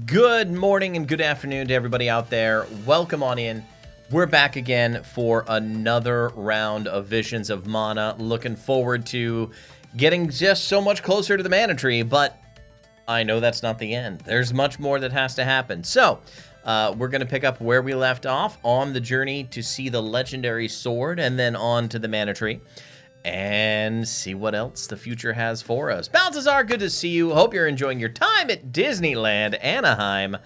Good morning and good afternoon to everybody out there. Welcome on in. We're back again for another round of Visions of Mana. Looking forward to getting just so much closer to the Mana Tree, but I know that's not the end. There's much more that has to happen. So, we're going to pick up where we left off on the journey to see the legendary sword and then on to the Mana Tree and see what else the future has for us. Balthazar, good to see you. Hope you're enjoying your time at Disneyland Anaheim.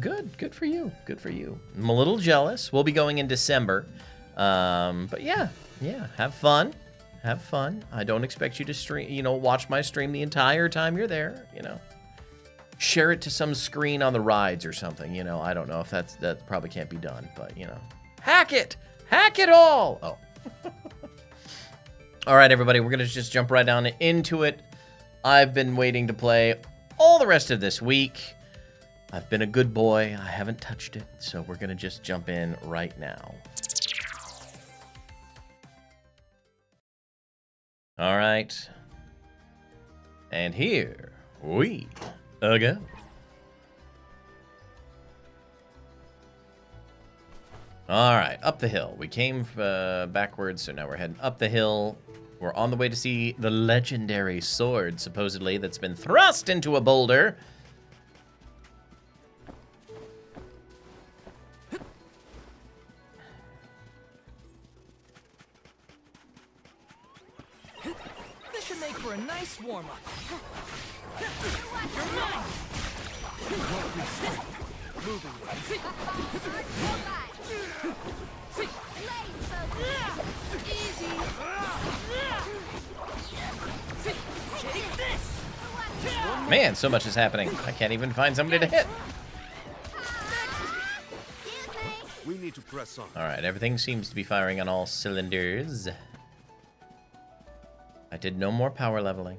Good for you. Good for you. I'm a little jealous. We'll be going in December. But yeah, have fun. Have fun. I don't expect you to stream, watch my stream the entire time you're there, Share it to some screen on the rides or something, I don't know if that probably can't be done, but, hack it. Hack it all. Oh. All right, everybody, we're going to just jump right down into it. I've been waiting to play all the rest of this week. I've been a good boy. I haven't touched it, so we're going to just jump in right now. All right. And here we go. All right, up the hill. We came backwards, so now we're heading up the hill. We're on the way to see the legendary sword, supposedly, that's been thrust into a boulder. This should make for a nice warm-up. Man, so much is happening. I can't even find somebody to hit. We need to press on. All right, everything seems to be firing on all cylinders. I did no more power leveling.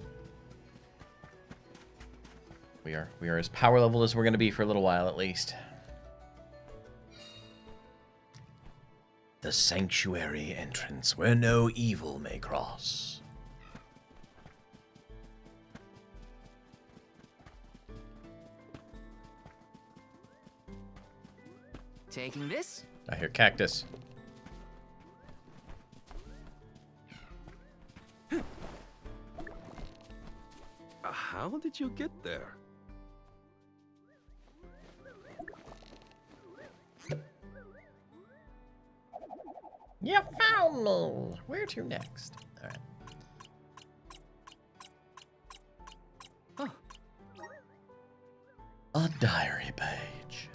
We are as power leveled as we're going to be for a little while at least. The sanctuary entrance where no evil may cross. Taking this? I hear cactus. How did you get there? You found me. Where to next? All right. Huh. A diary page.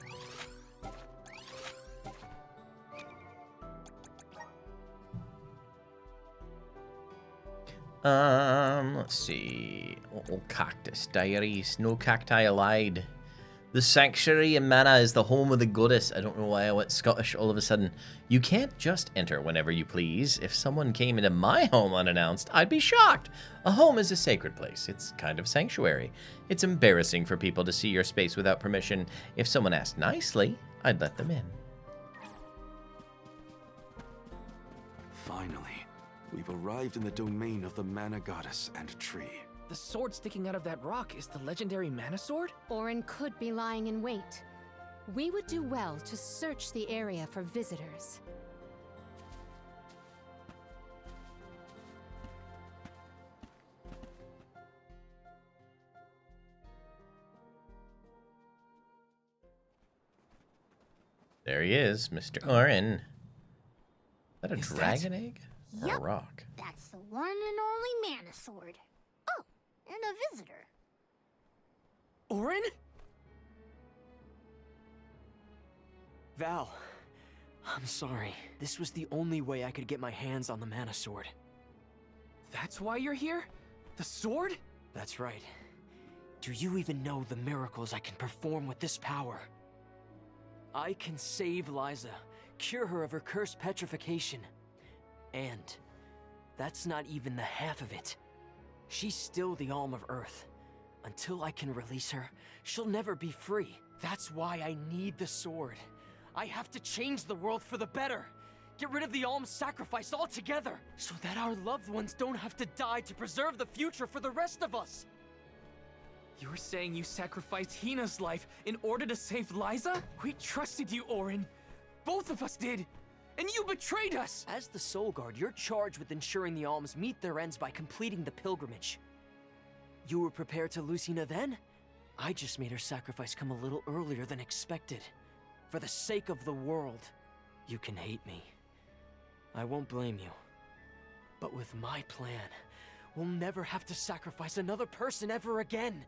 Let's see. Oh, cactus diaries. No cacti allowed. The sanctuary in Mana is the home of the goddess. I don't know why I went Scottish all of a sudden. You can't just enter whenever you please. If someone came into my home unannounced, I'd be shocked. A home is a sacred place. It's kind of sanctuary. It's embarrassing for people to see your space without permission. If someone asked nicely, I'd let them in. Finally, we've arrived in the domain of the Mana Goddess and Tree. The sword sticking out of that rock is the legendary Mana Sword? Orin could be lying in wait. We would do well to search the area for visitors. There he is, Mr. Orin. Is that a Is dragon egg? Or a Yep. rock? That's the one and only Mana Sword. Oh, and a visitor. Orin? Val, I'm sorry. This was the only way I could get my hands on the Mana Sword. That's why you're here? The sword? That's right. Do you even know the miracles I can perform with this power? I can save Liza, cure her of her cursed petrification. And that's not even the half of it. She's still the Alm of Earth. Until I can release her, she'll never be free. That's why I need the sword. I have to change the world for the better. Get rid of the Alm sacrifice altogether, so that our loved ones don't have to die to preserve the future for the rest of us. You're saying you sacrificed Hina's life in order to save Liza? We trusted you, Orin. Both of us did. And you betrayed us! As the Soul Guard, you're charged with ensuring the Alms meet their ends by completing the pilgrimage. You were prepared to lose Hina then? I just made her sacrifice come a little earlier than expected. For the sake of the world. You can hate me. I won't blame you. But with my plan, we'll never have to sacrifice another person ever again.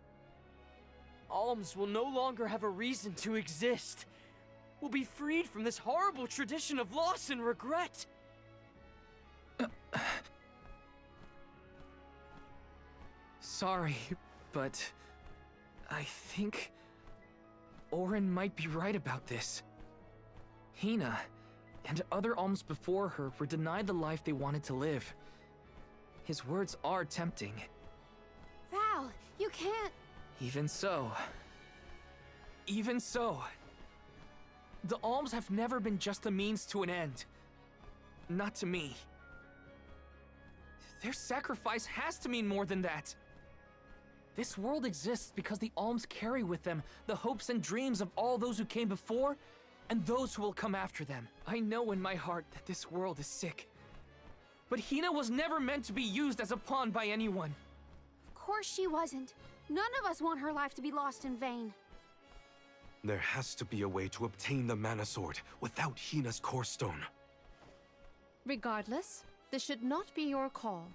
Alms will no longer have a reason to exist. We'll be freed from this horrible tradition of loss and regret. Sorry, but I think Orin might be right about this. Hina and other Alms before her were denied the life they wanted to live. His words are tempting. Val, you can't. Even so. The Alms have never been just a means to an end. Not to me. Their sacrifice has to mean more than that. This world exists because the Alms carry with them the hopes and dreams of all those who came before and those who will come after them. I know in my heart that this world is sick. But Hina was never meant to be used as a pawn by anyone. Of course she wasn't. None of us want her life to be lost in vain. There has to be a way to obtain the Mana Sword without Hina's Core Stone. Regardless, this should not be your call.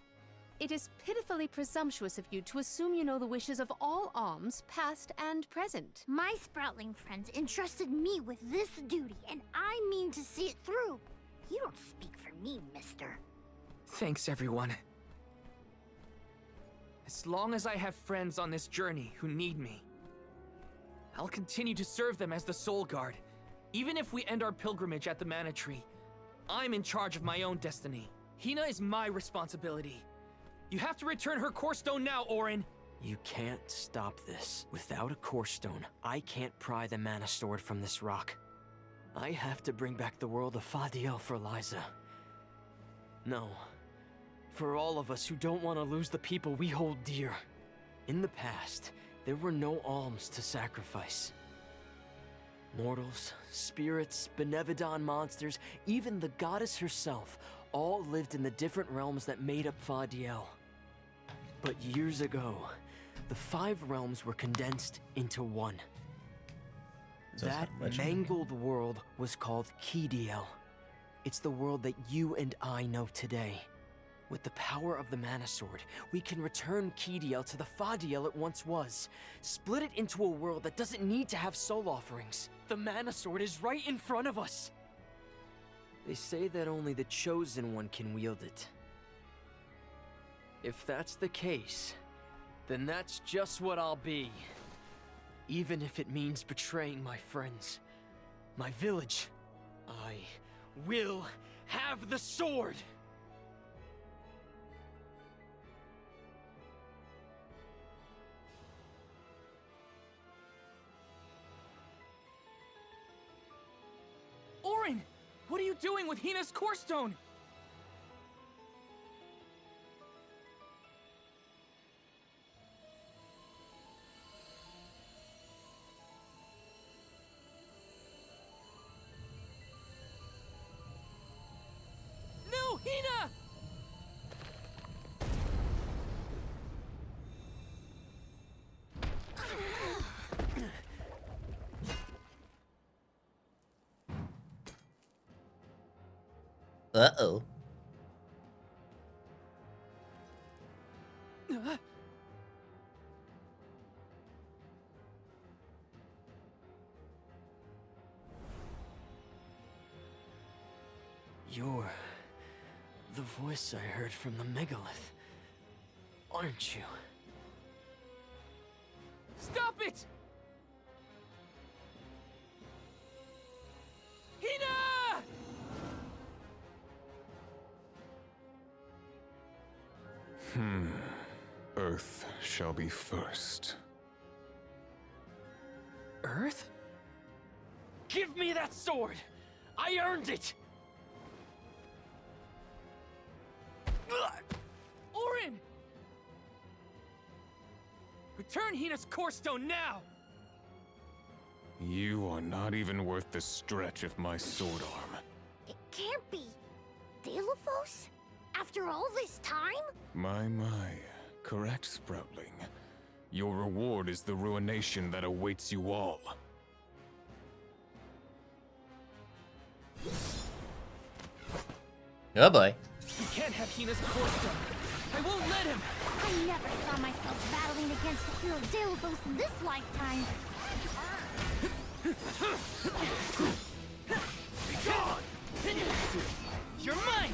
It is pitifully presumptuous of you to assume you know the wishes of all Alms, past and present. My Sproutling friends entrusted me with this duty, and I mean to see it through. You don't speak for me, mister. Thanks, everyone. As long as I have friends on this journey who need me, I'll continue to serve them as the Soul Guard. Even if we end our pilgrimage at the Mana Tree, I'm in charge of my own destiny. Hina is my responsibility. You have to return her Core Stone now, Orin! You can't stop this. Without a Core Stone, I can't pry the Mana Sword from this rock. I have to bring back the world of Fadiel for Liza. No. For all of us who don't want to lose the people we hold dear. In the past, there were no Alms to sacrifice. Mortals, spirits, Benevodon monsters, even the goddess herself, all lived in the different realms that made up Fadiel. But years ago, the 5 realms were condensed into one. That mangled world was called Kidiel. It's the world that you and I know today. With the power of the Mana Sword, we can return Kidiel to the Fadiel it once was. Split it into a world that doesn't need to have soul offerings. The Mana Sword is right in front of us! They say that only the Chosen One can wield it. If that's the case, then that's just what I'll be. Even if it means betraying my friends, my village. I will have the sword! Orin! What are you doing with Hina's Core Stone? No, Hina! Uh-oh. You're the voice I heard from the Megalith, aren't you? Stop it! Hina! Earth shall be first. Earth? Give me that sword! I earned it! Orin! Return Hina's core stone now! You are not even worth the stretch of my sword arm. It can't be. Delophos? After all this time? My. Correct, Sproutling. Your reward is the ruination that awaits you all. Oh boy. You can't have Hina's core stone. I won't let him! I never saw myself battling against the hero Delophos in this lifetime. You're mine!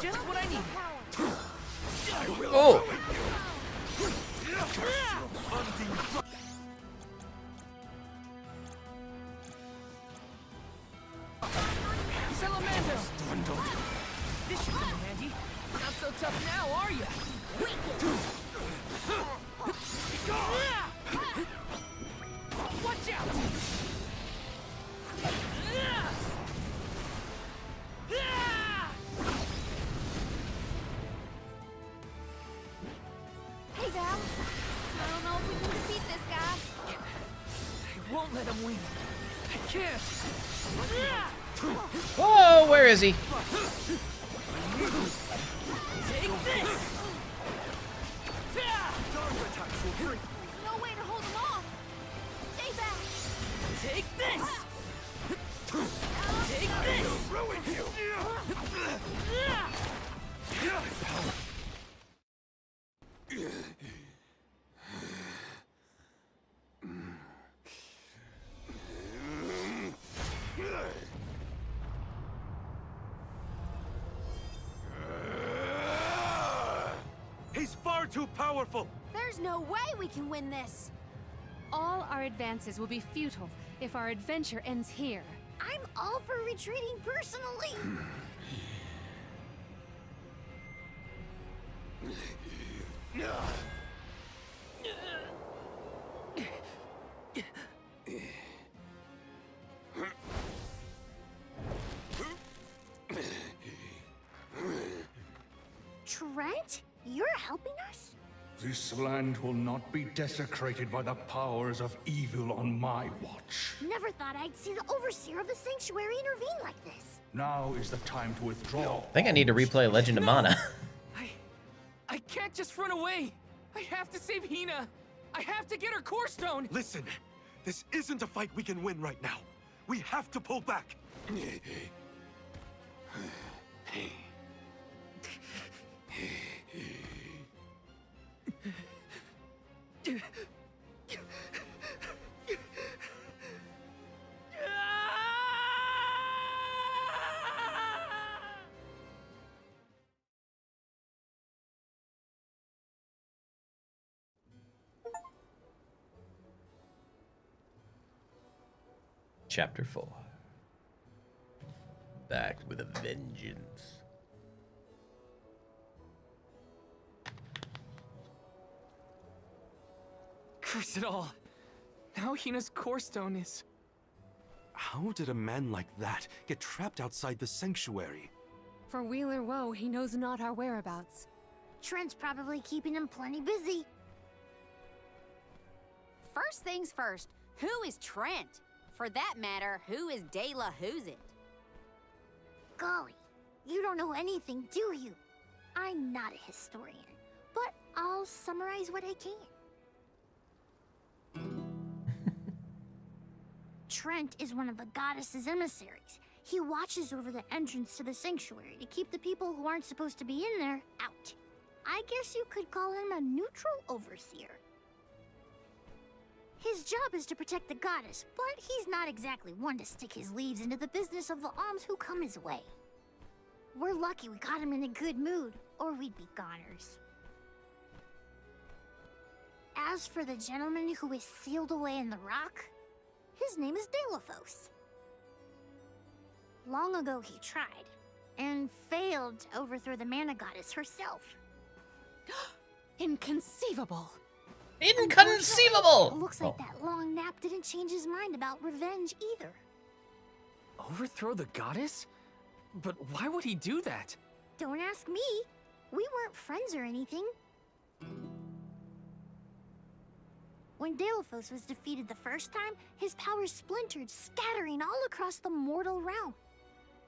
Just what I need. Oh! Salamander! This should come in handy. Not so tough now, are you? Watch out! Hey, Val. I don't know if we can defeat this guy. I won't let him win. I can't. Whoa, where is he? Take this! No way to hold him off. Stay back. Take this! Take this! Ruin you! He's far too powerful! There's no way we can win this. All our advances will be futile if our adventure ends here. I'm all for retreating personally. Trent, you're helping us? This land will not be desecrated by the powers of evil on my watch. Never thought I'd see the overseer of the sanctuary intervene like this. Now is the time to withdraw. I think I need to replay Legend of Mana. I can't just run away. I have to save Hina. I have to get her core stone. Listen, this isn't a fight we can win right now. We have to pull back. Chapter 4. Back with a vengeance. Curse it all. Now Hina's core stone is... How did a man like that get trapped outside the sanctuary? For Wheeler Woe, he knows not our whereabouts. Trent's probably keeping him plenty busy. First things first, who is Trent? For that matter, who is De La Who's It? Golly, you don't know anything, do you? I'm not a historian, but I'll summarize what I can. Trent is one of the goddess's emissaries. He watches over the entrance to the sanctuary to keep the people who aren't supposed to be in there out. I guess you could call him a neutral overseer. His job is to protect the goddess, but he's not exactly one to stick his leaves into the business of the alms who come his way. We're lucky we got him in a good mood, or we'd be goners. As for the gentleman who is sealed away in the rock, his name is Delophos. Long ago he tried, and failed to overthrow the mana goddess herself. Inconceivable! Inconceivable! Looks like that long nap didn't change his mind about revenge either. Overthrow the goddess? But why would he do that? Don't ask me. We weren't friends or anything. When Deilophos was defeated the first time, his powers splintered, scattering all across the mortal realm.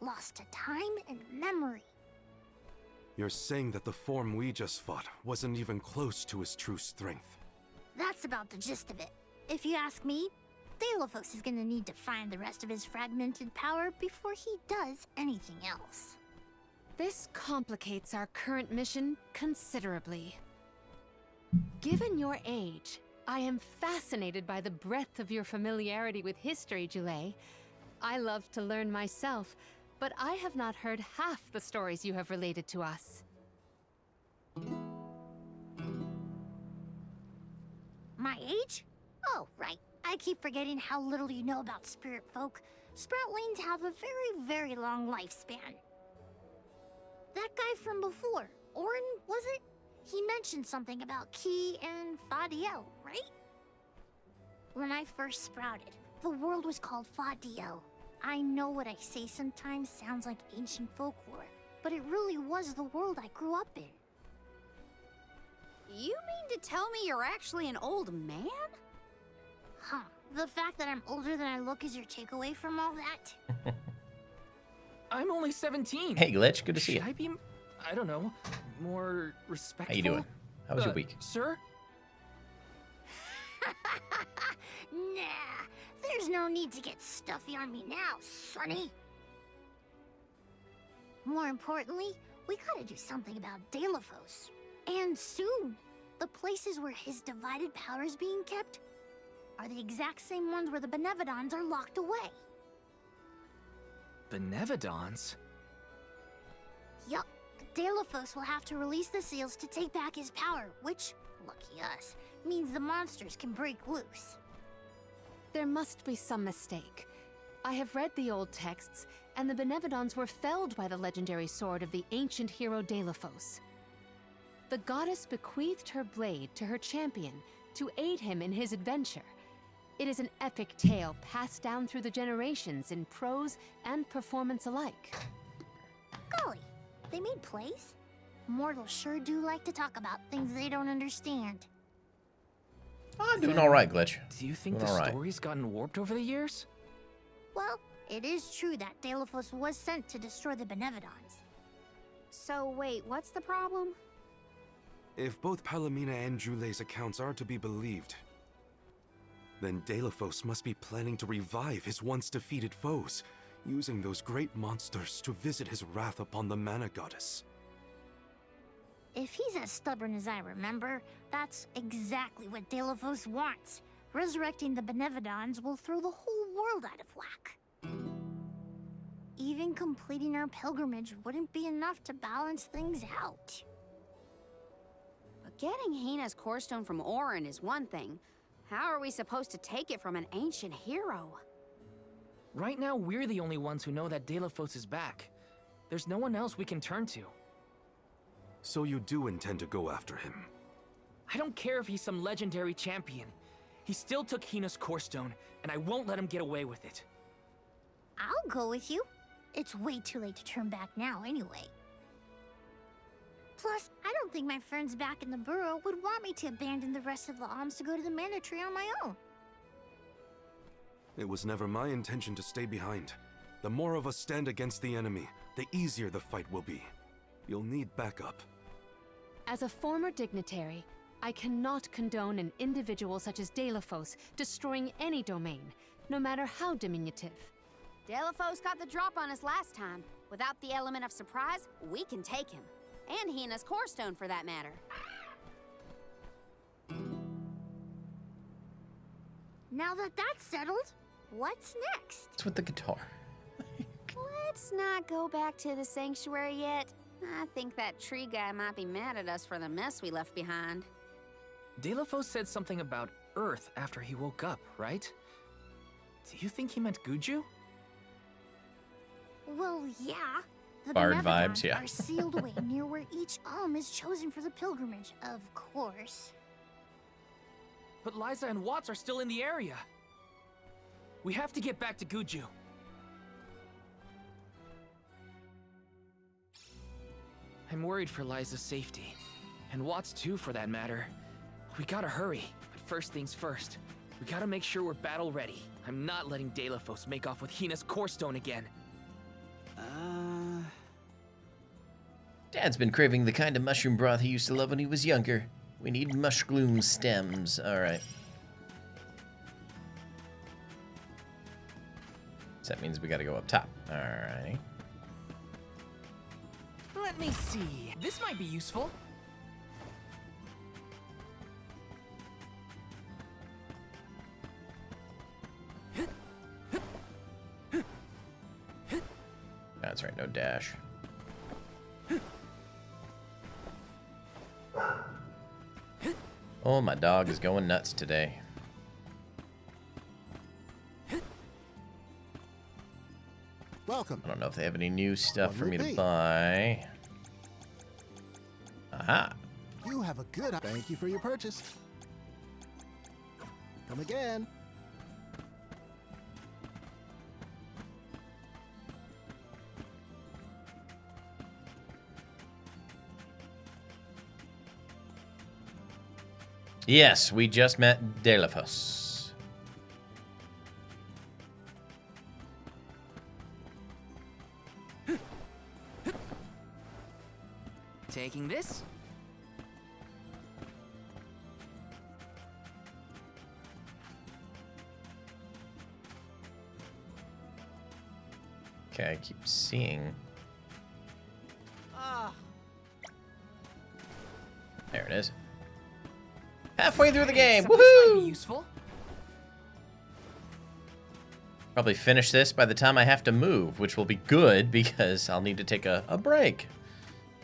Lost to time and memory. You're saying that the form we just fought wasn't even close to his true strength. That's about the gist of it. If you ask me, Deilophos is gonna need to find the rest of his fragmented power before he does anything else. This complicates our current mission considerably. Given your age, I am fascinated by the breadth of your familiarity with history, Jule. I love to learn myself, but I have not heard half the stories you have related to us. My age? Oh, right. I keep forgetting how little you know about spirit folk. Sproutlings have a very, very long lifespan. That guy from before, Orin, was it? He mentioned something about Ki and Fadiel, right? When I first sprouted, the world was called Fadiel. I know what I say sometimes sounds like ancient folklore, but it really was the world I grew up in. You mean to tell me you're actually an old man? Huh. The fact that I'm older than I look is your takeaway from all that? I'm only 17. Hey, Glitch. Good to see Should you. I be, I don't know, more respectful? How you doing? How was your week? Sir? Nah, there's no need to get stuffy on me now, sonny. More importantly, we gotta do something about Deilophos. And soon. The places where his divided power is being kept are the exact same ones where the Benevodons are locked away. Benevodons? Yup. Deilophos will have to release the seals to take back his power, which, lucky us, means the monsters can break loose. There must be some mistake. I have read the old texts, and the Benevodons were felled by the legendary sword of the ancient hero Deilophos. The goddess bequeathed her blade to her champion to aid him in his adventure. It is an epic tale passed down through the generations in prose and performance alike. Golly, they made plays? Mortals sure do like to talk about things they don't understand. I'm doing all right, Glitch. Do you think Doing the all right. story's gotten warped over the years? Well, it is true that Deilophos was sent to destroy the Benevodons. So wait, what's the problem? If both Palomina and Jule's accounts are to be believed, then Deilophos must be planning to revive his once defeated foes, using those great monsters to visit his wrath upon the Mana Goddess. If he's as stubborn as I remember, that's exactly what Deilophos wants. Resurrecting the Benevodons will throw the whole world out of whack. Even completing our pilgrimage wouldn't be enough to balance things out. But getting Hina's core stone from Orin is one thing. How are we supposed to take it from an ancient hero? Right now, we're the only ones who know that Deilophos is back. There's no one else we can turn to. So you do intend to go after him? I don't care if he's some legendary champion. He still took Hina's core stone, and I won't let him get away with it. I'll go with you. It's way too late to turn back now anyway. Plus, I don't think my friends back in the burrow would want me to abandon the rest of the alms to go to the Mana Tree on my own. It was never my intention to stay behind. The more of us stand against the enemy, the easier the fight will be. You'll need backup. As a former dignitary, I cannot condone an individual such as Deilophos destroying any domain, no matter how diminutive. Deilophos got the drop on us last time. Without the element of surprise, we can take him. And Hina's core stone, for that matter. Now that that's settled, what's next? It's with the guitar. Let's not go back to the sanctuary yet. I think that tree guy might be mad at us for the mess we left behind. Deilophos said something about Earth after he woke up, right? Do you think he meant Guju? Well, yeah. The Bard Benevodons vibes, yeah. are sealed away near where each alm is chosen for the pilgrimage, of course. But Liza and Watts are still in the area. We have to get back to Guju. I'm worried for Liza's safety. And Watts too, for that matter. We gotta hurry. But first things first. We gotta make sure we're battle ready. I'm not letting Delafos make off with Hina's core stone again. Dad's been craving the kind of mushroom broth he used to love when he was younger. We need mushroom stems. All right. So that means we gotta go up top. All right. Let me see. This might be useful. That's right, no dash. Oh, my dog is going nuts today. Welcome. I don't know if they have any new stuff What for me would to be? buy. Aha. You have a good. Thank you for your purchase. Come again. Yes, we just met Delafos. Taking this? Okay, I keep seeing. There it is. Halfway through the game. So this might be Woohoo! useful. Probably finish this by the time I have to move, which will be good because I'll need to take a break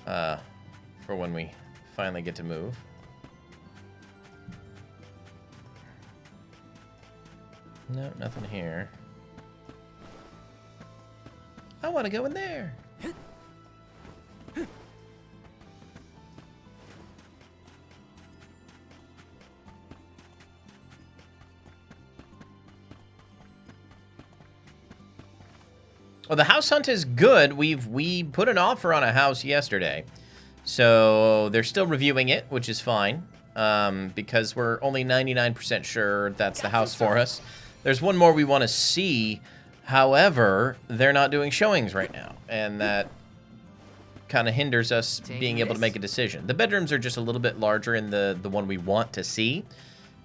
for when we finally get to move. No, nothing here. I want to go in there. Well, the house hunt is good. We put an offer on a house yesterday. So they're still reviewing it, which is fine. Because we're only 99% sure that's the house for us. There's one more we want to see. However, they're not doing showings right now. And that kind of hinders us being able to make a decision. The bedrooms are just a little bit larger in the one we want to see.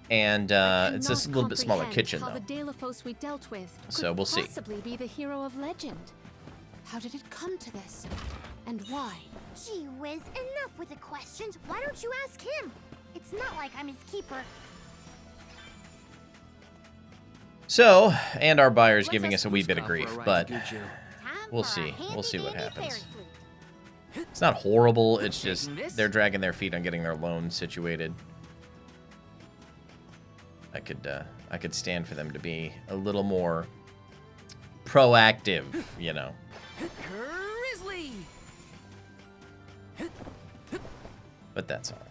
And it's just a little bit smaller kitchen, how though. the Delafos we dealt with could So we'll see. possibly be the hero of legend. How did it come to this? And why? Gee whiz, enough with the questions. Why don't you ask him? It's not like I'm his keeper. So, and our buyer's Let's giving ask us a wee bit of Gustav for a grief, ride but to Guju. Time we'll for a see. We'll see what handy-dandy happens. fairy flute. It's not horrible. It's just Taking this? they're dragging their feet on getting their loan situated. I could stand for them to be a little more proactive, you know. Grizzly! But that's all right.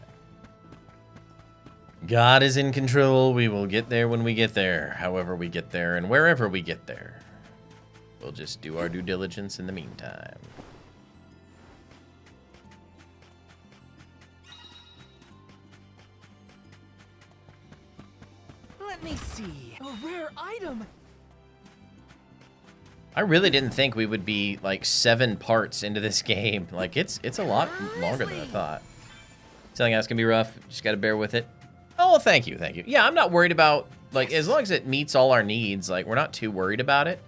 God is in control. We will get there when we get there, however we get there, and wherever we get there. We'll just do our due diligence in the meantime. Let me see. A rare item. I really didn't think we would be like 7 parts into this game. Like it's a lot longer than I thought. Telling us gonna be rough. Just gotta bear with it. Oh, thank you, thank you. Yeah, I'm not worried about like as long as it meets all our needs. Like we're not too worried about it.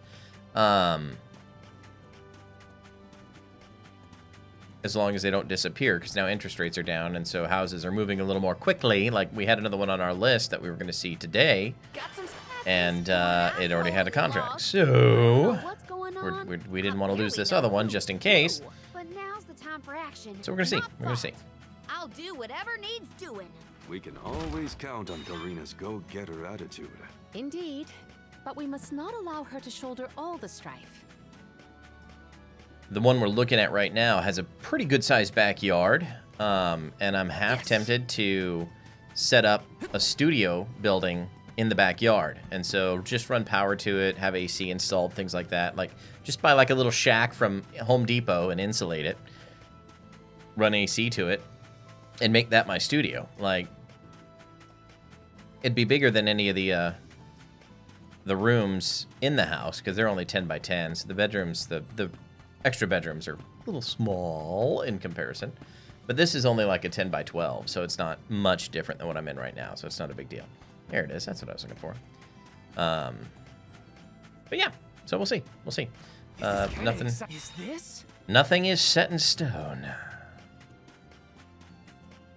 As long as they don't disappear, because now interest rates are down, and so houses are moving a little more quickly. Like we had another one on our list that we were going to see today, Got some and it already had a contract. So What's going on? we didn't want to lose this other one just in case. But now's the time for action. So we're gonna see. not We're gonna see. thought. I'll do whatever needs doing. We can always count on Karina's go-getter attitude. Indeed. But we must not allow her to shoulder all the strife. The one we're looking at right now has a pretty good-sized backyard, and I'm half tempted to set up a studio building in the backyard, and so just run power to it, have AC installed, things like that. Like just buy like a little shack from Home Depot and insulate it, run AC to it, and make that my studio. Like it'd be bigger than any of the rooms in the house because they're only 10 by 10. So the bedrooms, the extra bedrooms are a little small in comparison. But this is only like a 10 by 12, so it's not much different than what I'm in right now. So it's not a big deal. There it is. That's what I was looking for. But yeah, so we'll see. We'll see. Nothing. Is this? Nothing is set in stone.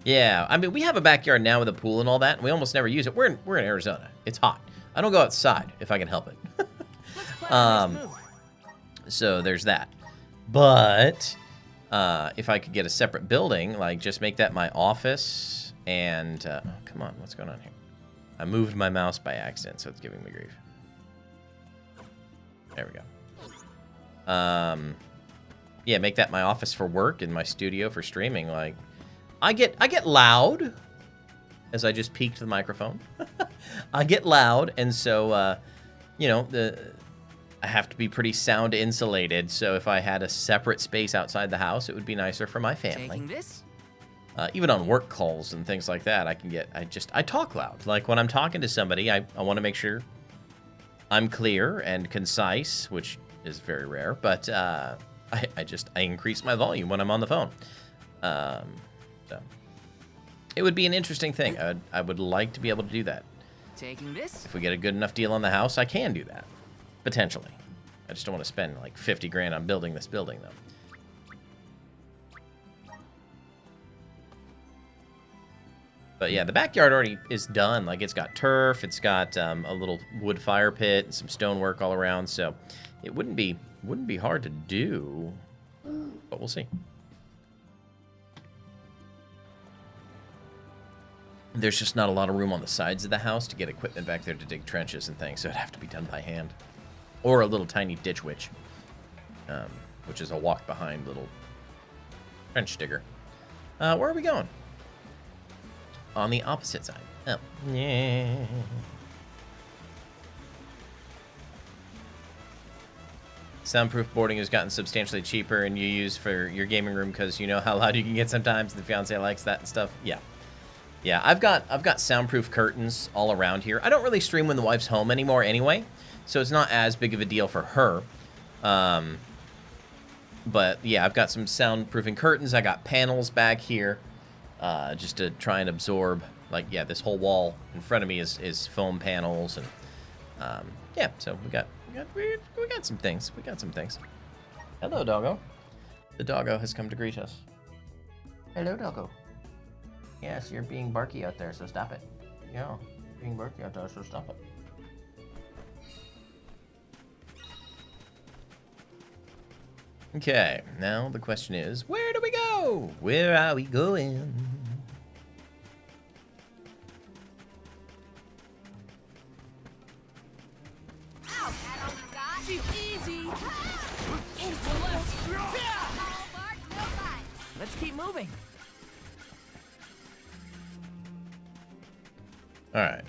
Yeah, I mean, we have a backyard now with a pool and all that, and we almost never use it. We're in Arizona. It's hot. I don't go outside if I can help it. So there's that. But if I could get a separate building, like just make that my office and... oh, come on, what's going on here? I moved my mouse by accident, so it's giving me grief. There we go. Yeah, make that my office for work and my studio for streaming. Like, I get loud, as I just peaked the microphone. I get loud, and so, you know, I have to be pretty sound insulated. So if I had a separate space outside the house, it would be nicer for my family. Taking this? Even on work calls and things like that, I talk loud. Like when I'm talking to somebody, I want to make sure I'm clear and concise, which is very rare, but I increase my volume when I'm on the phone. So it would be an interesting thing. I would like to be able to do that. Taking this? If we get a good enough deal on the house, I can do that. Potentially. I just don't want to spend like 50 grand on building this building, though. But yeah, the backyard already is done. Like, it's got turf, it's got a little wood fire pit and some stonework all around, so it wouldn't be hard to do, but we'll see. There's just not a lot of room on the sides of the house to get equipment back there to dig trenches and things, so it'd have to be done by hand. Or a little tiny ditch witch, which is a walk-behind little trench digger. Where are we going? On the opposite side. Oh, yeah. Soundproof boarding has gotten substantially cheaper, and you use for your gaming room because you know how loud you can get sometimes. The fiance likes that and stuff. Yeah, yeah. I've got soundproof curtains all around here. I don't really stream when the wife's home anymore, anyway, so it's not as big of a deal for her. But yeah, I've got some soundproofing curtains. I got panels back here. Just to try and absorb, like, yeah, this whole wall in front of me is foam panels, and yeah, so we got some things. We got some things. Hello, doggo. The doggo has come to greet us. Hello, doggo. Yes, you're being barky out there, so stop it. Yeah, being barky out there, so stop it. Okay, now the question is, where do we go? Where are we going? Let's keep moving. All right,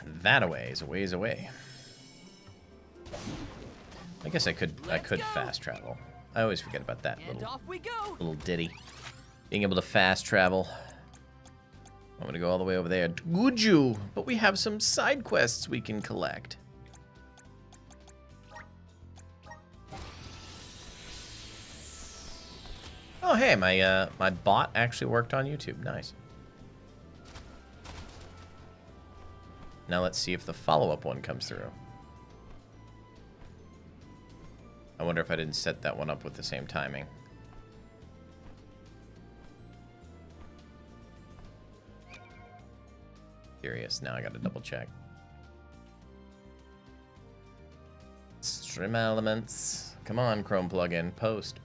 that a ways away. I guess I could fast travel. I always forget about that little ditty. Being able to fast travel. I'm gonna go all the way over there to Guju, but we have some side quests we can collect. Oh hey, my bot actually worked on YouTube. Nice. Now let's see if the follow-up one comes through. I wonder if I didn't set that one up with the same timing. Curious. Now I gotta double check. Stream elements. Come on, Chrome plugin. Post.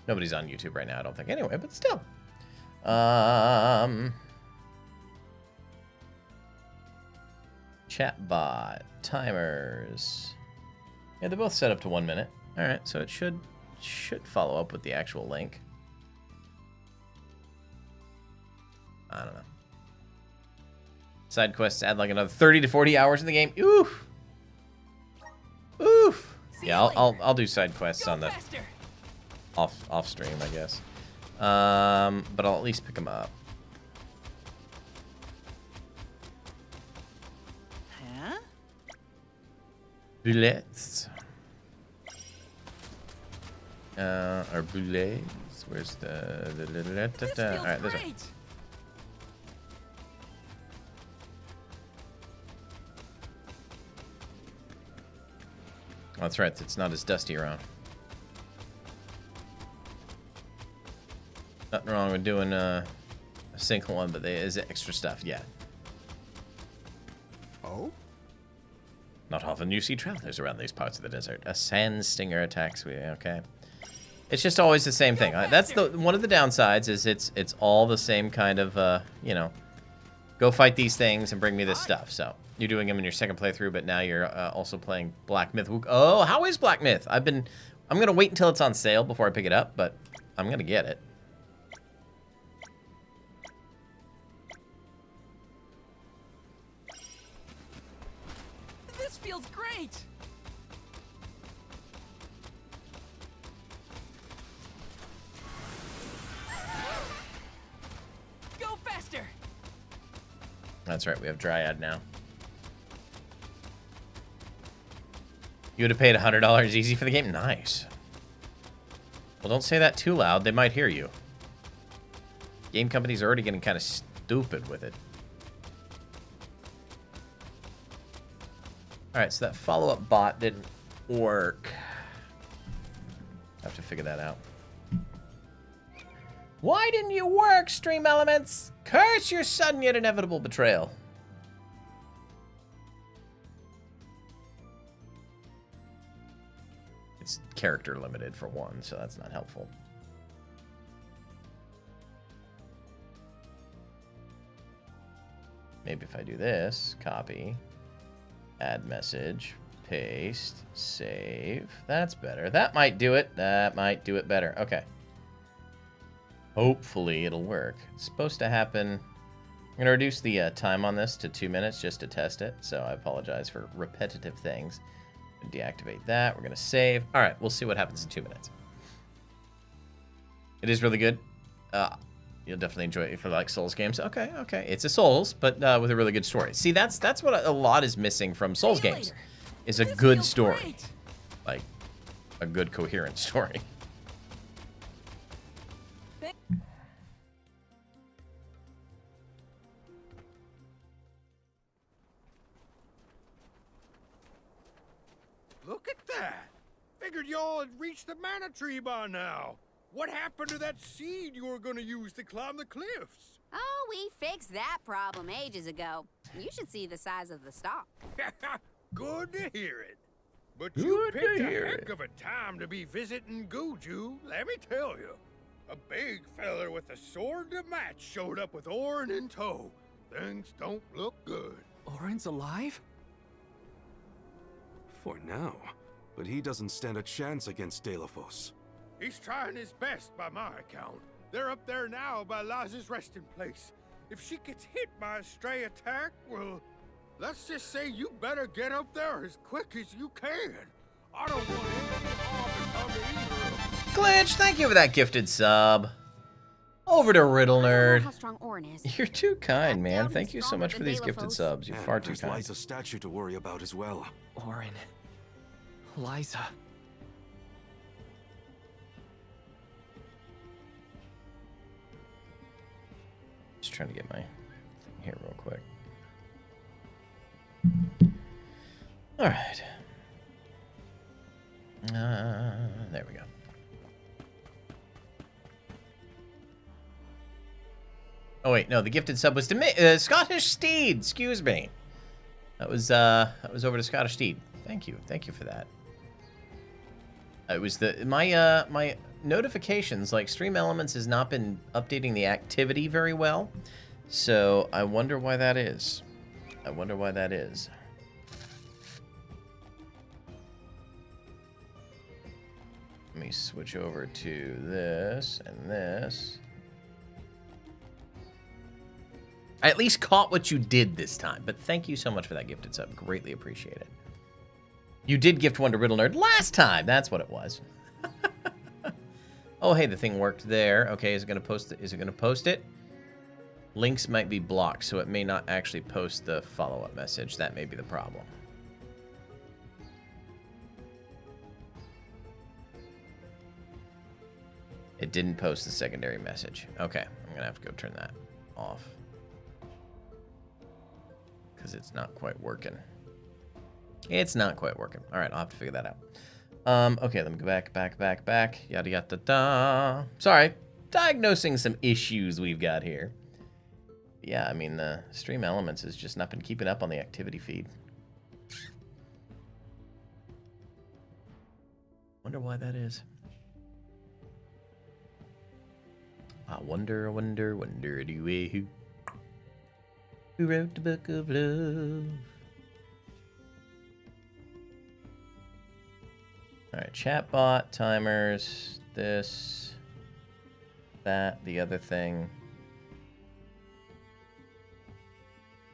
Nobody's on YouTube right now, I don't think. Anyway, but still. Chatbot, timers. Yeah, they're both set up to 1 minute. All right, so it should follow up with the actual link. I don't know. Side quests add like another 30 to 40 hours in the game. Oof. Yeah, I'll do side quests on the off stream, I guess. But I'll at least pick them up. Bullets. Or bullets. Where's the all right, this one. Oh, that's right. It's not as dusty around. Nothing wrong with doing a single one, but there is extra stuff. Yeah. Oh? Not often you see travelers around these parts of the desert. A sand stinger attacks we. Okay. It's just always the same thing. That's the one of the downsides is it's all the same kind of you know, go fight these things and bring me this stuff. So you're doing them in your second playthrough, but now you're also playing Black Myth. Oh, how is Black Myth? I'm gonna wait until it's on sale before I pick it up, but I'm gonna get it. This feels great. Go faster. That's right, we have Dryad now. You would have paid $100 easy for the game? Nice. Well, don't say that too loud. They might hear you. Game companies are already getting kind of stupid with it. Alright, so that follow-up bot didn't work. I have to figure that out. Why didn't you work, Stream Elements? Curse your sudden yet inevitable betrayal. It's character limited for one, so that's not helpful. Maybe if I do this, copy, add message, paste, save. That's better. That might do it. That might do it better. Okay. Hopefully it'll work. It's supposed to happen. I'm going to reduce the time on this to 2 minutes just to test it. So I apologize for repetitive things. Deactivate that. We're going to save. All right, we'll see what happens in 2 minutes. It is really good. You'll definitely enjoy it if you like Souls games. Okay, okay. It's a Souls, but with a really good story. See, that's what a lot is missing from Souls games. Is a good story. Like, a good coherent story. Look at that! Figured y'all had reached the mana tree by now. What happened to that seed you were gonna use to climb the cliffs? Oh, we fixed that problem ages ago. You should see the size of the stalk. Good to hear it. But you picked a heck of a time to be visiting Guju, let me tell you. A big feller with a sword to match showed up with Auron in tow. Things don't look good. Auron's alive? For now, but he doesn't stand a chance against Delafos. He's trying his best by my account. They're up there now by Liza's resting place. If she gets hit by a stray attack, well, let's just say you better get up there as quick as you can. I don't want any harm to come to either of them. Glitch, thank you for that gifted sub. Over to Riddle Nerd. How strong Auron is. You're too kind, man. Thank you so much for these gifted subs. You're far too There's kind. Liza's statue to worry about as well. Auron. Liza. Just trying to get my thing here real quick. All right. There we go. Oh wait, no, the gifted sub was to Scottish Steed. Excuse me. That was over to Scottish Steed. Thank you for that. It was my notifications, like Stream Elements has not been updating the activity very well, so I wonder why that is. Let me switch over to this and this. I at least caught what you did this time, but thank you so much for that gifted sub. Greatly appreciate it. You did gift one to Riddle Nerd last time. That's what it was. Oh, hey, the thing worked there. Okay, is it going to post it? Is it going to post it? Links might be blocked, so it may not actually post the follow-up message. That may be the problem. It didn't post the secondary message. Okay, I'm gonna have to go turn that off. Because it's not quite working. It's not quite working. All right, I'll have to figure that out. Okay, let me go back. Yada yada da. Sorry, diagnosing some issues we've got here. Yeah, I mean, the Stream Elements has just not been keeping up on the activity feed. Wonder why that is. I wonder do we who wrote the book of love? Alright, chatbot, timers, this, that, the other thing.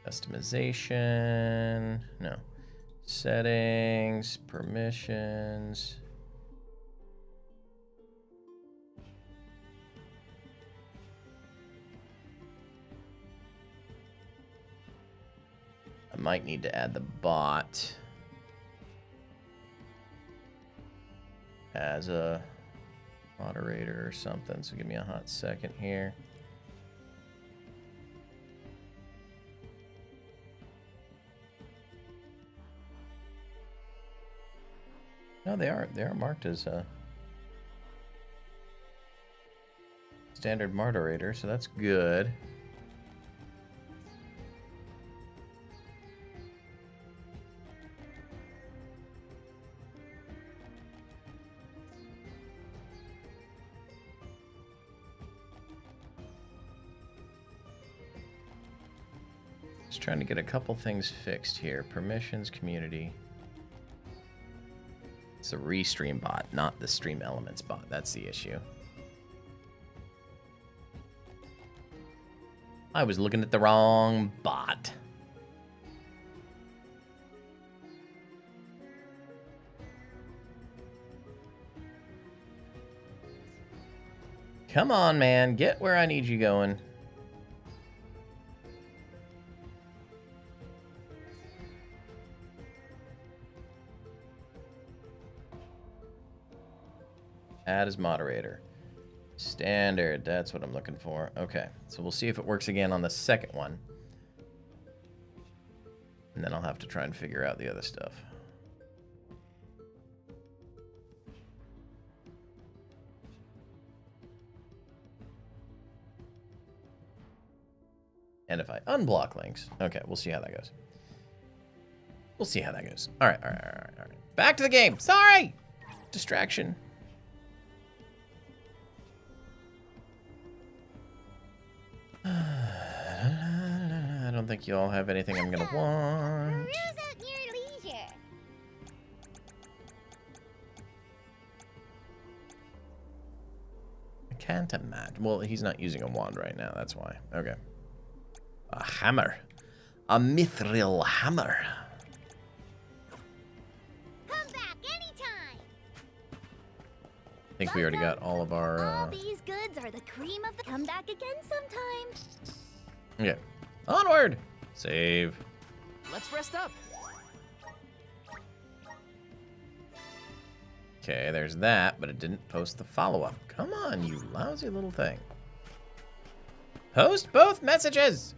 Customization, no. Settings, permissions. I might need to add the bot as a moderator or something. So give me a hot second here. No, they are marked as a standard moderator, so that's good. Just trying to get a couple things fixed here. Permissions, community. It's a Restream bot, not the Stream Elements bot. That's the issue. I was looking at the wrong bot. Come on, man. Get where I need you going. Add as moderator. Standard, that's what I'm looking for. Okay, so we'll see if it works again on the second one. And then I'll have to try and figure out the other stuff. And if I unblock links, okay, we'll see how that goes. We'll see how that goes. All right. Back to the game. Sorry! Distraction. I don't think you all have anything I'm gonna want. I can't imagine. Well, he's not using a wand right now, that's why. Okay. A hammer. A mithril hammer. Come back anytime. I think we already got all of our... All these goods are the cream of the... Come back again sometime. Okay. Onward! Save. Let's rest up. Okay, there's that, but it didn't post the follow-up. Come on, you lousy little thing. Post both messages!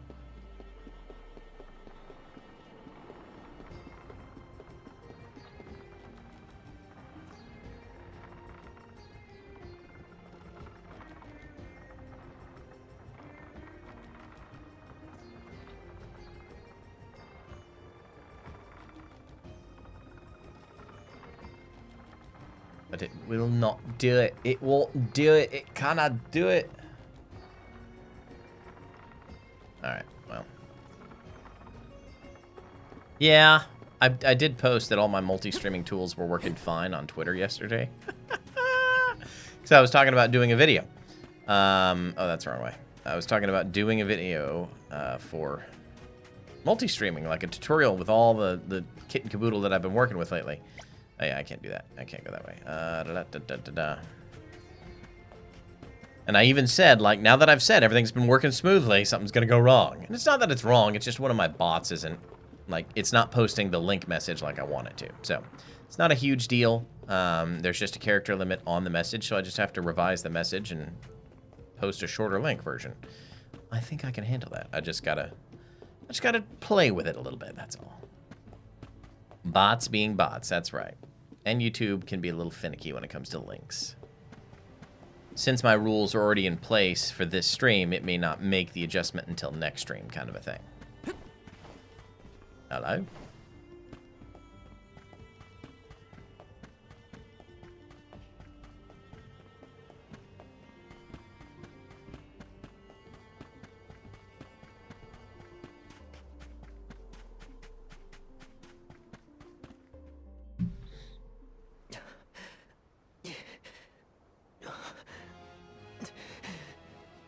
But it will not do it. It won't do it. It cannot do it. Alright, well. Yeah, I did post that all my multi-streaming tools were working fine on Twitter yesterday. Because I was talking about doing a video. Oh, that's the wrong way. I was talking about doing a video for multi-streaming, like a tutorial with all the kit and caboodle that I've been working with lately. Oh, yeah, I can't do that. I can't go that way. And I even said, like, now that I've said everything's been working smoothly, something's going to go wrong. And it's not that it's wrong. It's just one of my bots isn't, like, it's not posting the link message like I want it to. So It's not a huge deal. There's just a character limit on the message, so I just have to revise the message and post a shorter length version. I think I can handle that. I just gotta play with it a little bit, that's all. Bots being bots, that's right. And YouTube can be a little finicky when it comes to links. Since my rules are already in place for this stream, it may not make the adjustment until next stream, kind of a thing. Hello?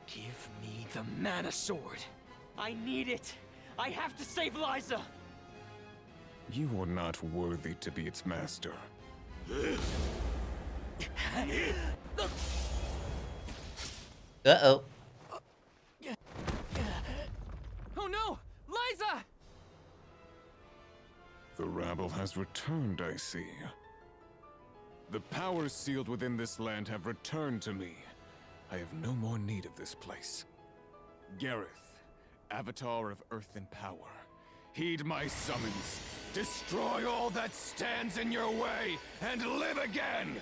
Give me the Mana Sword. I need it. I have to save Liza. You are not worthy to be its master. Uh-oh. Oh no! Liza! The rabble has returned, I see. The powers sealed within this land have returned to me. I have no more need of this place. Gareth, Avatar of Earth and Power, heed my summons. Destroy all that stands in your way, and live again!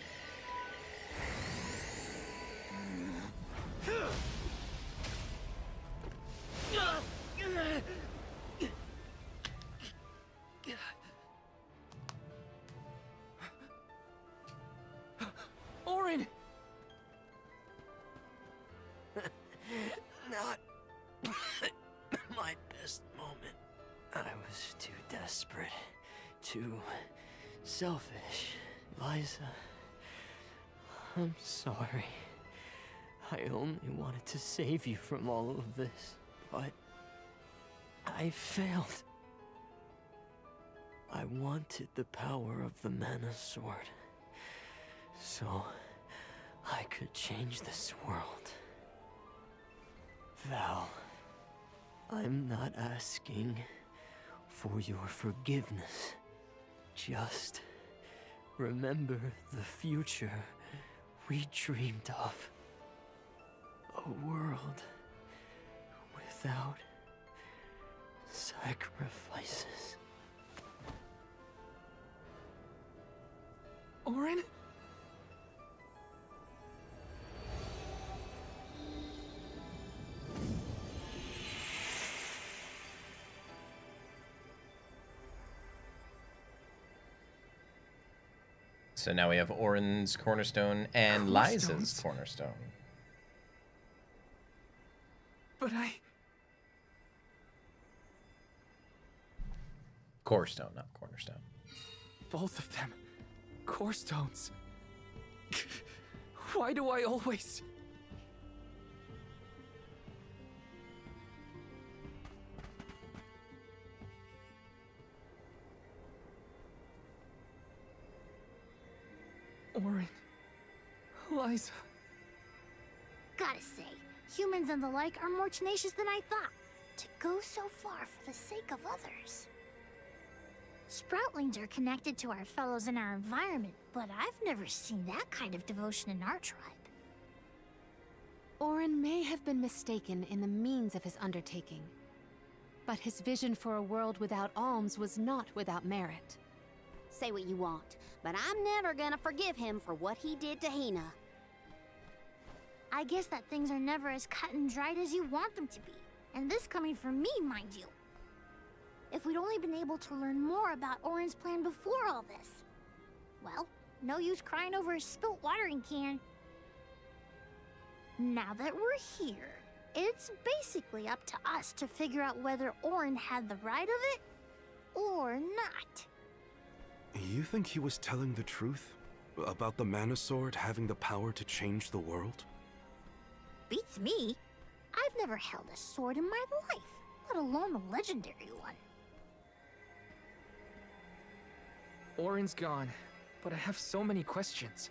Auron! Not my best moment. I was too desperate, too selfish. Liza, I'm sorry. I only wanted to save you from all of this, but I failed. I wanted the power of the Mana Sword, so I could change this world. Val, I'm not asking for your forgiveness. Just remember the future we dreamed of. A world without sacrifices. Auron? So now we have Auron's Cornerstone and Liza's Cornerstone. But Core Stone, not Cornerstone. both of them. Core stones. Why do I always... Auron. Liza. Gotta say, humans and the like are more tenacious than I thought. To go so far for the sake of others. Sproutlings are connected to our fellows in our environment, but I've never seen that kind of devotion in our tribe. Auron may have been mistaken in the means of his undertaking, but his vision for a world without alms was not without merit. Say what you want, but I'm never gonna forgive him for what he did to Hina. I guess that things are never as cut and dried as you want them to be. And this coming from me, mind you. If we'd only been able to learn more about Auron's plan before all this. Well, no use crying over a spilt watering can. Now that we're here, it's basically up to us to figure out whether Auron had the right of it or not. You think he was telling the truth? About the Mana Sword having the power to change the world? Beats me. I've never held a sword in my life, let alone a legendary one. Auron's gone, but I have so many questions.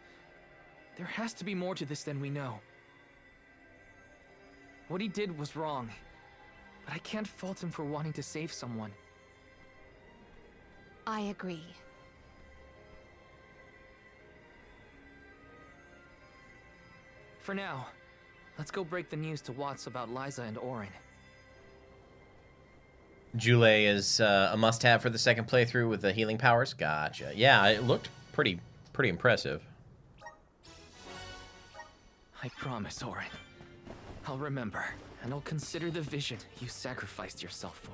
There has to be more to this than we know. What he did was wrong, but I can't fault him for wanting to save someone. I agree. For now, let's go break the news to Watts about Liza and Auron. Jule is a must-have for the second playthrough with the healing powers. Gotcha. Yeah, it looked pretty impressive. I promise, Auron. I'll remember, and I'll consider the vision you sacrificed yourself for.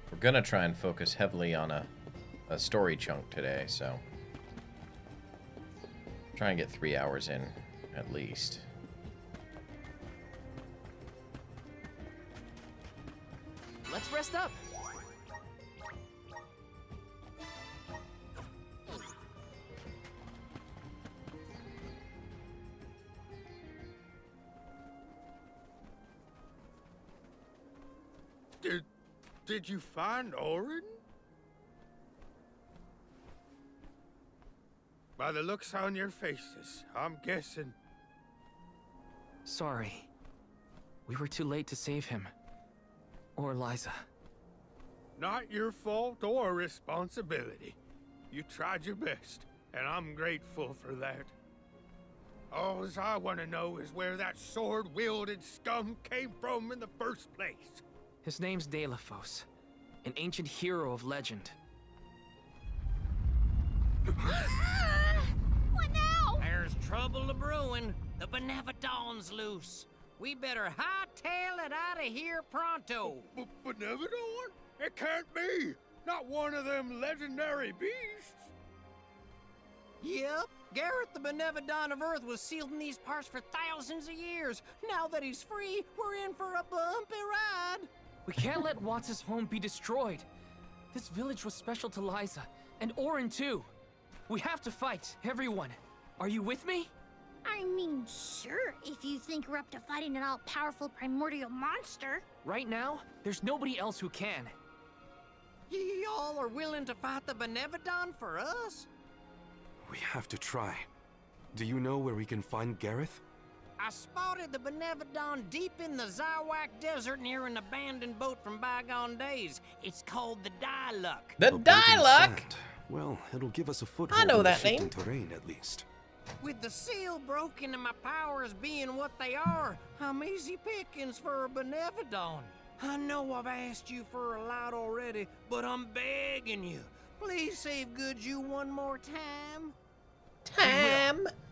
We're gonna try and focus heavily on a story chunk today, so try and get 3 hours in at least. Let's rest up. Did you find Auron? By the looks on your faces, I'm guessing. Sorry. We were too late to save him. Or Liza. Not your fault or responsibility. You tried your best, and I'm grateful for that. All I want to know is where that sword-wielded scum came from in the first place. His name's Deilephos, an ancient hero of legend. What now? There's trouble a-brewing. The Benevodon's loose. We better hightail it out of here pronto. Benevodon? It can't be! Not one of them legendary beasts! Yep, Gareth the Benevodon of Earth was sealed in these parts for thousands of years. Now that he's free, we're in for a bumpy ride. We can't let Watts' home be destroyed. This village was special to Liza, and Auron too. We have to fight, everyone. Are you with me? I mean, sure, if you think we're up to fighting an all-powerful primordial monster. Right now, there's nobody else who can. Y'all are willing to fight the Benevodon for us? We have to try. Do you know where we can find Gareth? I spotted the Benevodon deep in the Zawak Desert near an abandoned boat from bygone days. It's called the Diluc. The Diluc? Well, it'll give us a foothold I know in the that shifting name. terrain, at least. With the seal broken and my powers being what they are, I'm easy pickings for a Benevodon. I know I've asked you for a lot already, but I'm begging you. Please save Goodju one more time.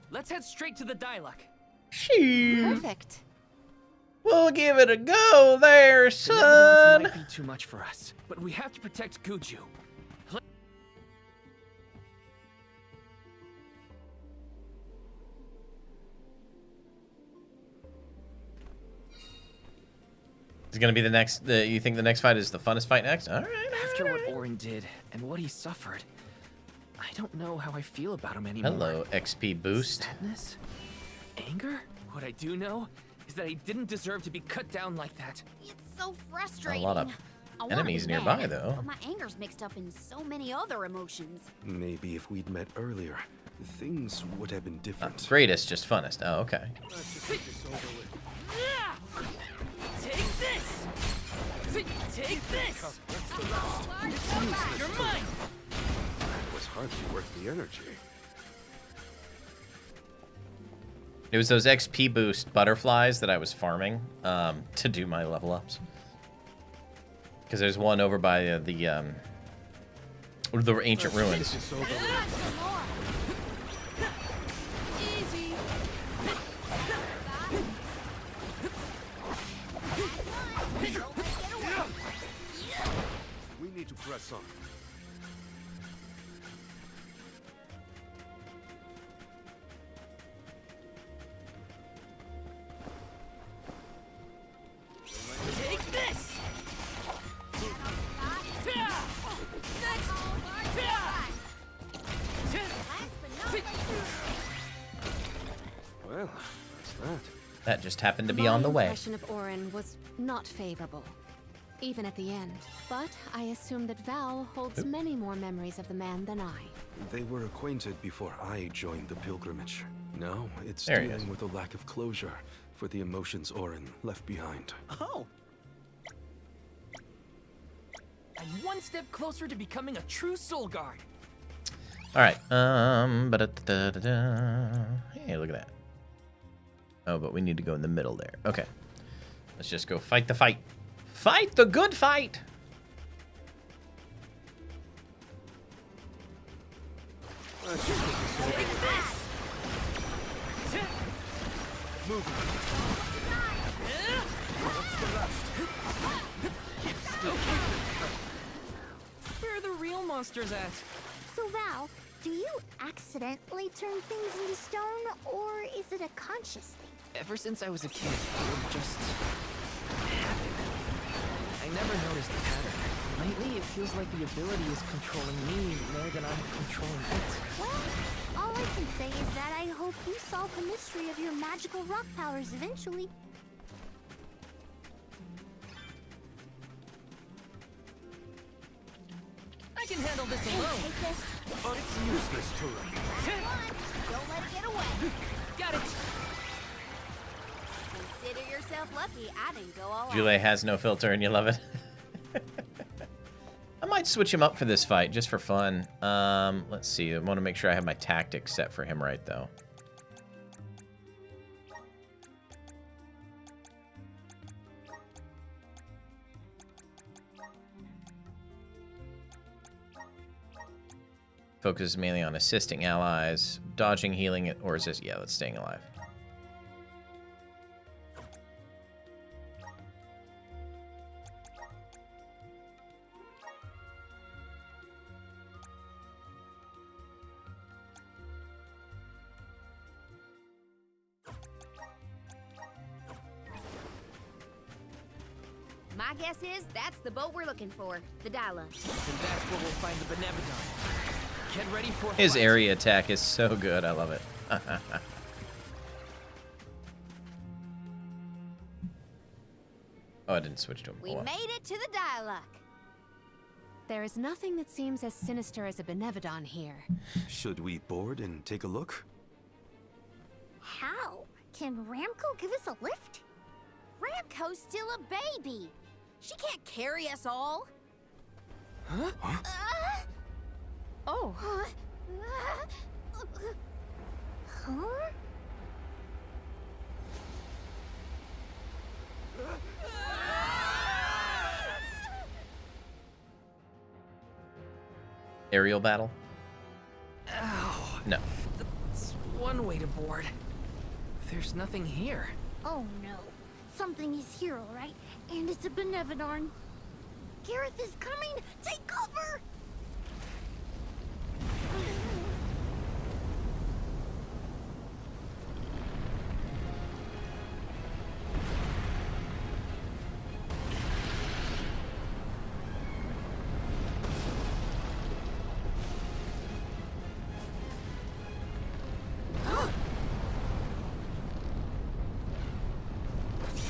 Let's head straight to the Diluc. Perfect. We'll give it a go there, The son. might be too much for us, but we have to protect Goodju. It's gonna be the next. You think the next fight is the funnest fight next? All right. After what Auron did and what he suffered, I don't know how I feel about him anymore. Hello, XP boost. Sadness? Anger? What I do know is that he didn't deserve to be cut down like that. It's so frustrating. A lot of I wanna enemies be nearby, mad, though. But my anger's mixed up in so many other emotions. Maybe if we'd met earlier, things would have been different. Greatest, just funnest. Oh, okay. Let's just get this over with. Take this! Take this! You're mine! It was hardly worth the energy. It was those XP boost butterflies that I was farming to do my level ups. Because there's one over by the ancient ruins. We need to press on. Take this! Well, that's that. That just happened to be My on the way. impression of Auron was not favorable. even at the end. But I assume that Val holds many more memories of the man than I. They were acquainted before I joined the pilgrimage. Now it's There he dealing is. with a lack of closure for the emotions Orin left behind. Oh! I'm one step closer to becoming a true Soul Guard. All right. Hey, look at that. Oh, but we need to go in the middle there. Okay. Let's just go fight the fight. Fight the good fight. Where are the real monsters at? So Val, do you accidentally turn things into stone, or is it a conscious thing? Ever since I was a kid, it would just happen. I never noticed the pattern. Lately, it feels like the ability is controlling me more than I'm controlling it. Well, all I can say is that I hope you solve the mystery of your magical rock powers eventually. I can handle this Hey, alone. take this. But it's useless to Don't let it get away. Got it. Consider yourself lucky I didn't go all out. Jule has no filter, and you love it. I might switch him up for this fight, just for fun. Let's see. I want to make sure I have my tactics set for him right, though. Focuses mainly on assisting allies, dodging, healing, or is this? Yeah, that's staying alive. My guess is that's the boat we're looking for, the Dyla. And that's where we'll find the Benevodon. Get ready for a His fight. area attack is so good. I love it. Oh, I didn't switch to him. We Oh, well. made it to the Dialogue. There is nothing that seems as sinister as a Benevodon here. Should we board and take a look? How? Can Ramco give us a lift? Ramco's still a baby. She can't carry us all. Huh? Oh. Huh? Aerial battle? Ow. No. That's one way to board. There's nothing here. Oh no. Something is here, alright? And it's a Benevodon. Gareth is coming! Take cover!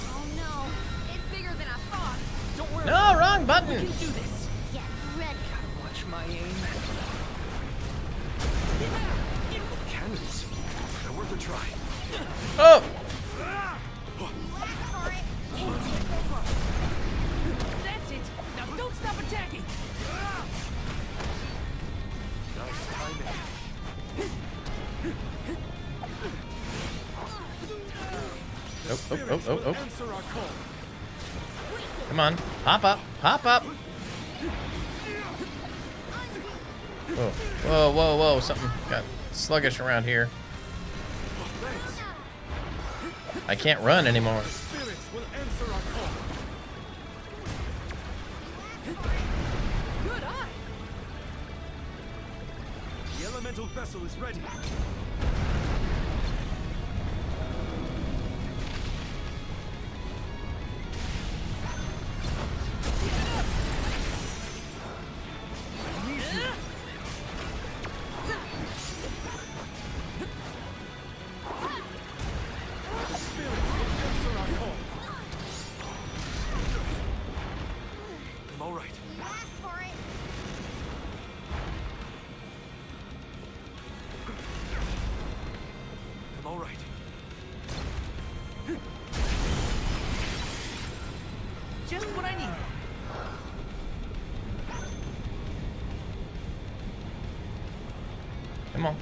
Oh no, it's bigger than I thought. Don't worry. No, wrong We button. can do this. Get ready. Gotta watch my aim. Cannons. They're worth a try. Oh! That's it. Now don't stop attacking. Nice timing. Oh. Come on. Hop up. Hop up. Whoa. Something got sluggish around here. I can't run anymore. Spirits will answer our call. Good eye. The elemental vessel is ready. Just what I needed. Come on.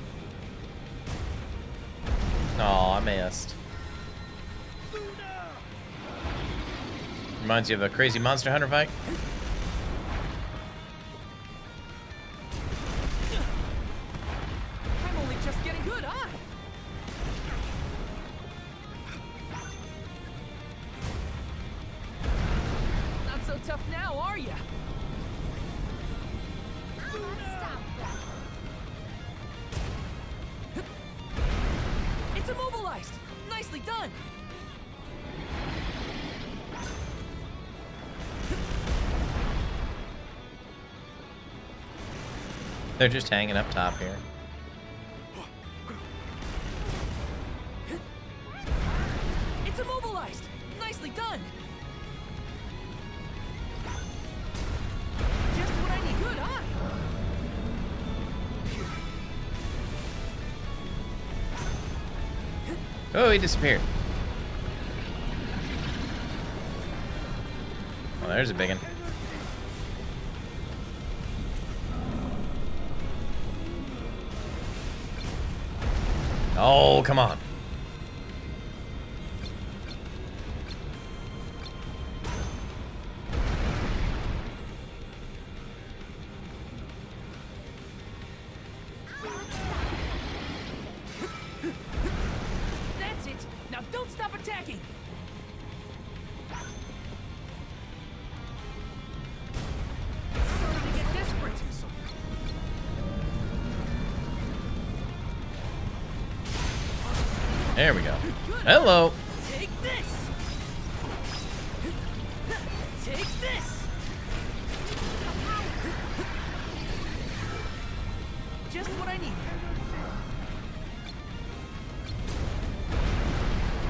Oh, I missed. Reminds you of a crazy Monster Hunter fight. I'm only just getting good, huh? Not so tough now, are ya? It's immobilized! Nicely done! They're just hanging up top here. It's immobilized! Nicely done! Just what I need. Good eye! Oh, he disappeared. Oh, there's a big one. Oh, come on. That's it! Now don't stop attacking! It's starting to get desperate! There we go. Hello. Take this! Take this! Just what I need.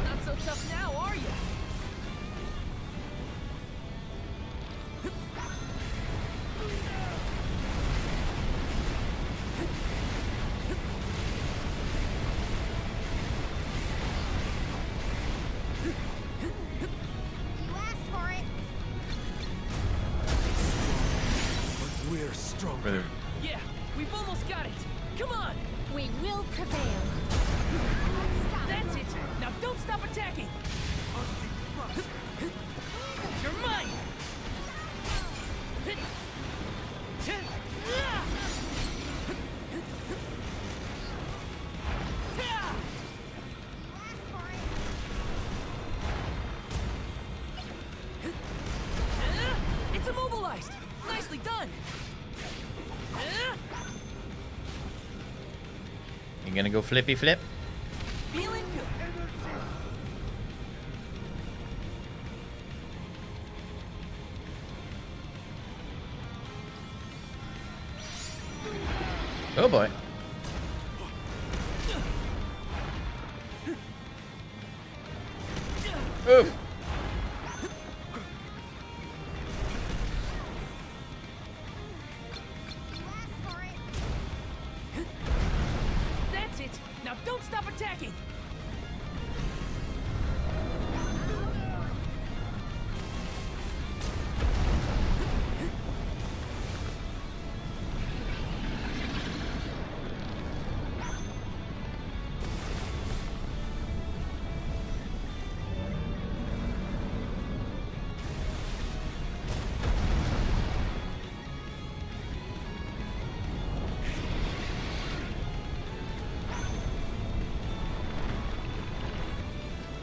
Not so tough now, are ya? You asked for it. But we're strong. Brother. Yeah, we've almost got it. Come on! We will prevail. That's it! Now don't stop attacking! You're mine! It's immobilized! Nicely done! You gonna go flippy flip? Feeling good. Oh boy. Oof. That's it! Now don't stop attacking!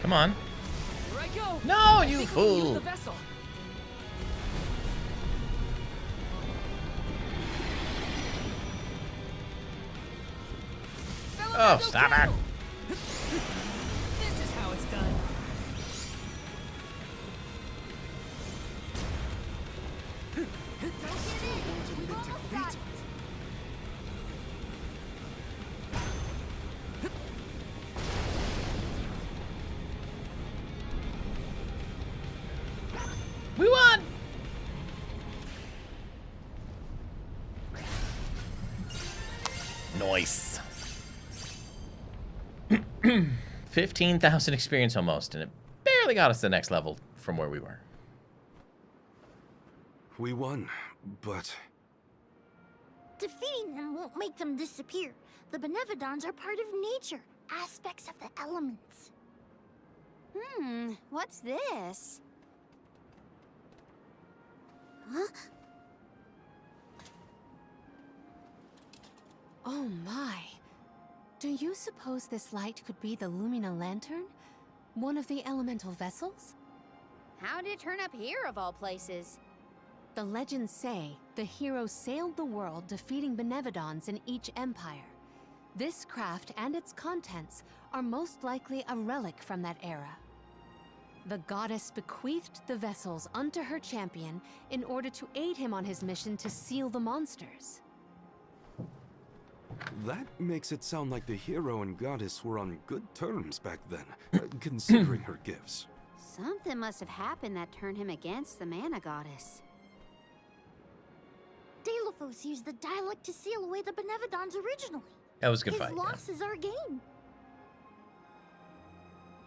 Come on. Here I go! No, you I think we can use fool. the vessel. Oh, stop it. This is how it's done. We won. Nice. 15,000 experience almost, and it barely got us to the next level from where we were. we won, but... Defeating them won't make them disappear. The Benevodons are part of nature, aspects of the elements. What's this? Huh? Oh my. Do you suppose this light could be the Lumina Lantern? One of the elemental vessels? How did it turn up here, of all places? The legends say the hero sailed the world defeating Benevodons in each empire. This craft and its contents are most likely a relic from that era. The goddess bequeathed the vessels unto her champion in order to aid him on his mission to seal the monsters. That makes it sound like the hero and goddess were on good terms back then, considering her gifts. Something must have happened that turned him against the Mana Goddess. Deilophos used the dialect to seal away the Benevodons originally. That was a good His fight. loss is our gain.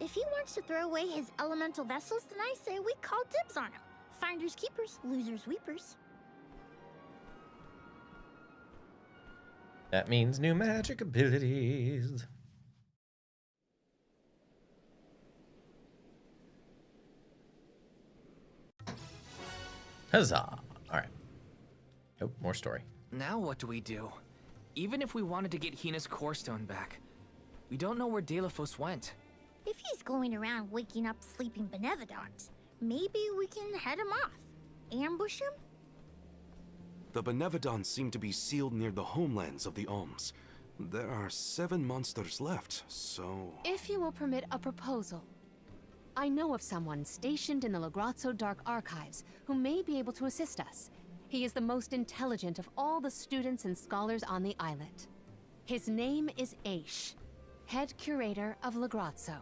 If he wants to throw away his elemental vessels, then I say we call dibs on him. Finders keepers, losers weepers. That means new magic abilities. Huzzah! All right. Oh, more story. Now what do we do? Even if we wanted to get Hina's core stone back, we don't know where Deilophos went. If he's going around waking up sleeping Benevodons, maybe we can head him off. Ambush him? The Benevodons seem to be sealed near the homelands of the Alms. There are 7 monsters left, so... If you will permit a proposal. I know of someone stationed in the Lagrazzo Dark Archives who may be able to assist us. He is the most intelligent of all the students and scholars on the islet. His name is Aish, head curator of Lagrazzo.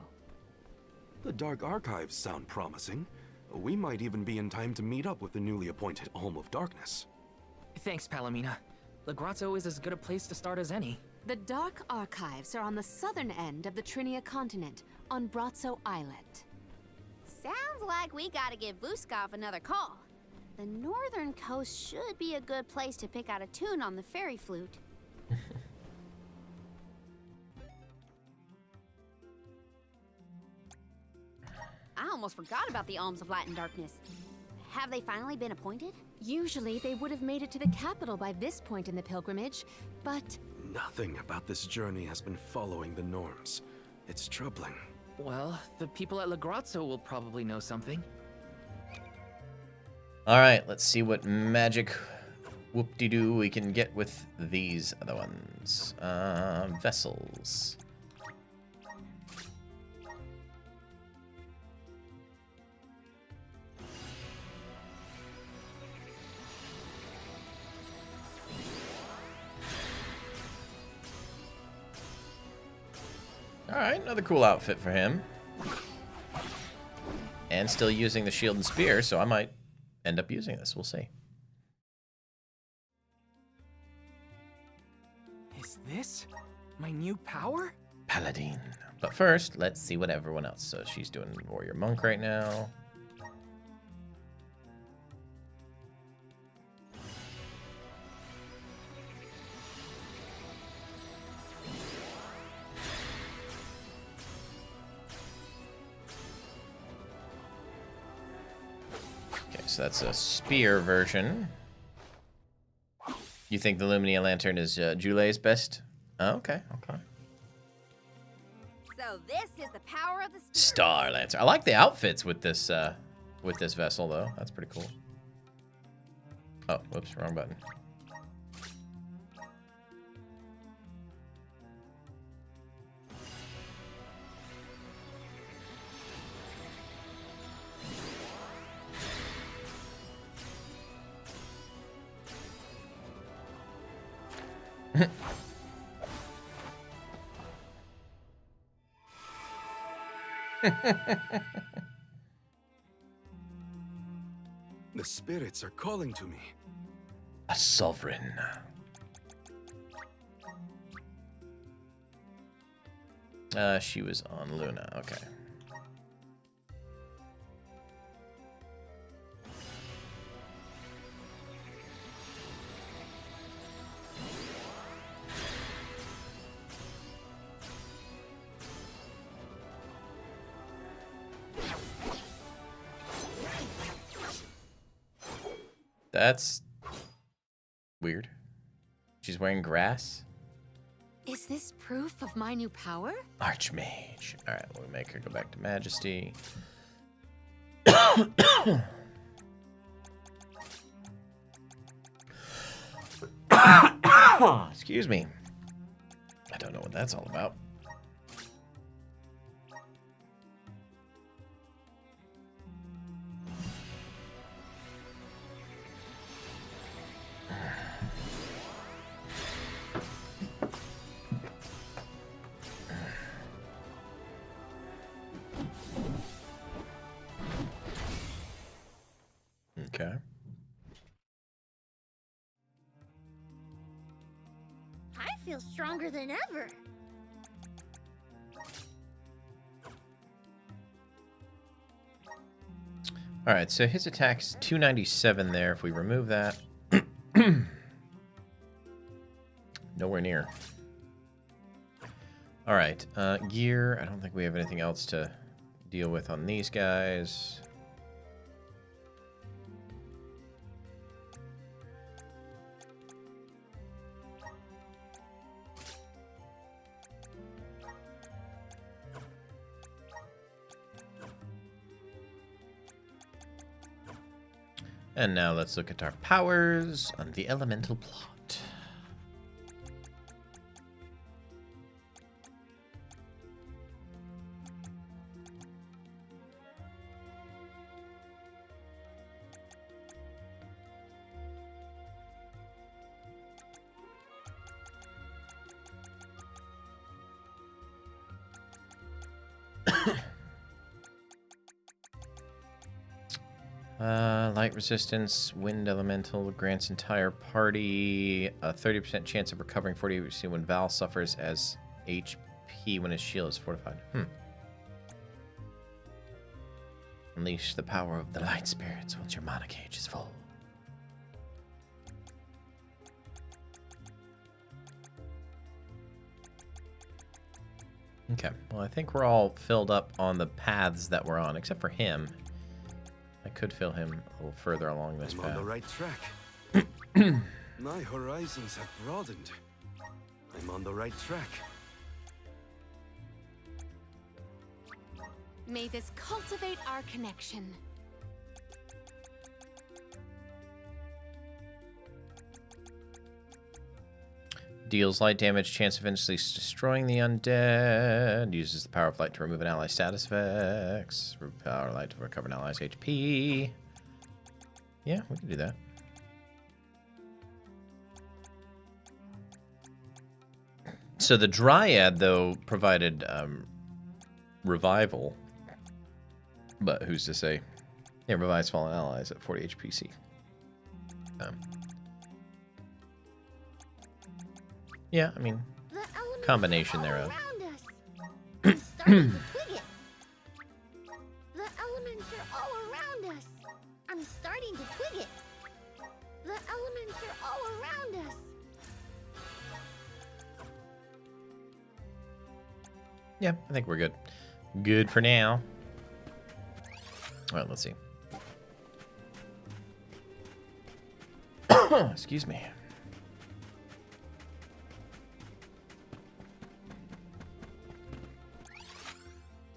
The Dark Archives sound promising. We might even be in time to meet up with the newly appointed Alm of Darkness. Thanks, Palomina. Lagrazzo is as good a place to start as any. The Dark Archives are on the southern end of the Trinia continent, on Brazzo Islet. Sounds like we gotta give Vuskov another call. The northern coast should be a good place to pick out a tune on the fairy flute. I almost forgot about the Alms of Light and Darkness. Have they finally been appointed? Usually they would have made it to the capital by this point in the pilgrimage, but... Nothing about this journey has been following the norms. It's troubling. Well, the people at Lagrazzo will probably know something. All right, let's see what magic whoop-de-doo we can get with these other ones. Vessels. All right, another cool outfit for him. And still using the shield and spear, so I might end up using this. We'll see. Is this my new power? Paladin. But first, let's see what everyone else. So she's doing Warrior Monk right now. Okay, so that's a spear version. You think the Lumina Lantern is Jule's best? Oh, okay, okay. So this is the power of the spirit. Star Lantern. I like the outfits with this vessel though. That's pretty cool. Oh, whoops, wrong button. The spirits are calling to me. A sovereign. She was on Luna. Okay. That's weird. She's wearing grass. Is this proof of my new power? Archmage. All right, we'll make her go back to Majesty. Excuse me. I don't know what that's all about. Okay. I feel stronger than ever. All right, so his attack's 297 there. If we remove that, nowhere near. All right, gear. I don't think we have anything else to deal with on these guys. And now let's look at our powers on the elemental plot. Light resistance, wind elemental grants entire party a 30% chance of recovering 40 HP when Val suffers as HP when his shield is fortified. Unleash the power of the light spirits once your mana gauge is full. Okay, well I think we're all filled up on the paths that we're on, except for him. I could fill him a little further along this path. I'm on the right track. My horizons have broadened. I'm on the right track. May this cultivate our connection. Deals light damage, chance of instantly destroying the undead. Uses the power of light to remove an ally status effects. Power of light to recover an ally's HP. Yeah, we can do that. So the Dryad, though, provided revival. But who's to say? Yeah, revives fallen allies at 40 HPC. Yeah, I mean, combination thereof. I'm starting to twig it. The elements are all around us. I'm starting to twig it. The elements are all around us. Yeah, I think we're good. Good for now. All right, let's see. Excuse me.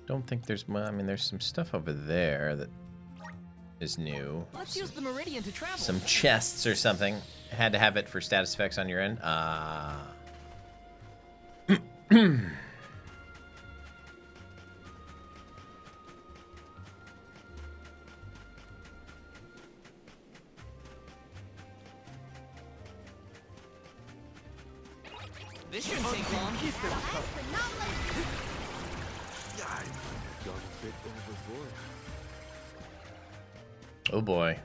Don't think there's, well, I mean, there's some stuff over there that is new. Let's use the Meridian to travel. Some chests or something. Had to have it for status effects on your end. This shouldn't take long. Got a bit overboard. Oh boy.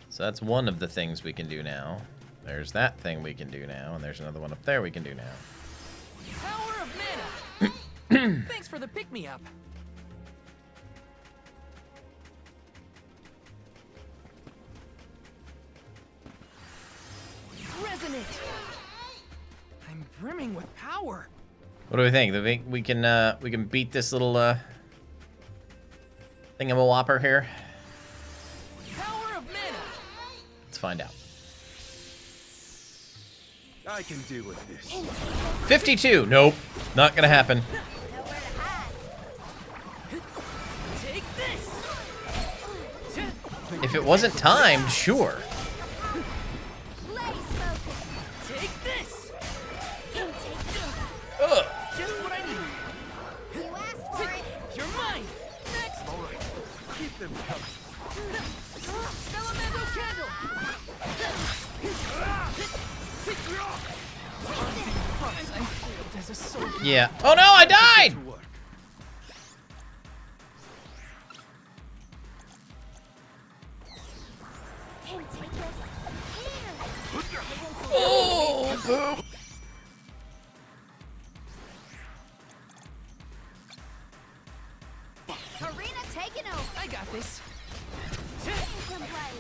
So that's one of the things we can do now. There's that thing we can do now, and there's another one up there we can do now. Power of mana. Thanks for the pick-me-up. Resonate. I'm brimming with power. What do we think? Do we think we can beat this little thingamawhopper here? Power of mana. Let's find out. I can deal with this. 52. Nope. Not gonna happen. Take this. If it wasn't timed, sure. Take this. Ugh. Just what I need. You asked for it. You're mine. Next. All right, keep them coming. Elemental candle. I failed as a soldier. Yeah. Oh no, I died! To work. And take this here. Oh, boo. Arena taking over. I got this. You can play.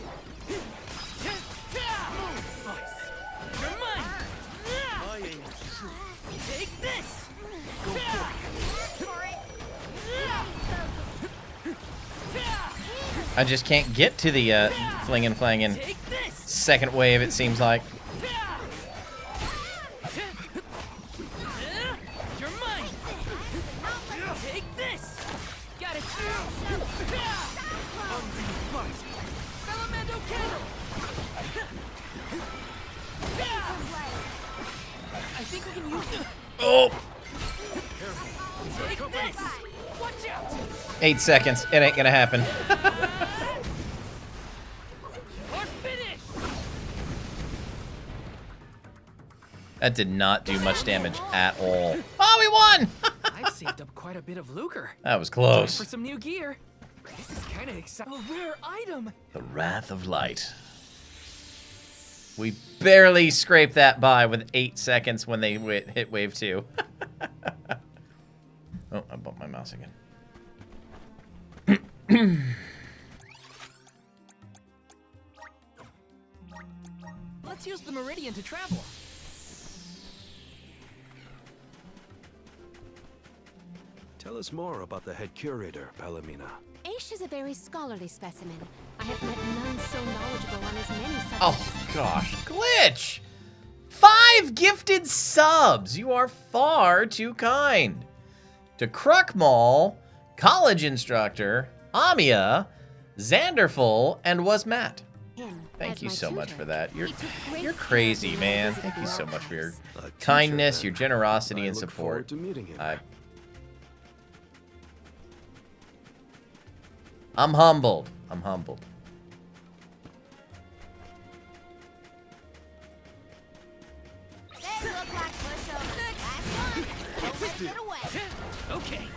You're mine. My aim is Take this. Ask for it. I just can't get to the flingin' flangin' Take this. second wave, it seems like. You're mine. Take this. Got it. Elemental candle. I think we can use it. Oh! Take this. Watch out. 8 seconds. It ain't gonna happen. Or finish. That did not do much damage at all. Oh, we won! I've saved up quite a bit of lucre. That was Time close. for some new gear. This is kind of exciting. A rare item. The Wrath of Light. We barely scraped that by with 8 seconds when they hit wave 2. Oh, I bumped my mouse again. Let's use the Meridian to travel. Tell us more about the head curator, Palomina. Aish is a very scholarly specimen. I have met none so knowledgeable on as many subjects. Oh, gosh. Glitch! 5 gifted subs! You are far too kind. To Kruckmall, College Instructor, Amia, Xanderful, and Was Matt. Thank you so much for that. You're crazy, man. Thank you so much for your kindness, your generosity, and I look support. forward to meeting him. I'm humbled. I'm humbled. They look like pushovers. Last one. Don't let it get away. Okay.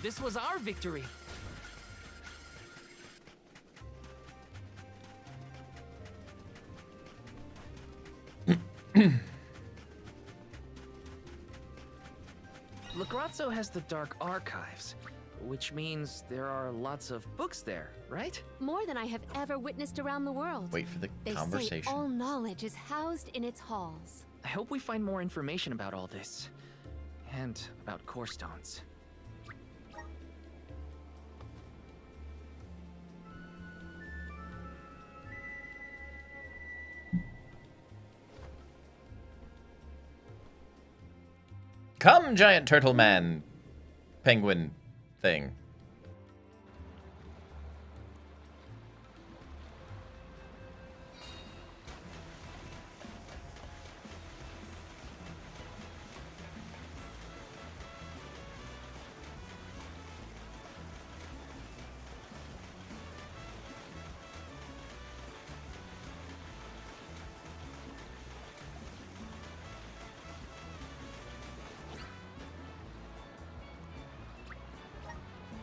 This was our victory. Lagrazzo has the Dark Archives, which means there are lots of books there, right? More than I have ever witnessed around the world. Wait for the They say conversation. all knowledge is housed in its halls. I hope we find more information about all this. And about core stones. Come, giant turtle man, penguin thing.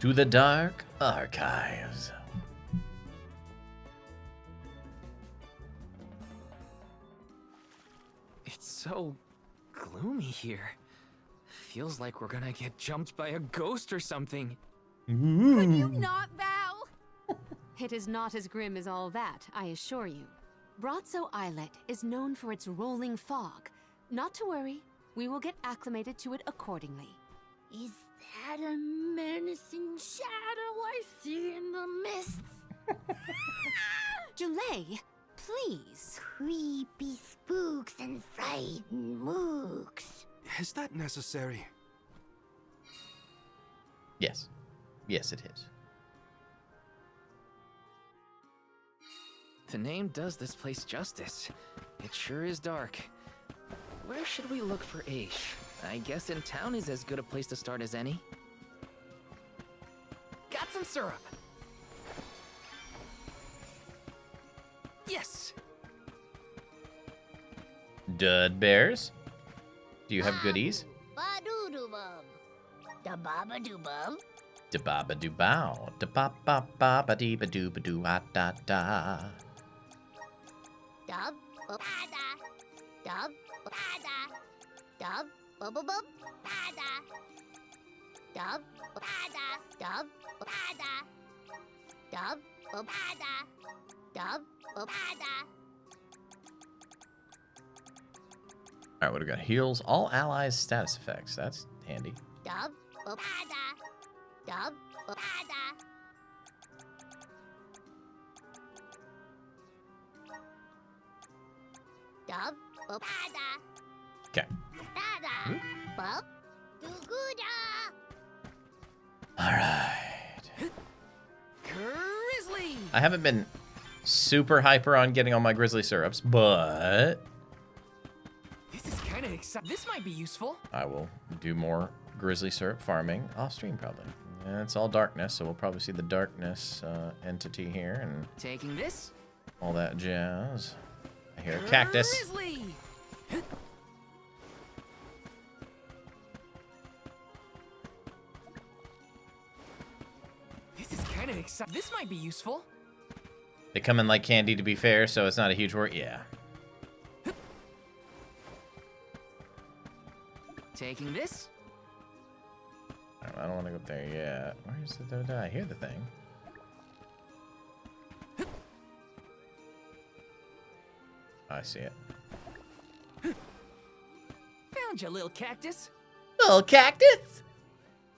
To the Dark Archives. It's so gloomy here. Feels like we're gonna get jumped by a ghost or something. Could you not, Val? It is not as grim as all that, I assure you. Brazzo Islet is known for its rolling fog. Not to worry, we will get acclimated to it accordingly. Is That a menacing shadow I see in the mists. Julay, please. Creepy spooks and frightened mooks. Is that necessary? Yes. Yes, it is. The name does this place justice. It sure is dark. Where should we look for Aish? I guess in town is as good a place to start as any. Got some syrup. Yes. Dud Bears? Do you have goodies? Ba-doo-doo-bum. Da baba doo bum. Da ba ba doo bow. Da ba ba ba ba dee ba doo ba doo ah da da. Dub ba da. Dub ba da. Dub ba ba bum ba da. Dub ba da. Dub ba da. Dub ba da. Dub ba da. Alright, what do we got? Heals all allies status effects. That's handy. Dub ba da. Dub ba da. Dub ba da. Okay. Da da. Bub do gooda. Alright. Grizzly! I haven't been super hyper on getting all my grizzly syrups, but This is kind of exciting. This might be useful. I will do more grizzly syrup farming off stream probably. And it's all darkness, so we'll probably see the darkness entity here and Taking this. all that jazz. I hear a cactus. Grizzly! This is kind of exciting. This might be useful. They come in like candy, to be fair, so it's not a huge worry. Yeah. Taking this. I don't want to go up there yet. Where is the... I hear the thing. I see it. Found you, little cactus. Little cactus?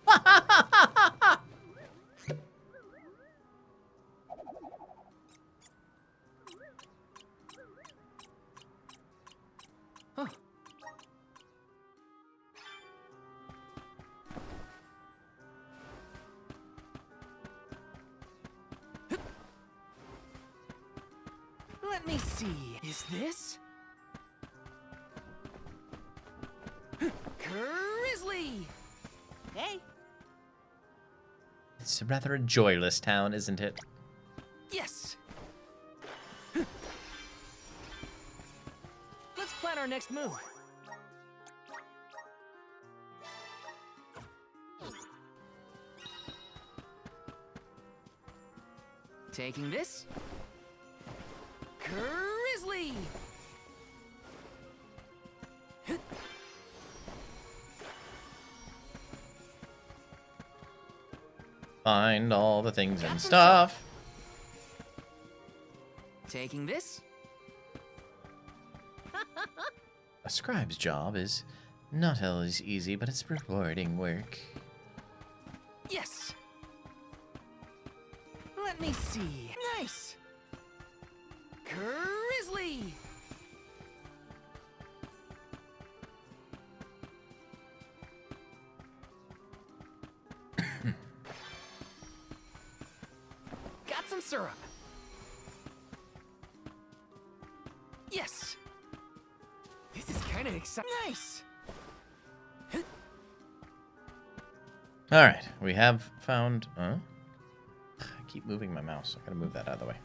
Huh. Let me see. Is this? Grizzly! Hey. It's rather a joyless town, isn't it? Yes! Let's plan our next move. Taking this. Grizzly! Find all the things and stuff. Taking this. A scribe's job is not always easy, but it's rewarding work. Yes! Let me see. Nice! Grizzly! Got some syrup. Yes! This is kind of exciting. Nice! Alright, we have found... I keep moving my mouse. I gotta move that out of the way.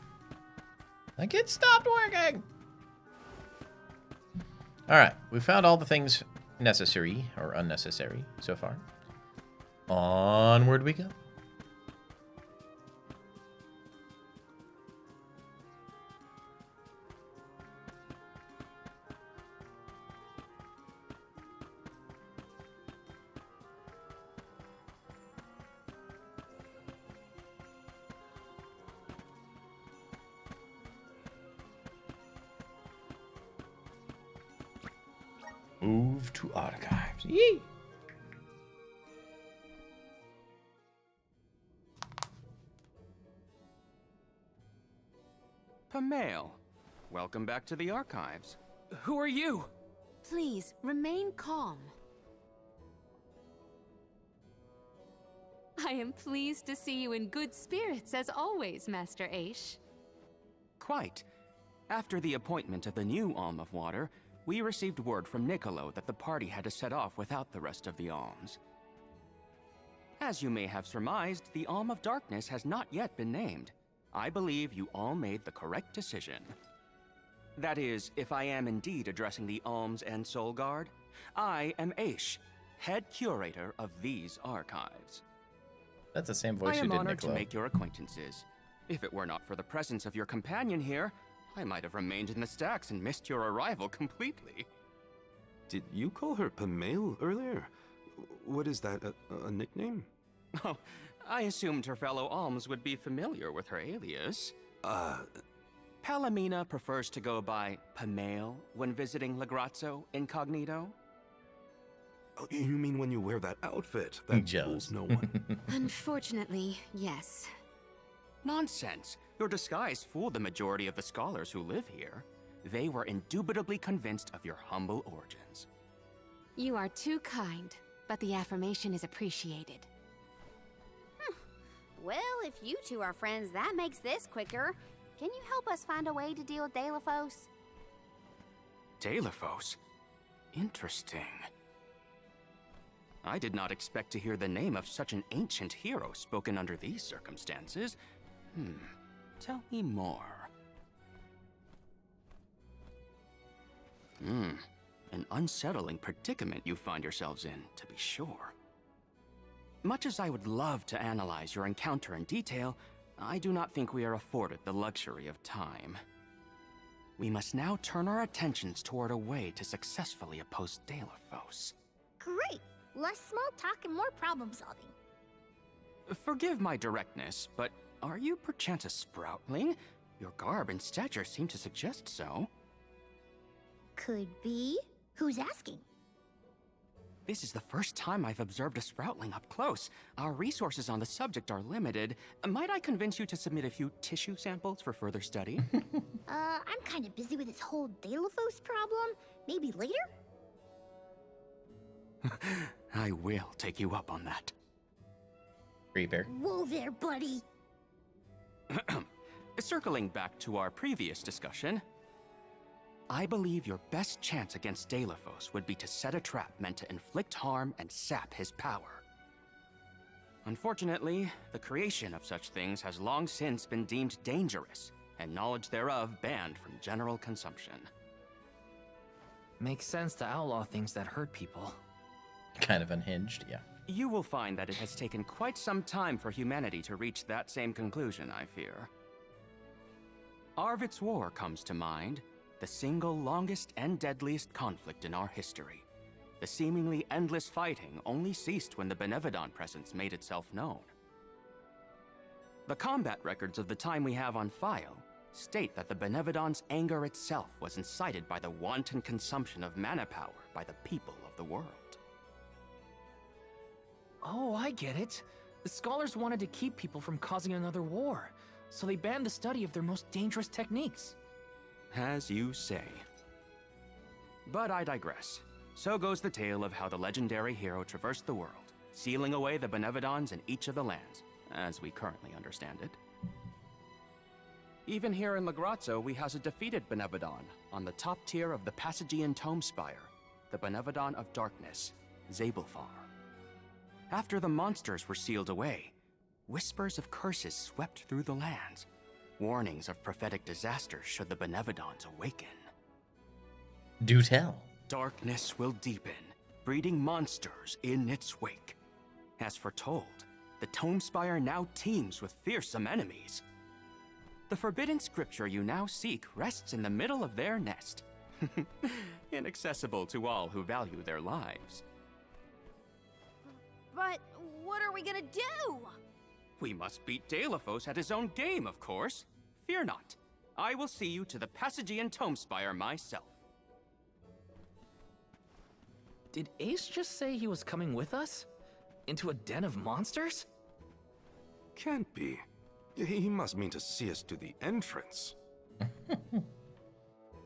Like, it stopped working! Alright, we found all the things necessary, or unnecessary, so far. Onward we go. Move to archives. Yee! Pamail. Welcome back to the archives. Who are you? Please, remain calm. I am pleased to see you in good spirits, as always, Master Aish. Quite. After the appointment of the new Alm of Water, we received word from Niccolo that the party had to set off without the rest of the alms. As you may have surmised, the Alm of Darkness has not yet been named. I believe you all made the correct decision. That is, if I am indeed addressing the Alms and Soul Guard, I am Aish, head curator of these archives. That's the same voice I you am did, honored to Niccolo. make your acquaintances. If it were not for the presence of your companion here, I might have remained in the stacks and missed your arrival completely. Did you call her Pamail earlier? What is that, a nickname? Oh, I assumed her fellow alms would be familiar with her alias. Palomina prefers to go by Pamail when visiting Legrazzo incognito. Oh, you mean when you wear that outfit? That fools no one. Unfortunately, yes. Nonsense. Your disguise fooled the majority of the scholars who live here. They were indubitably convinced of your humble origins. You are too kind, but the affirmation is appreciated. Well, if you two are friends, that makes this quicker. Can you help us find a way to deal with Deilephos? Deilephos? Interesting. I did not expect to hear the name of such an ancient hero spoken under these circumstances. Tell me more. An unsettling predicament you find yourselves in, to be sure. Much as I would love to analyze your encounter in detail, I do not think we are afforded the luxury of time. We must now turn our attentions toward a way to successfully oppose Deilephos. Great! Less small talk and more problem solving. Forgive my directness, but are you perchance a Sproutling? Your garb and stature seem to suggest so. Could be. Who's asking? This is the first time I've observed a Sproutling up close. Our resources on the subject are limited. Might I convince you to submit a few tissue samples for further study? I'm kind of busy with this whole Deilephos problem. Maybe later? I will take you up on that. Reaper. Whoa there, buddy! Circling back to our previous discussion, I believe your best chance against Deilephos would be to set a trap meant to inflict harm and sap his power. Unfortunately, the creation of such things has long since been deemed dangerous, and knowledge thereof banned from general consumption. Makes sense to outlaw things that hurt people. Kind of unhinged, yeah. You will find that it has taken quite some time for humanity to reach that same conclusion, I fear. Arvid's War comes to mind, the single longest and deadliest conflict in our history. The seemingly endless fighting only ceased when the Benevodon presence made itself known. The combat records of the time we have on file state that the Benevodon's anger itself was incited by the wanton consumption of mana power by the people of the world. Oh, I get it. The scholars wanted to keep people from causing another war, so they banned the study of their most dangerous techniques. As you say. But I digress. So goes the tale of how the legendary hero traversed the world, sealing away the Benevodons in each of the lands, as we currently understand it. Even here in Legrazzo, we house a defeated Benevodon on the top tier of the Passagian Tome Spire, the Benevodon of Darkness, Zabelfar. After the monsters were sealed away, whispers of curses swept through the lands, warnings of prophetic disaster should the Benevodons awaken. Do tell. Darkness will deepen, breeding monsters in its wake. As foretold, the Tome Spire now teems with fearsome enemies. The forbidden scripture you now seek rests in the middle of their nest, inaccessible to all who value their lives. But what are we gonna do? We must beat Deilephos at his own game, of course. Fear not. I will see you to the Passagian Tome Spire myself. Did Ace just say he was coming with us? Into a den of monsters? Can't be. He must mean to see us to the entrance.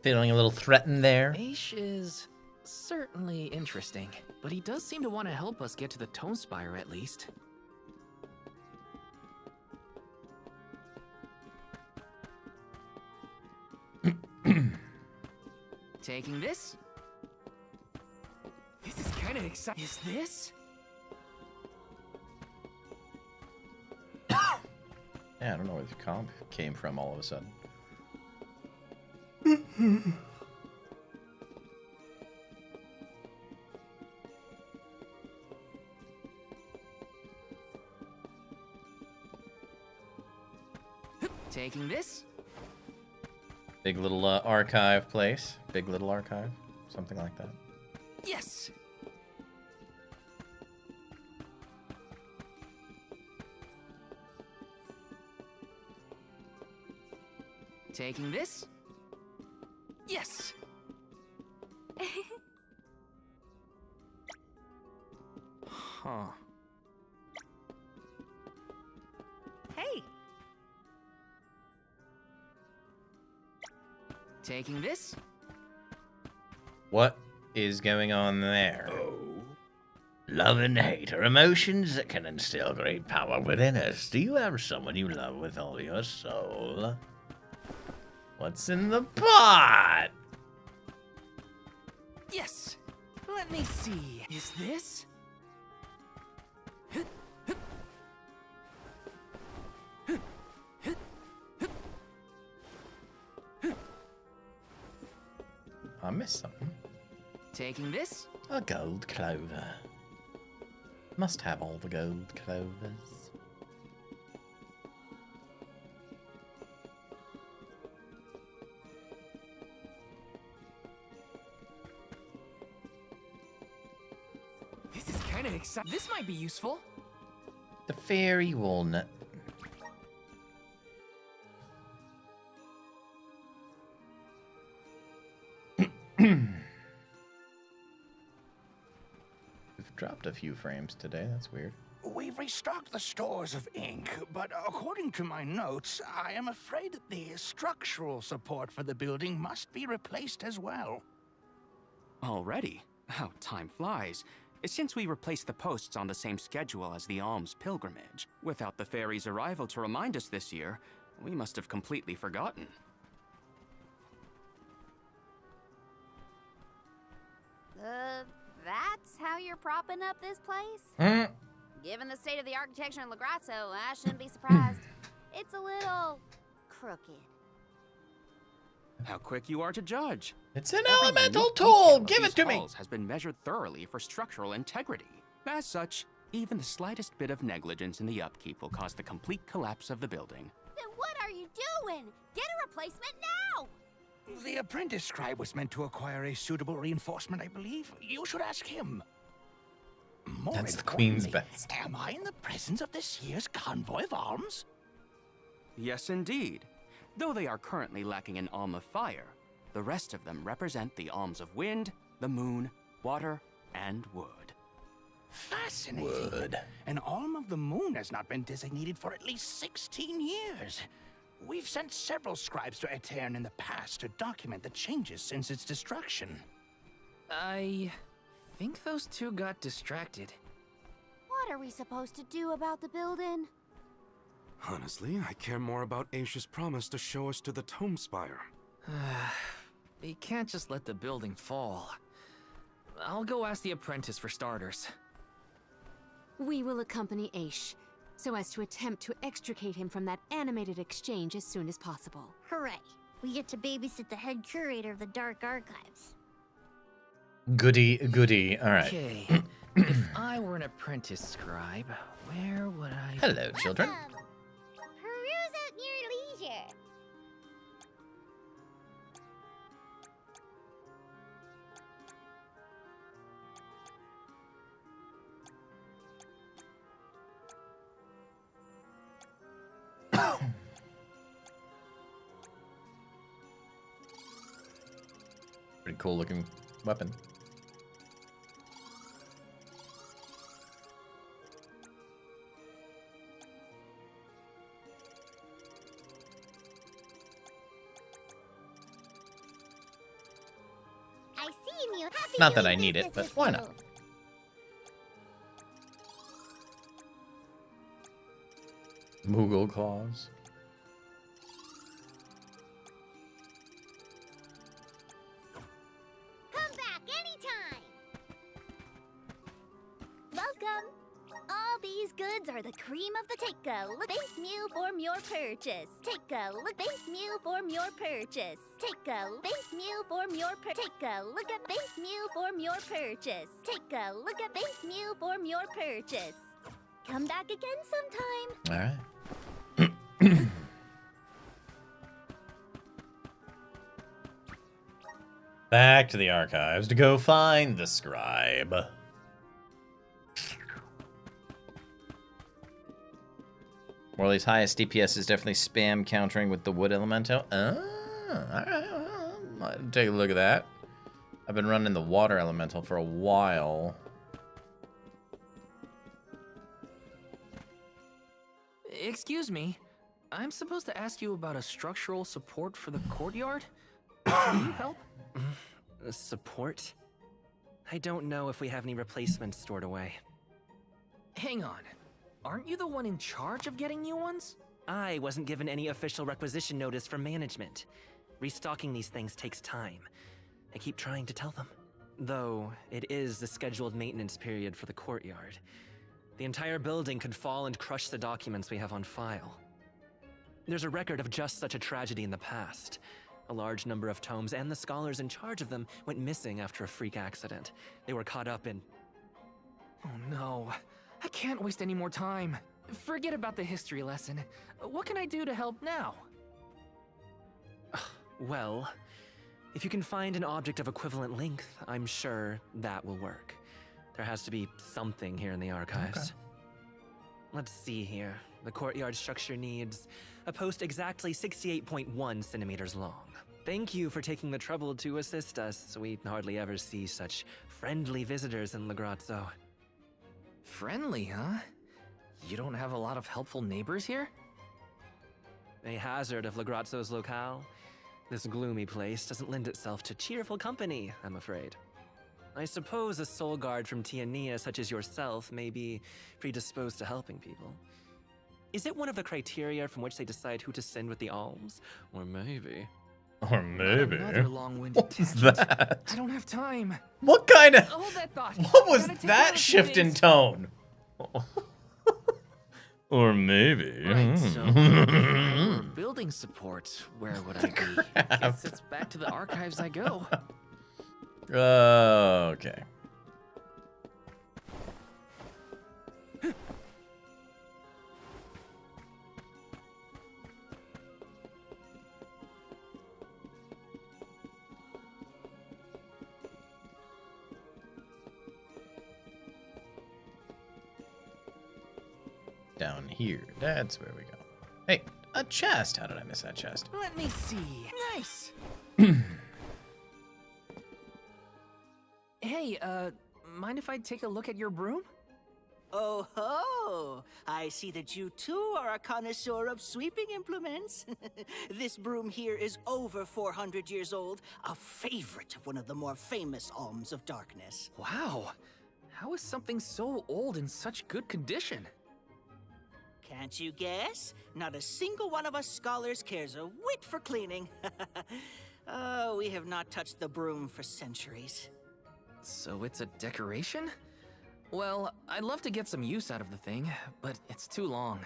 Feeling a little threatened there? Aish is certainly interesting, but he does seem to want to help us get to the Tome Spire at least. Taking this? This is kind of exciting. Is this? Yeah, I don't know where the comp came from all of a sudden. Taking this? Big little archive place. Big little archive. Something like that. Yes! Taking this? Yes! Huh. Hey! Taking this? What is going on there? Love and hate are emotions that can instill great power within us. Do you have someone you love with all your soul? What's in the pot? Yes! Let me see. Is this? I missed something. Taking this? A gold clover. Must have all the gold clovers. This is kind of exciting. This might be useful. The fairy walnut. We've dropped a few frames today. That's weird. We've restocked the stores of ink, but according to my notes, I am afraid that the structural support for the building must be replaced as well. Already? How time flies. Since we replaced the posts on the same schedule as the Alms pilgrimage, without the fairy's arrival to remind us this year, we must have completely forgotten. That's how you're propping up this place? Given the state of the architecture in Lagrazzo, I shouldn't be surprised. It's a little crooked. How quick you are to judge. It's an Every elemental minute tool. detail of Give these it to me. halls has been measured thoroughly for structural integrity. As such, even the slightest bit of negligence in the upkeep will cause the complete collapse of the building. Then what are you doing? Get a replacement now! The apprentice scribe was meant to acquire a suitable reinforcement, I believe. You should ask him. More That's the Queen's importantly, best. Am I in the presence of this year's convoy of alms? Yes, indeed. Though they are currently lacking an alm of fire, the rest of them represent the alms of wind, the moon, water, and wood. Fascinating. Wood. An alm of the moon has not been designated for at least 16 years. We've sent several scribes to Aetern in the past to document the changes since its destruction. I think those two got distracted. What are we supposed to do about the building? Honestly, I care more about Aisha's promise to show us to the Tome Spire. You can't just let the building fall. I'll go ask the apprentice for starters. We will accompany Aish, so as to attempt to extricate him from that animated exchange as soon as possible. Hooray! We get to babysit the head curator of the Dark Archives. Goody, goody. All right. Okay, if I were an apprentice scribe, where would I... Hello, children. Peruse at your leisure. Pretty cool looking weapon. Not that I need it, but why not? Moogle claws. Come back anytime. Welcome. All these goods are the cream of the take-a. Thank you for your purchase. Take-a. Thank you for your purchase. Take-a. Thank you for your take-a. Look at thank you for your purchase. Take-a. Look at thank you for your purchase. Come back again sometime. All right. Back to the archives to go find the scribe. Morley's highest DPS is definitely spam countering with the wood elemental. Alright. I'll take a look at that. I've been running the water elemental for a while. Excuse me. I'm supposed to ask you about a structural support for the courtyard? Can you help? Support? I don't know if we have any replacements stored away. Hang on. Aren't you the one in charge of getting new ones? I wasn't given any official requisition notice from management. Restocking these things takes time. I keep trying to tell them. Though, it is the scheduled maintenance period for the courtyard. The entire building could fall and crush the documents we have on file. There's a record of just such a tragedy in the past. A large number of tomes and the scholars in charge of them went missing after a freak accident. They were caught up in... Oh no. I can't waste any more time. Forget about the history lesson. What can I do to help now? Well, if you can find an object of equivalent length, I'm sure that will work. There has to be something here in the archives. Okay. Let's see here. The courtyard structure needs a post exactly 68.1 centimeters long. Thank you for taking the trouble to assist us. We hardly ever see such friendly visitors in Legrazzo. Friendly, huh? You don't have a lot of helpful neighbors here? A hazard of Legrazzo's locale. This gloomy place doesn't lend itself to cheerful company, I'm afraid. I suppose a soul guard from Tiania such as yourself may be predisposed to helping people. Is it one of the criteria from which they decide who to send with the alms? Or maybe... Or maybe... Another long-winded What was tangent. that? I don't have time. What kind of... Hold that thought. What was Gotta take care that of shift in things. tone? Or maybe... Right, so if I were building support, where would I be? Guess it's back to the archives I go. Okay. Down here. That's where we go. Hey, a chest. How did I miss that chest? Let me see. Nice. Hey, mind if I take a look at your broom? Oh ho! I see that you too are a connoisseur of sweeping implements. This broom here is over 400 years old, a favorite of one of the more famous Alms of Darkness. Wow. How is something so old in such good condition? Can't you guess? Not a single one of us scholars cares a whit for cleaning. Oh, we have not touched the broom for centuries. So it's a decoration? Well, I'd love to get some use out of the thing, but it's too long.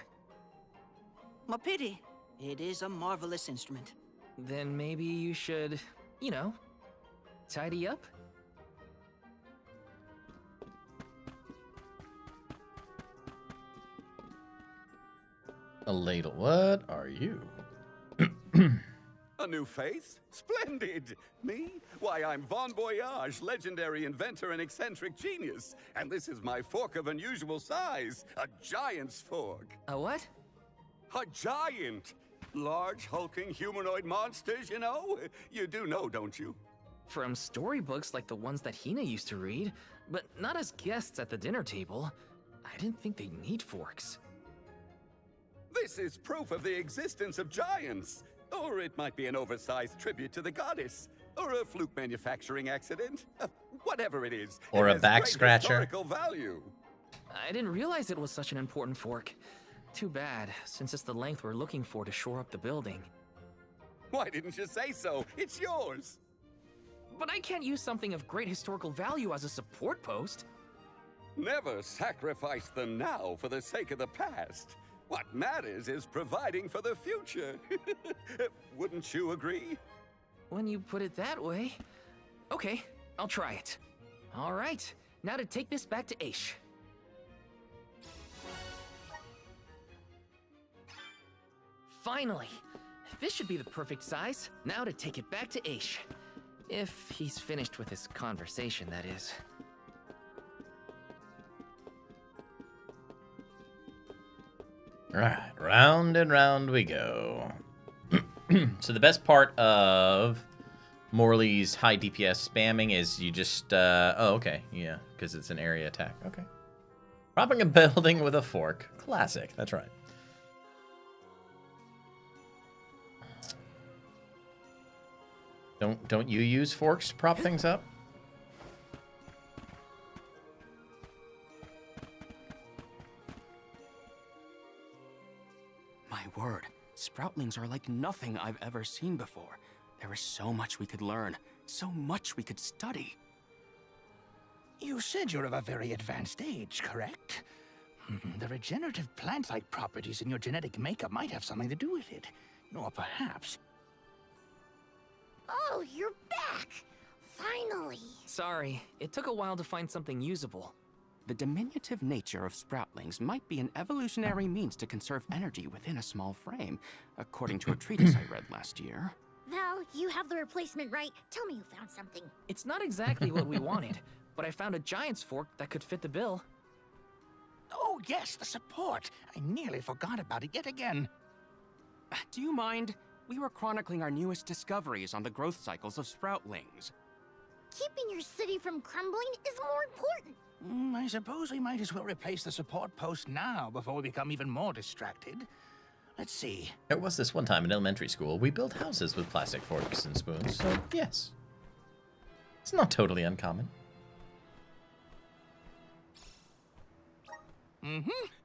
A pity. It is a marvelous instrument. Then maybe you should, you know, tidy up? A ladle. What are you? A new face? Splendid! Me? Why, I'm Von Voyage, legendary inventor and eccentric genius. And this is my fork of unusual size. A giant's fork. A what? A giant! Large, hulking humanoid monsters, you know? You do know, don't you? From storybooks like the ones that Hina used to read, but not as guests at the dinner table. I didn't think they'd need forks. This is proof of the existence of giants. Or it might be an oversized tribute to the goddess. Or a fluke manufacturing accident. Whatever it is, Or it a has back great scratcher. historical value. I didn't realize it was such an important fork. Too bad, since it's the length we're looking for to shore up the building. Why didn't you say so? It's yours. But I can't use something of great historical value as a support post. Never sacrifice them now for the sake of the past. What matters is providing for the future. Wouldn't you agree? When you put it that way. Okay, I'll try it. All right, now to take this back to Aish. Finally! This should be the perfect size. Now to take it back to Aish. If he's finished with his conversation, that is. Right, round and round we go. So the best part of Morley's high DPS spamming is you just, oh, okay, yeah, because it's an area attack. Okay. Propping a building with a fork. Classic, that's right. Don't you use forks to prop things up? My word, Sproutlings are like nothing I've ever seen before. There is so much we could learn, so much we could study. You said you're of a very advanced age, correct? The regenerative plant-like properties in your genetic makeup might have something to do with it. Or perhaps... Oh, you're back! Finally! Sorry, it took a while to find something usable. The diminutive nature of Sproutlings might be an evolutionary means to conserve energy within a small frame, according to a treatise I read last year. Val, you have the replacement, right? Tell me you found something. It's not exactly what we wanted, but I found a giant's fork that could fit the bill. Oh yes, the support! I nearly forgot about it yet again. Do you mind? We were chronicling our newest discoveries on the growth cycles of Sproutlings. Keeping your city from crumbling is more important. I suppose we might as well replace the support post now before we become even more distracted. Let's see. There was this one time in elementary school, we built houses with plastic forks and spoons, so yes. It's not totally uncommon.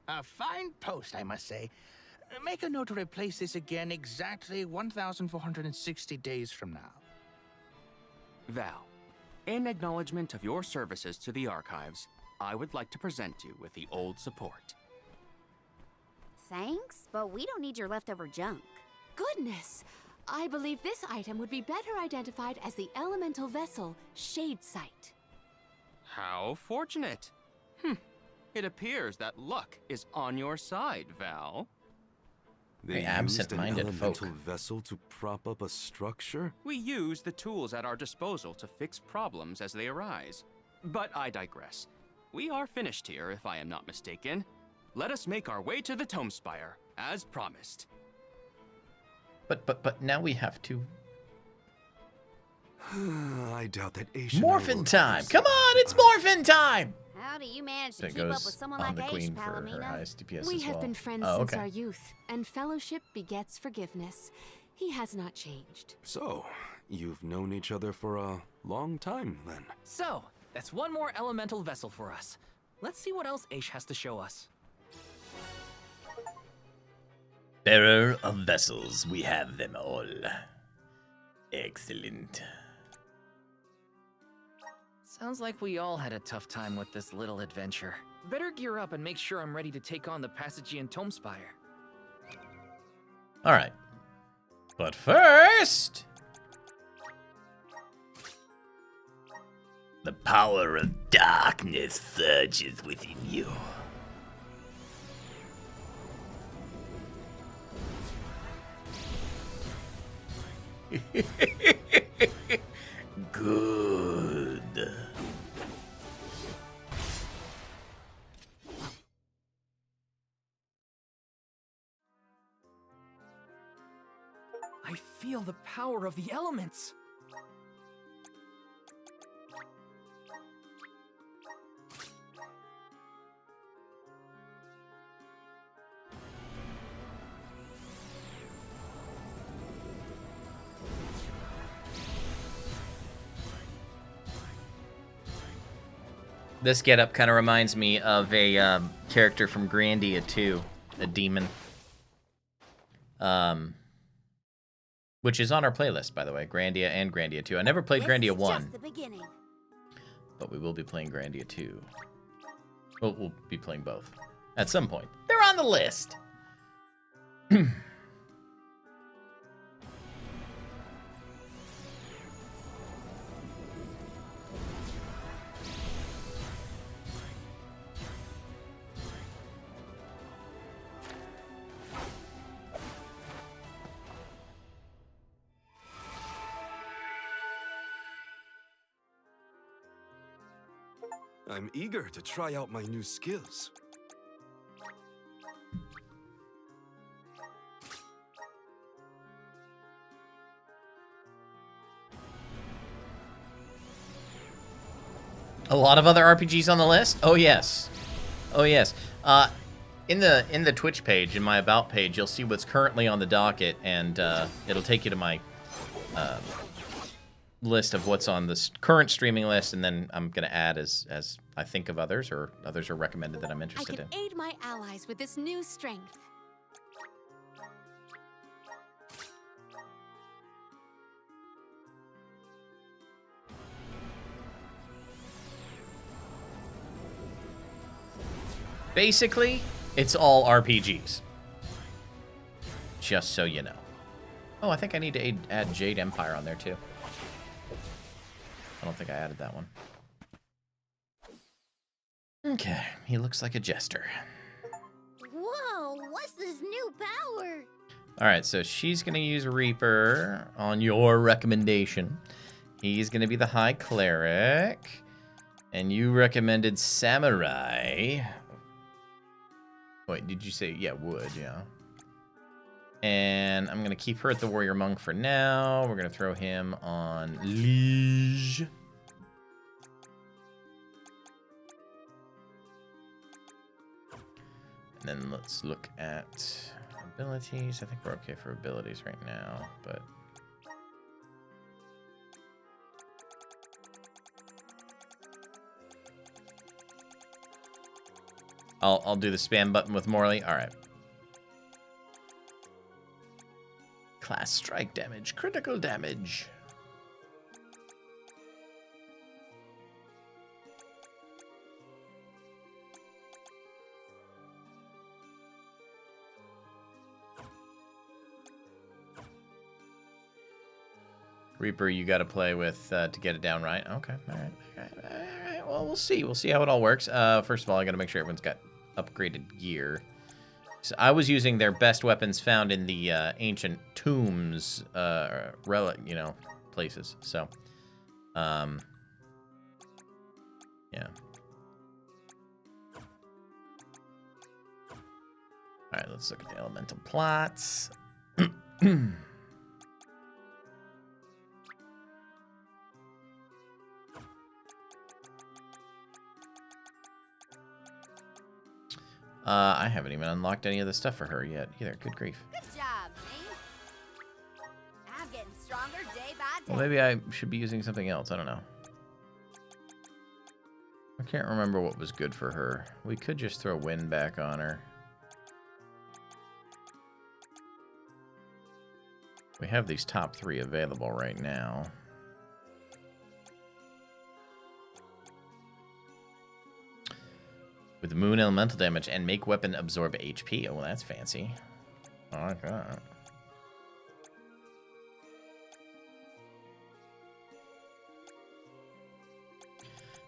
A fine post, I must say. Make a note to replace this again exactly 1,460 days from now. Val, in acknowledgement of your services to the archives, I would like to present you with the old support. Thanks, but we don't need your leftover junk. Goodness! I believe this item would be better identified as the elemental vessel, Shade Sight. How fortunate. It appears that luck is on your side, Val. They used an absent-minded elemental folk. vessel to prop up a structure? We use the tools at our disposal to fix problems as they arise. But I digress. We are finished here, if I am not mistaken. Let us make our way to the Tome Spire, as promised. But now we have to... I doubt that Asian... Morphin time! Come on, it's Morphin time! How do you manage to That keep up with goes someone on like the queen Aish, for her Palomino? highest DPS We as have well. been friends Oh, since okay. our youth, and fellowship begets forgiveness. He has not changed. So, you've known each other for a long time, then? So, that's one more elemental vessel for us. Let's see what else Aish has to show us. Bearer of vessels, we have them all. Excellent. Sounds like we all had a tough time with this little adventure. Better gear up and make sure I'm ready to take on the Passagean Tome Spire. Alright. But first... the power of darkness surges within you. Good. I feel the power of the elements. This getup kind of reminds me of a character from Grandia 2, a demon. Which is on our playlist, by the way, Grandia and Grandia 2. I never played Grandia 1. Just the beginning. But we will be playing Grandia 2. Well, we'll be playing both. At some point. They're on the list! I'm eager to try out my new skills. A lot of other RPGs on the list? Oh yes. Oh yes. In the Twitch page, in my About page, you'll see what's currently on the docket, and it'll take you to my list of what's on the current streaming list, and then I'm going to add as I think of others, or others are recommended that I'm interested in. I can aid my allies with this new strength. Basically, it's all RPGs. Just so you know. Oh, I think I need to add Jade Empire on there, too. I don't think I added that one. Okay, he looks like a jester. Whoa, what's this new power? All right, so she's going to use Reaper on your recommendation. He's going to be the High Cleric. And you recommended Samurai. Wait, did you say? Yeah, wood, yeah. And I'm going to keep her at the Warrior Monk for now. We're going to throw him on Liege. And then let's look at abilities. I think we're okay for abilities right now, but... I'll do the spam button with Morley. All right. Class strike damage, critical damage. Reaper, you got to play with to get it down right. Okay, all right. Well, we'll see. We'll see how it all works. First of all, I got to make sure everyone's got upgraded gear. So I was using their best weapons found in the ancient tombs, relic, places. So, yeah. All right, let's look at the elemental plots. I haven't even unlocked any of the stuff for her yet either. Good grief. Good job, me. I'm getting stronger day by day. Well, maybe I should be using something else. I don't know. I can't remember what was good for her. We could just throw wind back on her. We have these top 3 available right now. With moon elemental damage and make weapon absorb HP. Oh, well, that's fancy. I like that.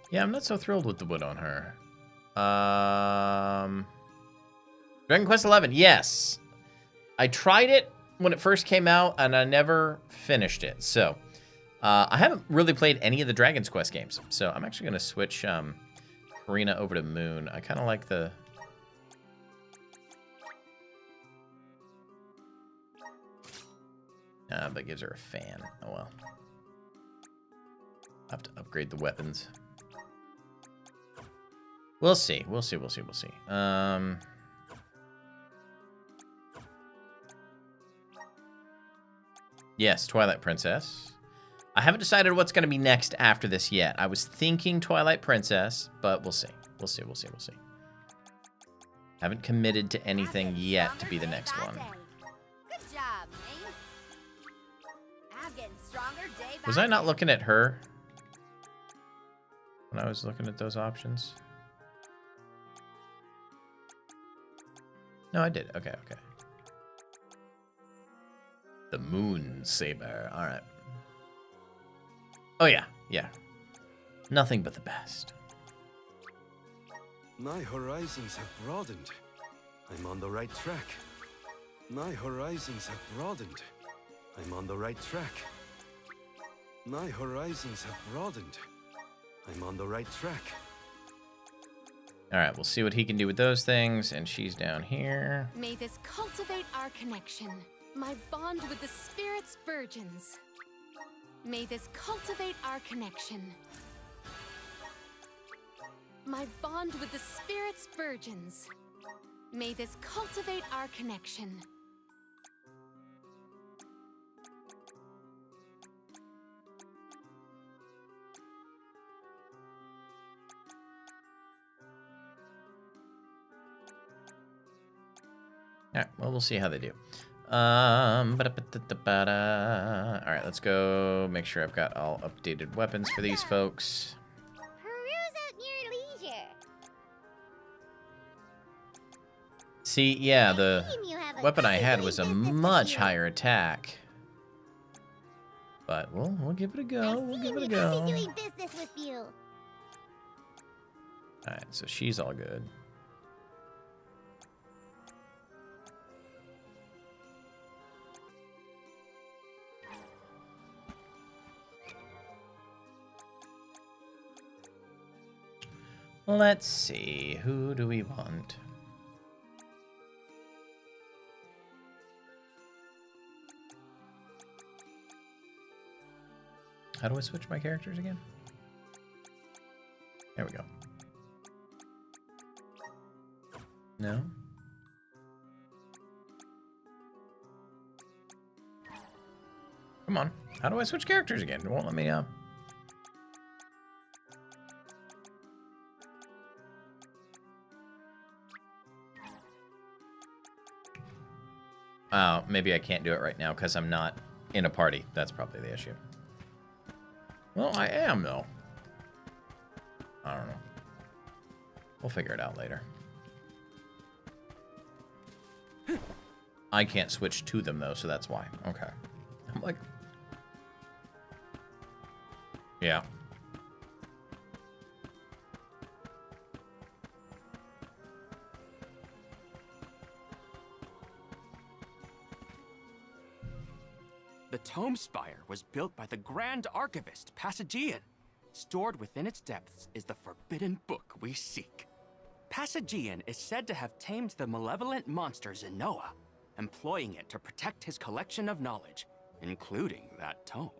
Yeah, I'm not so thrilled with the wood on her. Dragon Quest XI, yes. I tried it when it first came out, and I never finished it. So, I haven't really played any of the Dragon's Quest games. So, I'm actually going to switch... Karina over to Moon. I kind of like the... but gives her a fan. Oh well. I'll have to upgrade the weapons. We'll see. We'll see. Yes, Twilight Princess. I haven't decided what's going to be next after this yet. I was thinking Twilight Princess, but we'll see. We'll see. Haven't committed to anything yet to be the next one. Good job, me. I'm getting stronger day by Was I not looking at her when I was looking at those options? No, I did. Okay. The Moon Saber. All right. Oh, yeah. Nothing but the best. My horizons have broadened. I'm on the right track. My horizons have broadened. I'm on the right track. My horizons have broadened. I'm on the right track. All right, we'll see what he can do with those things, and she's down here. May this cultivate our connection, my bond with the spirit's virgins. May this cultivate our connection. My bond with the spirit's virgins. May this cultivate our connection. All right, well, we'll see how they do. All right, let's go make sure I've got all updated weapons for these folks. Peruse at your leisure. See, yeah, the weapon I had was a much higher attack. But we'll give it a go. We'll give it a go. Doing business with you. All right, so she's all good. Let's see, who do we want? How do I switch my characters again? There we go. No? Come on. How do I switch characters again? It won't let me Oh, maybe I can't do it right now because I'm not in a party. That's probably the issue. Well, I am, though. I don't know. We'll figure it out later. I can't switch to them, though, so that's why. Okay. I'm like... Yeah. The Tome Spire was built by the Grand Archivist, Passagian. Stored within its depths is the forbidden book we seek. Passagian is said to have tamed the malevolent monsters in Noah, employing it to protect his collection of knowledge, including that tome.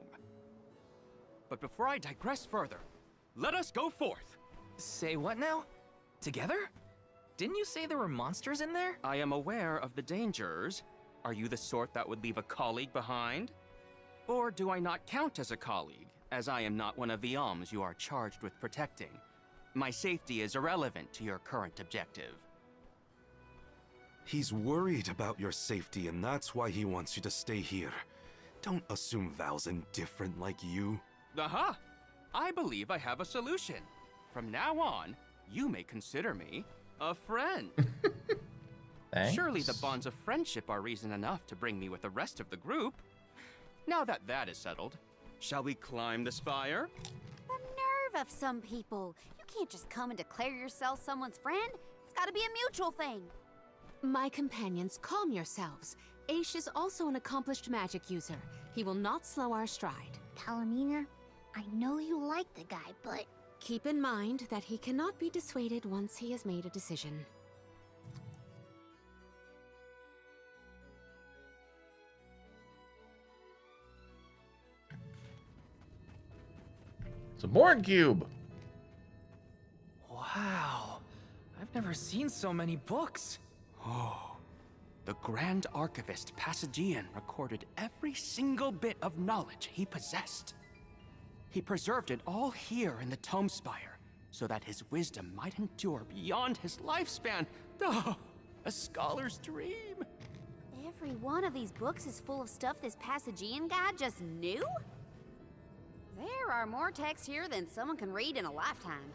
But before I digress further, let us go forth. Say what now? Together? Didn't you say there were monsters in there? I am aware of the dangers. Are you the sort that would leave a colleague behind? Or do I not count as a colleague, as I am not one of the alms you are charged with protecting? My safety is irrelevant to your current objective. He's worried about your safety, and that's why he wants you to stay here. Don't assume Val's indifferent like you. Aha! I believe I have a solution. From now on, you may consider me a friend. Thanks. Surely the bonds of friendship are reason enough to bring me with the rest of the group. Now that that is settled, shall we climb the spire? The nerve of some people. You can't just come and declare yourself someone's friend. It's gotta be a mutual thing. My companions, calm yourselves. Aish is also an accomplished magic user. He will not slow our stride. Palomina, I know you like the guy, but... Keep in mind that he cannot be dissuaded once he has made a decision. It's a Borg cube. Wow. I've never seen so many books. Oh. The Grand Archivist Passagian recorded every single bit of knowledge he possessed. He preserved it all here in the Tome Spire, so that his wisdom might endure beyond his lifespan. Oh, a scholar's dream. Every one of these books is full of stuff this Passagian guy just knew? There are more texts here than someone can read in a lifetime.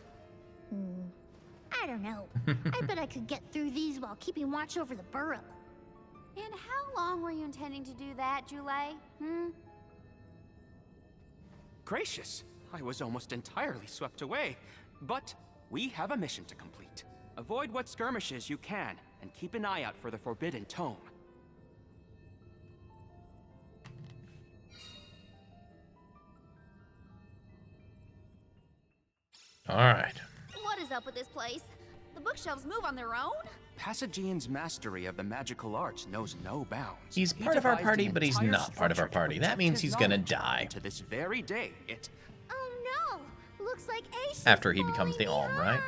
I don't know. I bet I could get through these while keeping watch over the burrow. And how long were you intending to do that, Jule? Gracious, I was almost entirely swept away. But we have a mission to complete. Avoid what skirmishes you can, and keep an eye out for the Forbidden Tome. All right. What is up with this place? The bookshelves move on their own? Passagian's mastery of the magical arts knows no bounds. He's part of our party, but he's not part of our party. That means he's gonna die. To this very day, it... Oh no! Looks like Ace After he becomes the Alm, right?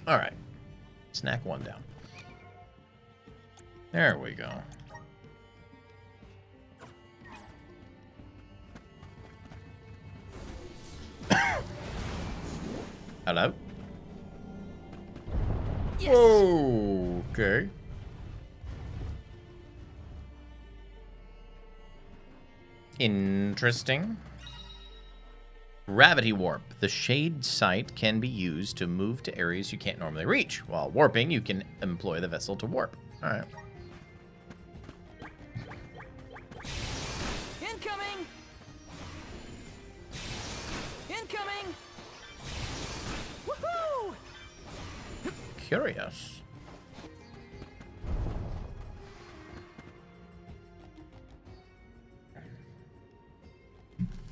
All right. Snack one down. There we go. Hello? Yes. Okay. Interesting. Gravity warp. The shade sight can be used to move to areas you can't normally reach. While warping, you can employ the vessel to warp. All right. Incoming! Incoming! Woohoo! Curious.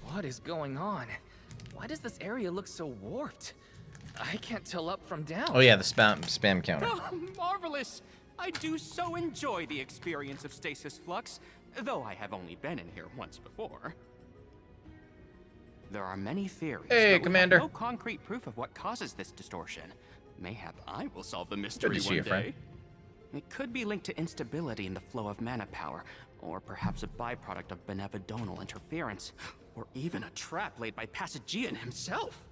What is going on? Why does this area look so warped? I can't tell up from down. Oh yeah, the spam counter. Oh, marvelous! I do so enjoy the experience of stasis flux, though I have only been in here once before. There are many theories, Hey, but Commander. we have no concrete proof of what causes this distortion. Mayhap I will solve the mystery see one you, day. friend. It could be linked to instability in the flow of mana power, or perhaps a byproduct of benevodonal interference, or even a trap laid by Passagian himself.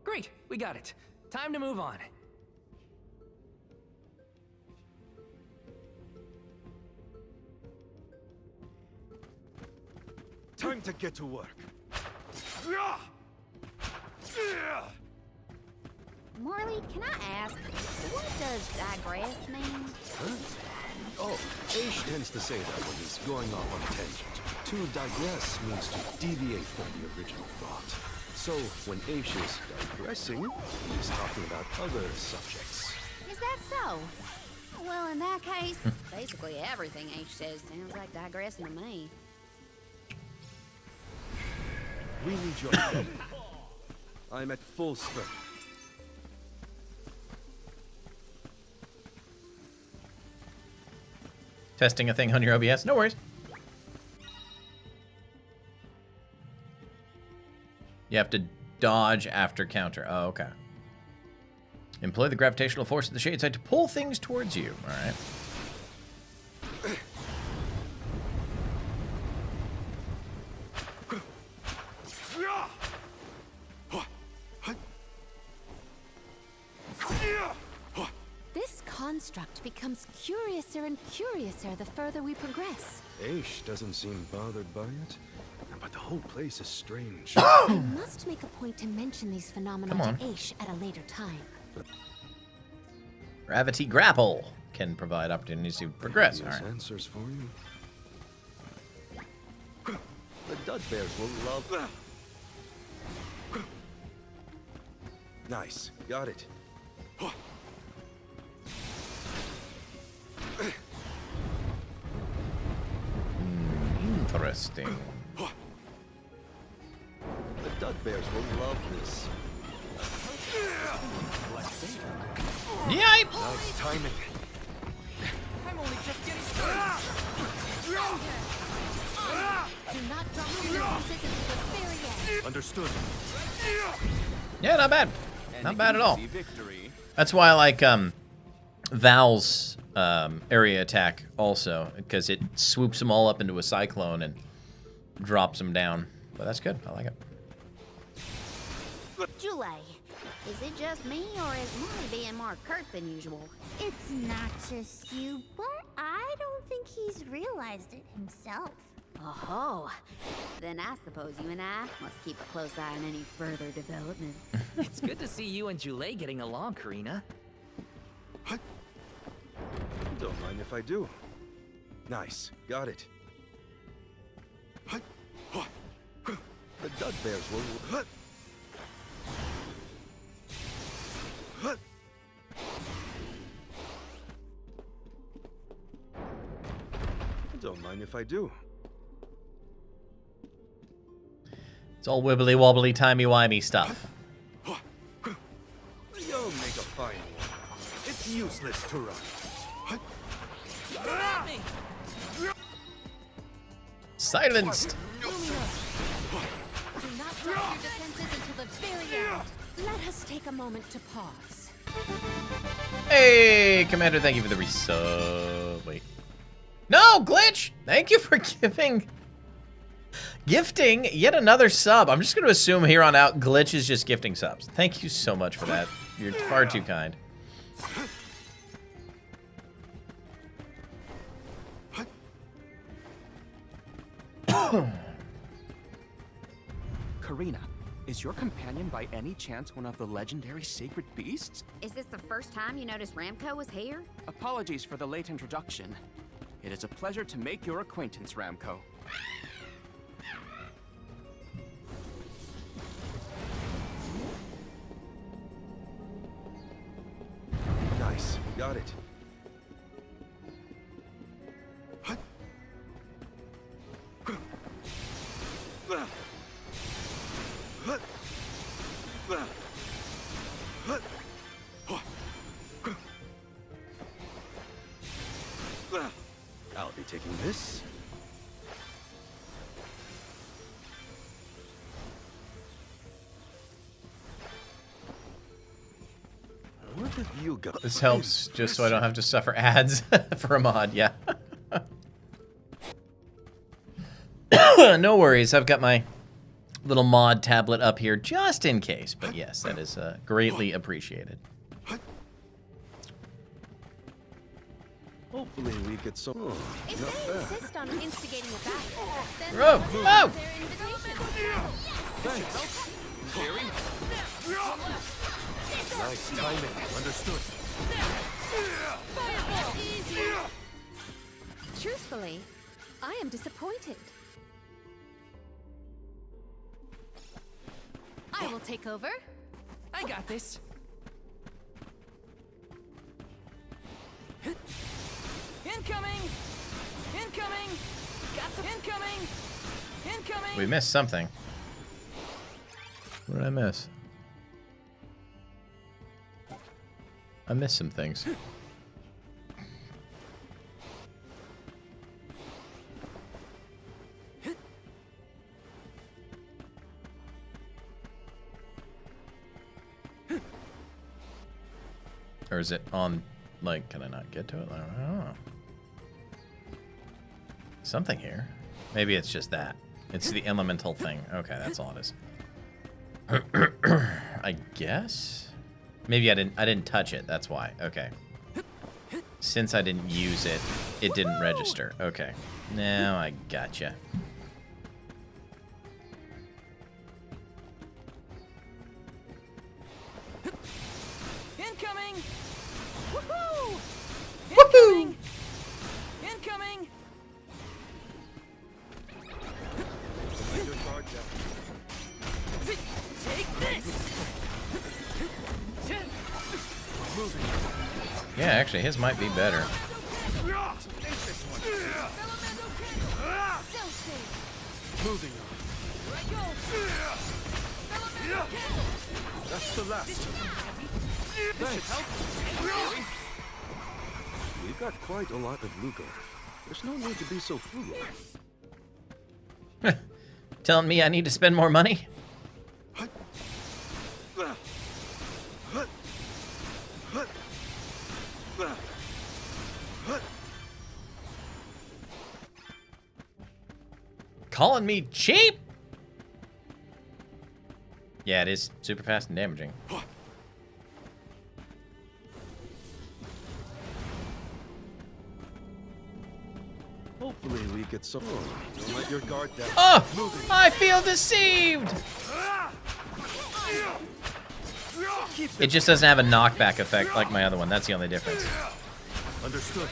Great, we got it. Time to move on. Time to get to work. Morley, can I ask, what does digress mean? Huh? Oh, Aish tends to say that when he's going off on a tangent. To digress means to deviate from the original thought. So, when Aish is digressing, he's talking about other subjects. Is that so? Well, in that case, basically everything H says sounds like digressing to me. We need your help. I'm at full strength. Testing a thing on your OBS. No worries. You have to dodge after counter. Oh, okay. Employ the gravitational force of the shade side to pull things towards you. All right. This construct becomes curiouser and curiouser the further we progress. Aish doesn't seem bothered by it, but the whole place is strange. I must make a point to mention these phenomena Come on. to Aish at a later time. Gravity grapple can provide opportunities to progress. All Yes, right. answers for you. The Dud Bears will love. Nice, got it. Interesting. The Dud Bears will love this. Yipe! Nice timing. I'm only just getting started. Do not drop your defenses until the very end. Understood. Yeah, not bad. An Not bad at all. easy victory. That's why I like Val's area attack also, because it swoops them all up into a cyclone and drops them down. But that's good. I like it. Jule, is it just me, or is Molly being more curt than usual? It's not just you, but I don't think he's realized it himself. Oh, then I suppose you and I must keep a close eye on any further developments. It's good to see you and Jule getting along, Karina. Don't mind if I do. Nice. Got it. The Dud Bears will... Don't mind if I do. It's all wibbly wobbly, timey wimey stuff. You'll make a fine one. It's useless to run. Silenced. Do not drop your defenses until the very end. Let us take a moment to pause. Hey, Commander, thank you for the resub. Wait. No, Glitch! Thank you for gifting yet another sub. I'm just going to assume here on out, Glitch is just gifting subs. Thank you so much for that. You're far too kind. Karina, is your companion by any chance one of the legendary sacred beasts? Is this the first time you noticed Ramco was here? Apologies for the late introduction. It is a pleasure to make your acquaintance, Ramco. Nice. Got it. I'll be taking this. What have you got? This helps just so I don't have to suffer ads for a mod, yeah. No worries, I've got my little mod tablet up here just in case. But yes, that is greatly appreciated. Hopefully we get some. If they insist on instigating a battle, then Whoa, whoa. their invitation. Thanks. Jerry. Nice timing. Understood. Fireball. Easy. Truthfully, I am disappointed. I will take over. I got this. Incoming! Incoming! Got some incoming! Incoming! We missed something. What did I miss? I missed some things. Or is it on, like, can I not get to it? Like, I don't know. Something here. Maybe it's just that. It's the elemental thing. Okay, that's all it is. I guess? Maybe I didn't touch it, that's why. Okay. Since I didn't use it, it didn't register. Okay. Now I gotcha. Incoming! Woohoo! Woohoo! Incoming! Take this! Yeah, actually, his might be better. Moving on. That's the last. Thanks. We've got quite a lot of Luca. There's no need to be so frugal. Telling me I need to spend more money? Calling me cheap? Yeah, it is super fast and damaging. Hopefully we get some. Don't let your guard down. Oh! I feel deceived! It just doesn't have a knockback effect like my other one. That's the only difference. Understood.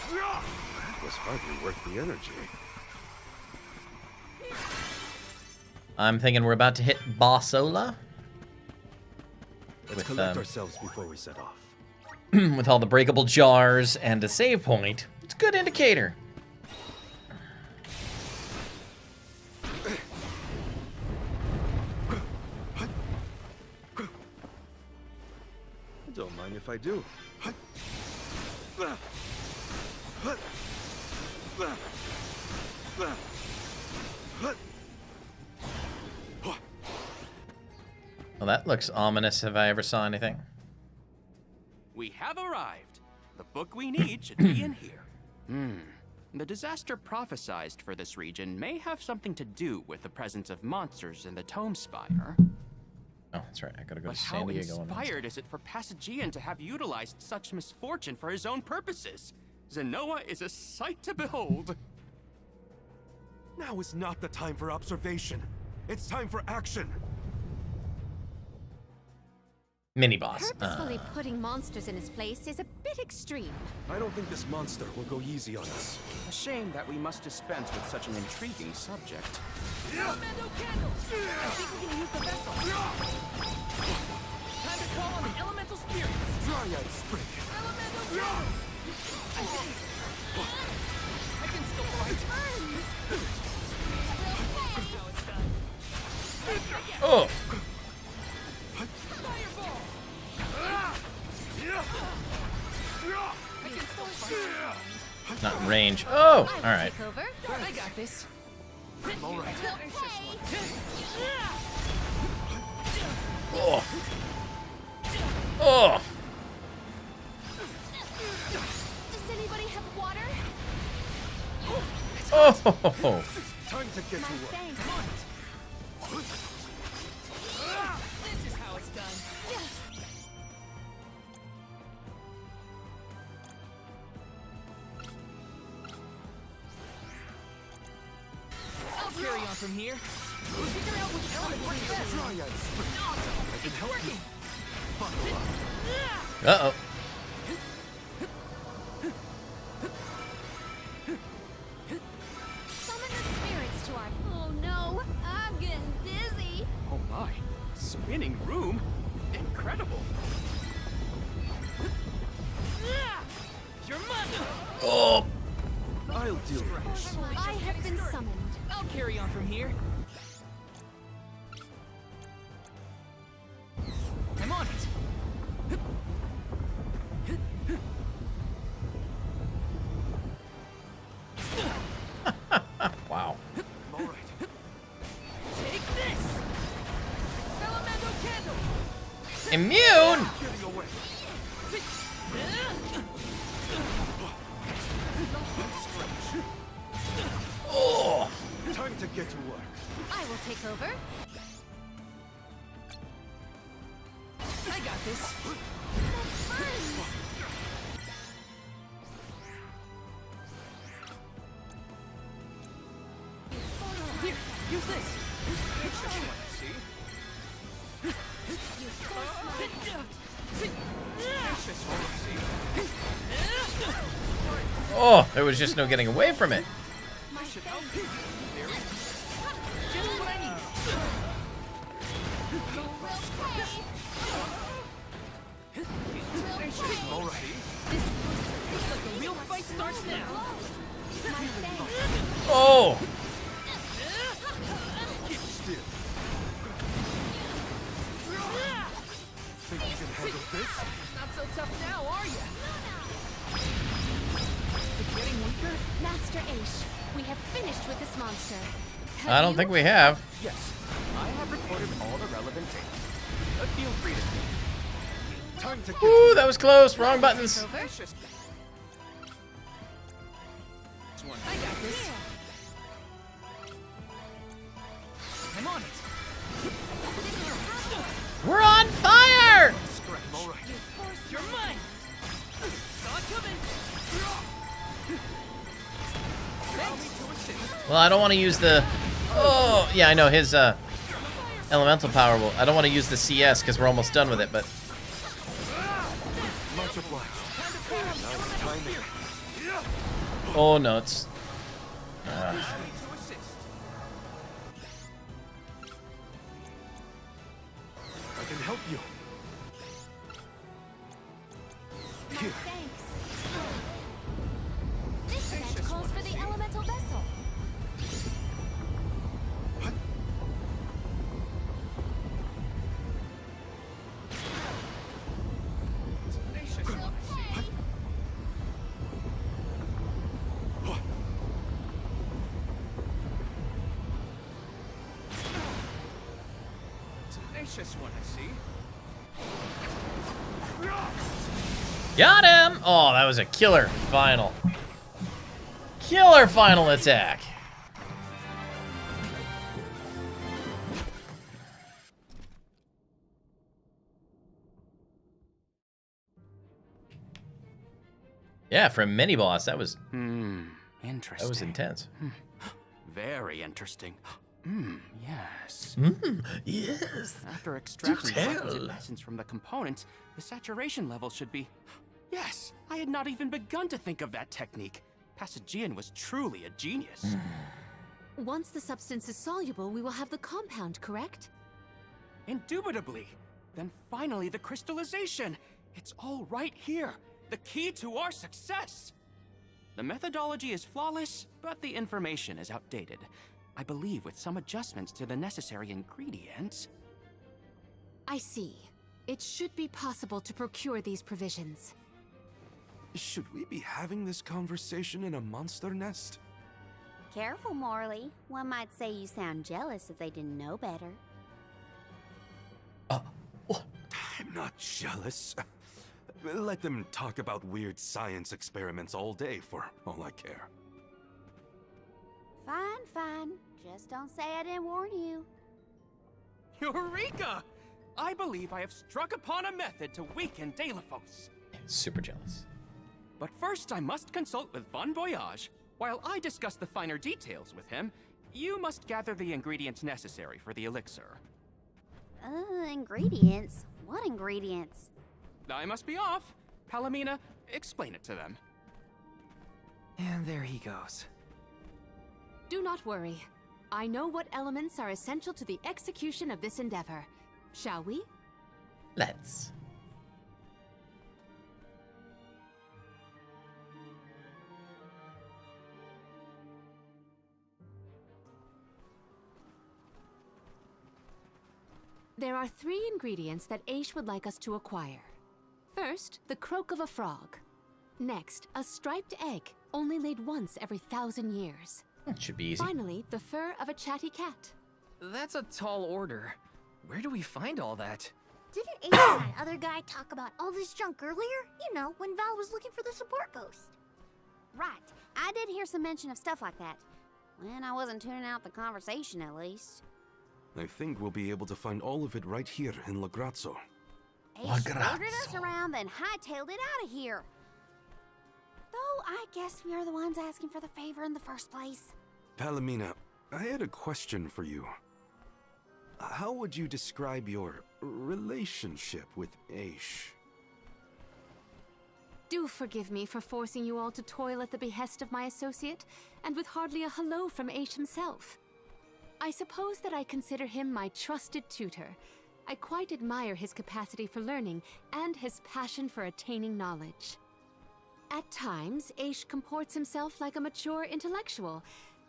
That was hardly worth the energy. I'm thinking we're about to hit Bossola. Let's collect ourselves before we set off. With all the breakable jars and a save point. It's a good indicator. Don't mind if I do. Well, that looks ominous if I ever saw anything. We have arrived. The book we need should be in here. The disaster prophesized for this region may have something to do with the presence of monsters in the Tome Spire. Oh, that's right. I gotta go But to how San Diego. inspired is it for Passagian to have utilized such misfortune for his own purposes? Zenoa is a sight to behold. Now is not the time for observation. It's time for action. Mini boss. Purposefully putting monsters in his place is a bit extreme. I don't think this monster will go easy on us. A shame that we must dispense with such an intriguing subject. Elemental candle! I think we can use the vessel. Time to call on the elemental spirits. Dryad Spring. Elemental candle! I can still fight. Now it's done. Oh! Fireball! I can still fight. Not in range. Oh! Alright. I got this. I'm all right. Oh! Oh! Does anybody have water? Oh! Time to get to work. This is how it's done. I'll carry on from here. Figure out which element works best. Dryad Spring. Awesome. It's working. Uh-oh. Summon the spirits to our... Oh no, I'm getting dizzy. Oh my, spinning room? Incredible. Your mother! Oh! I'll deal with this. I have been summoned. I'll carry on from here. I'm on it. Wow. All right. Take this! Elemental candle! Immune? Getting away. Oh! Time to get to work. I will take over. I got this. Here, use this. Oh, there was just no getting away from it. Just what I need. All right. Looks like the real fight starts now. Oh! Keep still. Think you can handle this? Not so tough now, are you? Is it getting weaker? Master Aish, we have finished with this monster. I don't think we have. Yes, I have recorded all the relevant data. Feel free to speak. Time to get Ooh, that was close. Wrong buttons. We're on fire! You're mine. Saw it coming. Well, I don't want to use the... Oh, yeah, I know, his elemental power will... I don't want to use the CS because we're almost done with it, but... Much obliged. Nice timing. Oh, no, it's... I can help you. Here. This event calls for the elemental vessel. Tenacious one, I see. Got him! Oh, that was a killer final. Killer final attack. Yeah, for a mini boss, that was Interesting. that was intense. Very interesting. Yes. Yes. After extracting Do weapons tell. and essence from the components, the saturation level should be... Yes, I had not even begun to think of that technique. Passagian was truly a genius. Once the substance is soluble, we will have the compound, correct? Indubitably. Then finally the crystallization. It's all right here. The key to our success. The methodology is flawless, but the information is outdated. I believe with some adjustments to the necessary ingredients... I see. It should be possible to procure these provisions. Should we be having this conversation in a monster nest? Careful, Morley. One might say you sound jealous if they didn't know better. I'm not jealous. Let them talk about weird science experiments all day for all I care. Fine, fine. Just don't say I didn't warn you. Eureka! I believe I have struck upon a method to weaken Deilephos. Super jealous. But first I must consult with Bon Voyage. While I discuss the finer details with him, you must gather the ingredients necessary for the elixir. Ingredients? What ingredients? I must be off. Palomina, explain it to them. And there he goes. Do not worry. I know what elements are essential to the execution of this endeavor. Shall we? Let's. There are 3 ingredients that Aish would like us to acquire. First, the croak of a frog. Next, a striped egg, only laid once every 1,000 years. Should be easy. Finally, the fur of a chatty cat. That's a tall order. Where do we find all that? Didn't Ace and that other guy talk about all this junk earlier? You know, when Val was looking for the support ghost. Right. I did hear some mention of stuff like that. When I wasn't tuning out the conversation, at least. I think we'll be able to find all of it right here in Lagrazzo. Ace ordered us around, then hightailed it out of here. Though I guess we are the ones asking for the favor in the first place. Palomina, I had a question for you. How would you describe your relationship with Aish? Do forgive me for forcing you all to toil at the behest of my associate, and with hardly a hello from Aish himself. I suppose that I consider him my trusted tutor. I quite admire his capacity for learning and his passion for attaining knowledge. At times, Aish comports himself like a mature intellectual,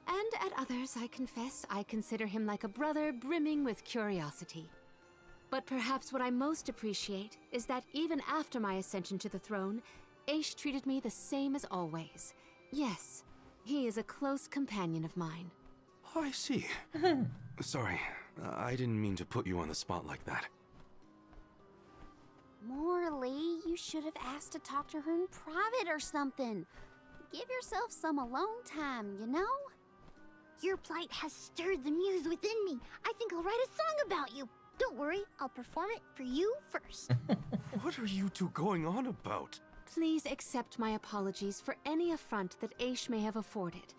and at others, I confess, I consider him like a brother brimming with curiosity. But perhaps what I most appreciate is that even after my ascension to the throne, Aish treated me the same as always. Yes, he is a close companion of mine. Oh, I see. Sorry, I didn't mean to put you on the spot like that. Morley, you should have asked to talk to her in private or something. Give yourself some alone time, you know? Your plight has stirred the muse within me. I think I'll write a song about you. Don't worry, I'll perform it for you first. What are you two going on about? Please accept my apologies for any affront that Aish may have afforded.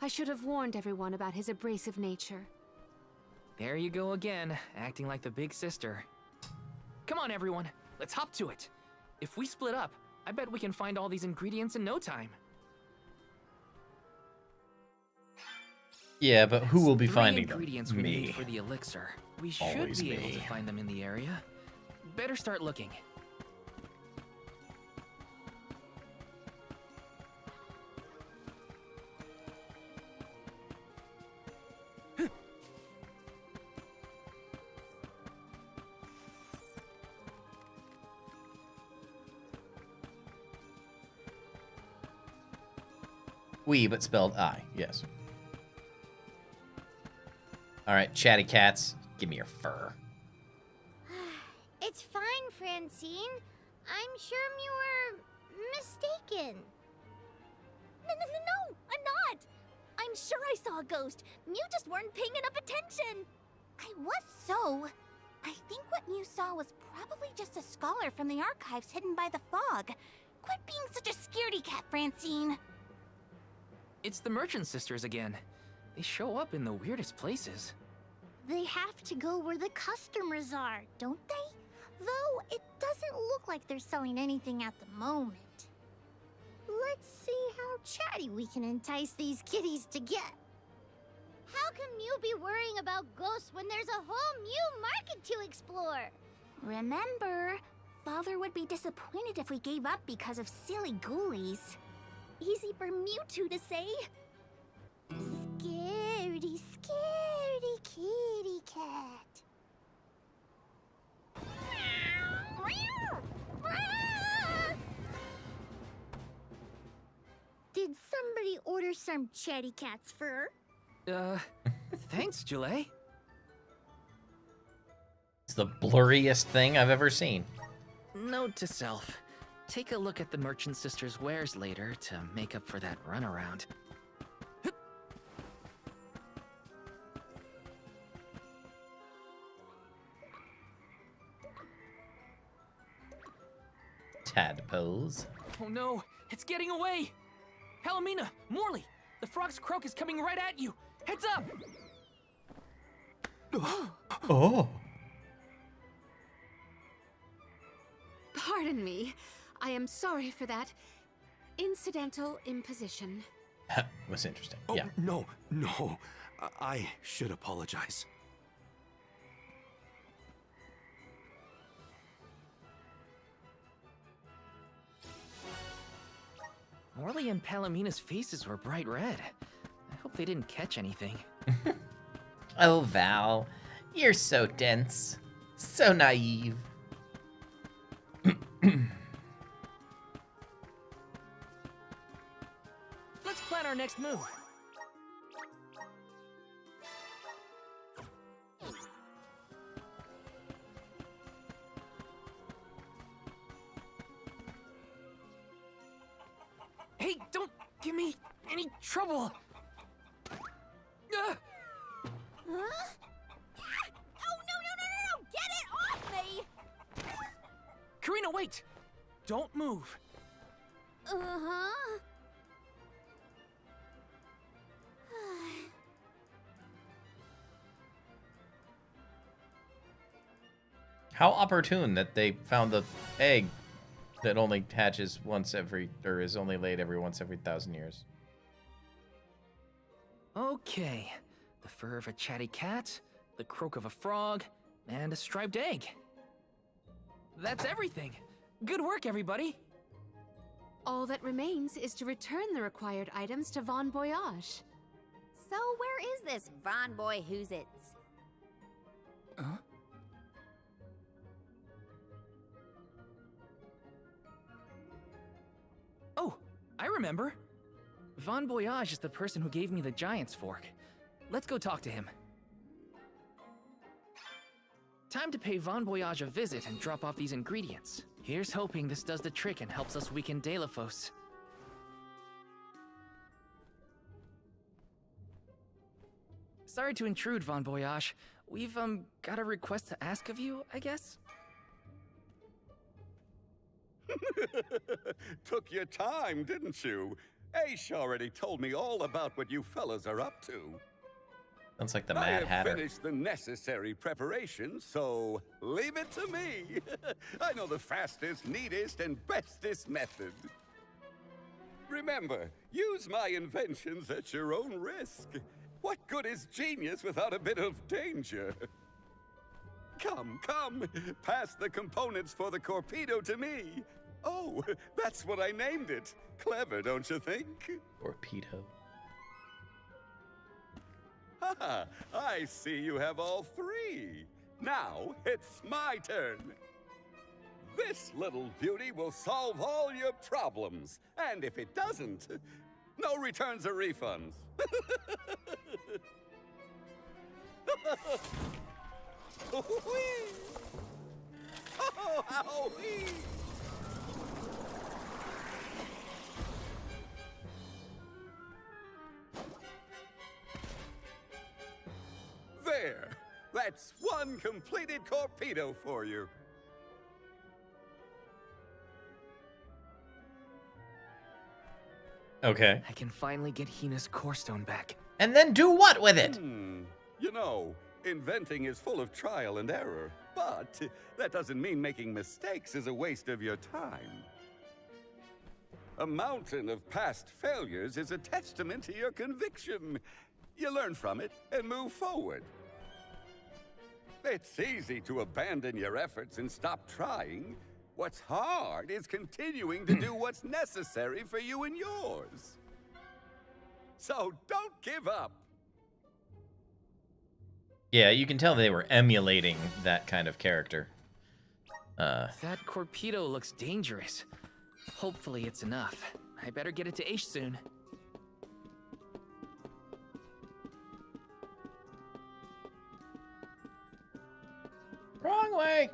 I should have warned everyone about his abrasive nature. There you go again, acting like the big sister. Come on, everyone, let's hop to it. If we split up, I bet we can find all these ingredients in no time. Yeah, but who will be Three finding ingredients them? we Me. need for the elixir. We should Always be able me. to find them in the area. Better start looking. We, but spelled I. Yes. All right, chatty cats, give me your fur. It's fine, Francine. I'm sure you were mistaken. No, I'm not. I'm sure I saw a ghost. You just weren't paying enough attention. I was so. I think what you saw was probably just a scholar from the archives hidden by the fog. Quit being such a scaredy cat, Francine. It's the Merchant Sisters again. They show up in the weirdest places. They have to go where the customers are, don't they? Though it doesn't look like they're selling anything at the moment. Let's see how chatty we can entice these kitties to get. How can you be worrying about ghosts when there's a whole new market to explore? Remember, Father would be disappointed if we gave up because of silly ghoulies. Easy for Mewtwo to say. Scaredy, scaredy kitty cat. Did somebody order some chatty cat's fur? Thanks, Julie. It's the blurriest thing I've ever seen. Note to self. Take a look at the Merchant Sisters' wares later to make up for that runaround. Tadpoles. Oh no, it's getting away! Palomina, Morley, the frog's croak is coming right at you! Heads up! Oh. Pardon me. I am sorry for that incidental imposition. Was interesting. Oh, Yeah. no. I should apologize. Morley and Palomina's faces were bright red. I hope they didn't catch anything. Oh, Val, you're so dense, so naive. Let's plan our next move. Hey, don't give me any trouble! Huh? Oh, no! Get it off me! Karina, wait! Don't move. Uh-huh. How opportune that they found the egg that only hatches once every, or is only laid every once every 1,000 years. Okay. The fur of a chatty cat, the croak of a frog, and a striped egg. That's everything. Good work, everybody. All that remains is to return the required items to Von Voyage. So where is this Von Boy Who's-Its? Huh? Oh, I remember. Von Voyage is the person who gave me the Giant's Fork. Let's go talk to him. Time to pay Von Voyage a visit and drop off these ingredients. Here's hoping this does the trick and helps us weaken Deilephos. Sorry to intrude, Von Voyage. We've, got a request to ask of you, I guess? Took your time, didn't you? Aish already told me all about what you fellas are up to. Sounds like the I Mad have Hatter. finished the necessary preparations, so leave it to me. I know the fastest, neatest, and bestest method. Remember, use my inventions at your own risk. What good is genius without a bit of danger? Come, pass the components for the Corpedo to me. Oh, that's what I named it. Clever, don't you think? Corpedo. Haha, I see you have all three. Now, it's my turn. This little beauty will solve all your problems. And if it doesn't, no returns or refunds. Oh, owie. There! That's one completed Corpedo for you. Okay. I can finally get Hina's core stone back. And then do what with it? You know, inventing is full of trial and error, but that doesn't mean making mistakes is a waste of your time. A mountain of past failures is a testament to your conviction. You learn from it and move forward. It's easy to abandon your efforts and stop trying. What's hard is continuing to do what's necessary for you and yours. So don't give up. Yeah, you can tell they were emulating that kind of character. That Corpedo looks dangerous. Hopefully it's enough. I better get it to Aish soon. Wrong way.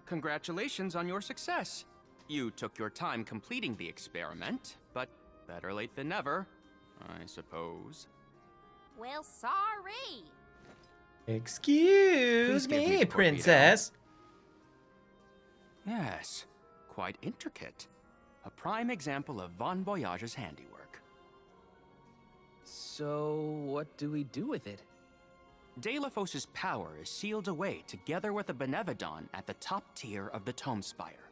Congratulations on your success. You took your time completing the experiment, but better late than never, I suppose. Well, sorry. Excuse Please give me me, the Corpedo. princess. Yes, quite intricate. A prime example of Von Voyage's handiwork. So, what do we do with it? Delafos' power is sealed away together with the Benevodon at the top tier of the Tome Spire.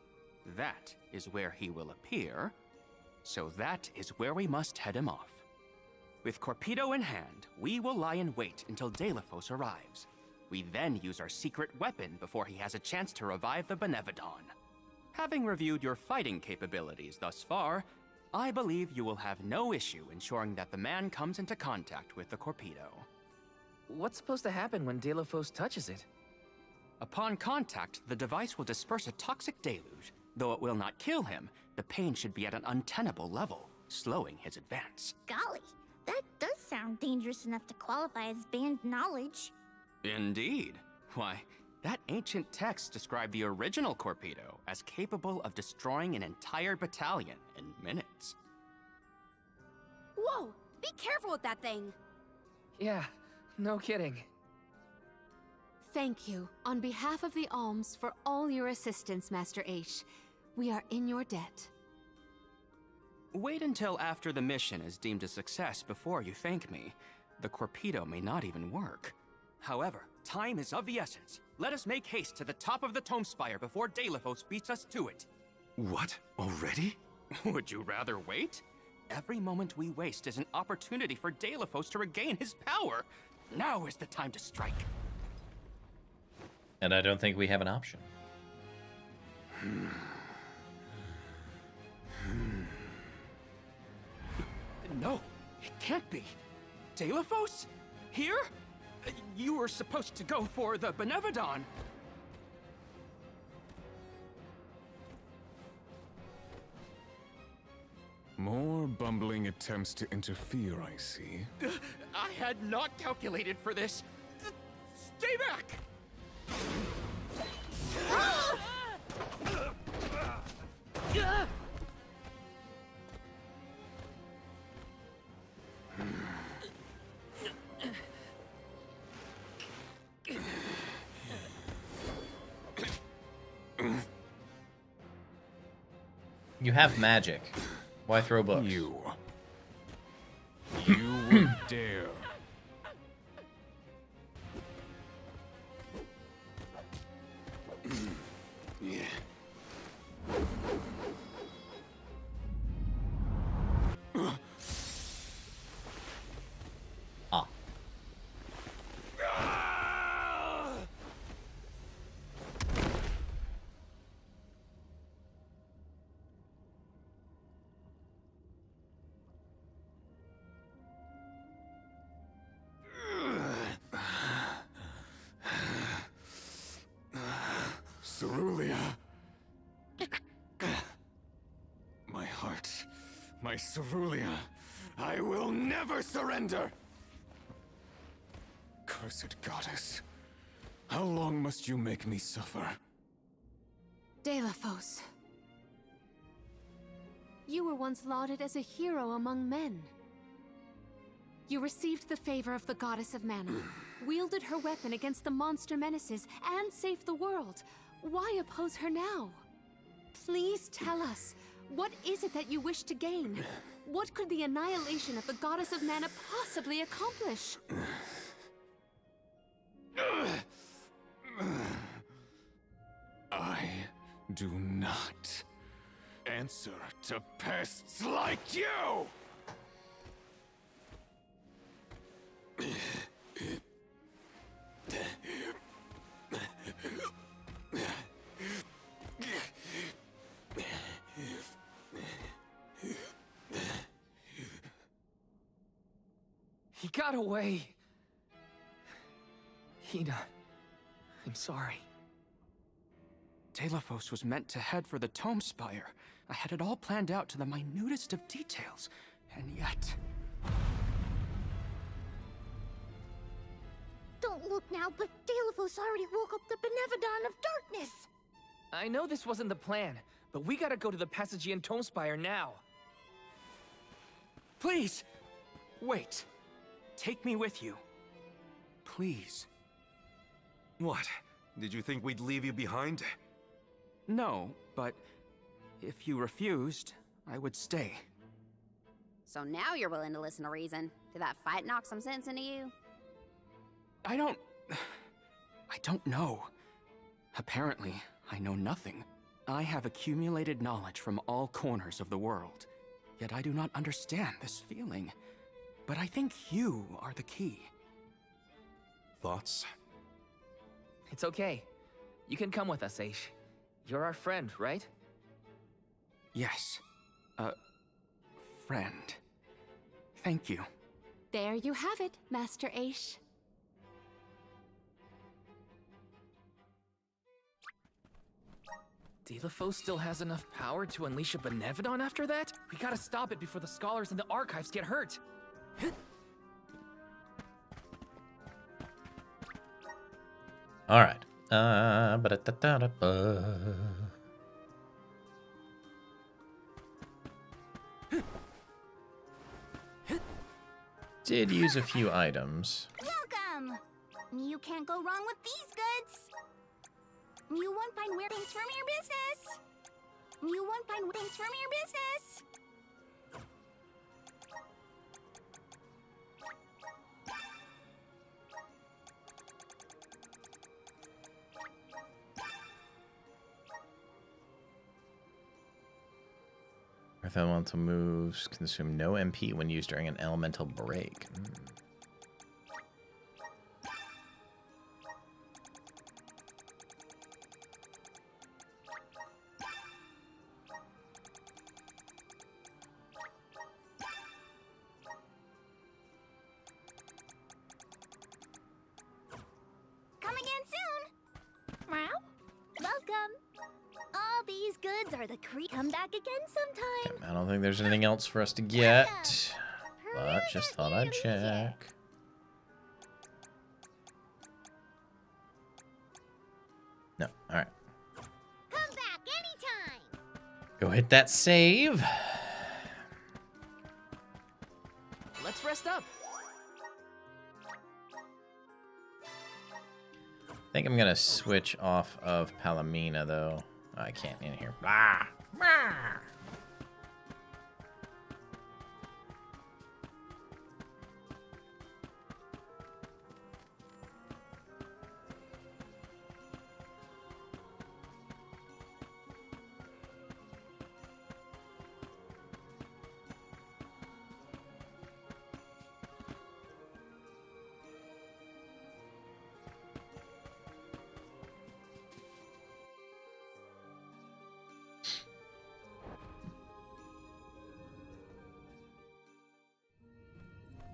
That is where he will appear, so that is where we must head him off. With Corpedo in hand, we will lie in wait until Delafos arrives. We then use our secret weapon before he has a chance to revive the Benevodon. Having reviewed your fighting capabilities thus far, I believe you will have no issue ensuring that the man comes into contact with the Corpedo. What's supposed to happen when Delafos touches it? Upon contact, the device will disperse a toxic deluge. Though it will not kill him, the pain should be at an untenable level, slowing his advance. Golly, that does sound dangerous enough to qualify as banned knowledge. Indeed. Why, that ancient text described the original Corpedo as capable of destroying an entire battalion in minutes. Whoa! Be careful with that thing! Yeah, no kidding. Thank you, on behalf of the Alms, for all your assistance, Master Aish. We are in your debt. Wait until after the mission is deemed a success before you thank me. The Corpedo may not even work. However, time is of the essence. Let us make haste to the top of the Tome Spire before Delafos beats us to it. What? Already? Would you rather wait? Every moment we waste is an opportunity for Delafos to regain his power. Now is the time to strike. And I don't think we have an option. No, it can't be. Delafos? Here? You were supposed to go for the Benevodon. More bumbling attempts to interfere, I see. I had not calculated for this. Stay back! You have magic. Why throw books? You would dare. Ah. Cerulia. My heart. My Cerulia. I will never surrender! Cursed goddess. How long must you make me suffer? Deilophos. You were once lauded as a hero among men. You received the favor of the goddess of mana, wielded her weapon against the monster menaces, and saved the world. Why oppose her now? Please tell us, what is it that you wish to gain? What could the annihilation of the goddess of mana possibly accomplish? I do not answer to pests like you! He got away. Hina, I'm sorry. Deilophos was meant to head for the Tome Spire. I had it all planned out to the minutest of details, and yet... Don't look now, but Deilophos already woke up the Benevodon of Darkness! I know this wasn't the plan, but we gotta go to the Passagean Tome Spire now. Please! Wait. Take me with you. Please. What? Did you think we'd leave you behind? No, but if you refused, I would stay. So now you're willing to listen to reason. Did that fight knock some sense into you? I don't know. Apparently, I know nothing. I have accumulated knowledge from all corners of the world. Yet I do not understand this feeling. But I think you are the key. Thoughts? It's okay. You can come with us, Aish. You're our friend, right? Yes. Friend. Thank you. There you have it, Master Aish. Deilophos still has enough power to unleash a Benevodon after that? We gotta stop it before the scholars in the archives get hurt. All right. Did use a few items. Welcome! You can't go wrong with these goods! You won't find weird things from your business! You won't find weird things from your business! Earth elemental moves consume no MP when used during an elemental break. Come again soon! Meow? Welcome! All these goods are the come back again sometime. I don't think there's anything else for us to get, but just thought I'd check. No, all right. Come back anytime. Go hit that save. Let's rest up. I think I'm gonna switch off of Palomina though. Oh, I can't in here. Ah.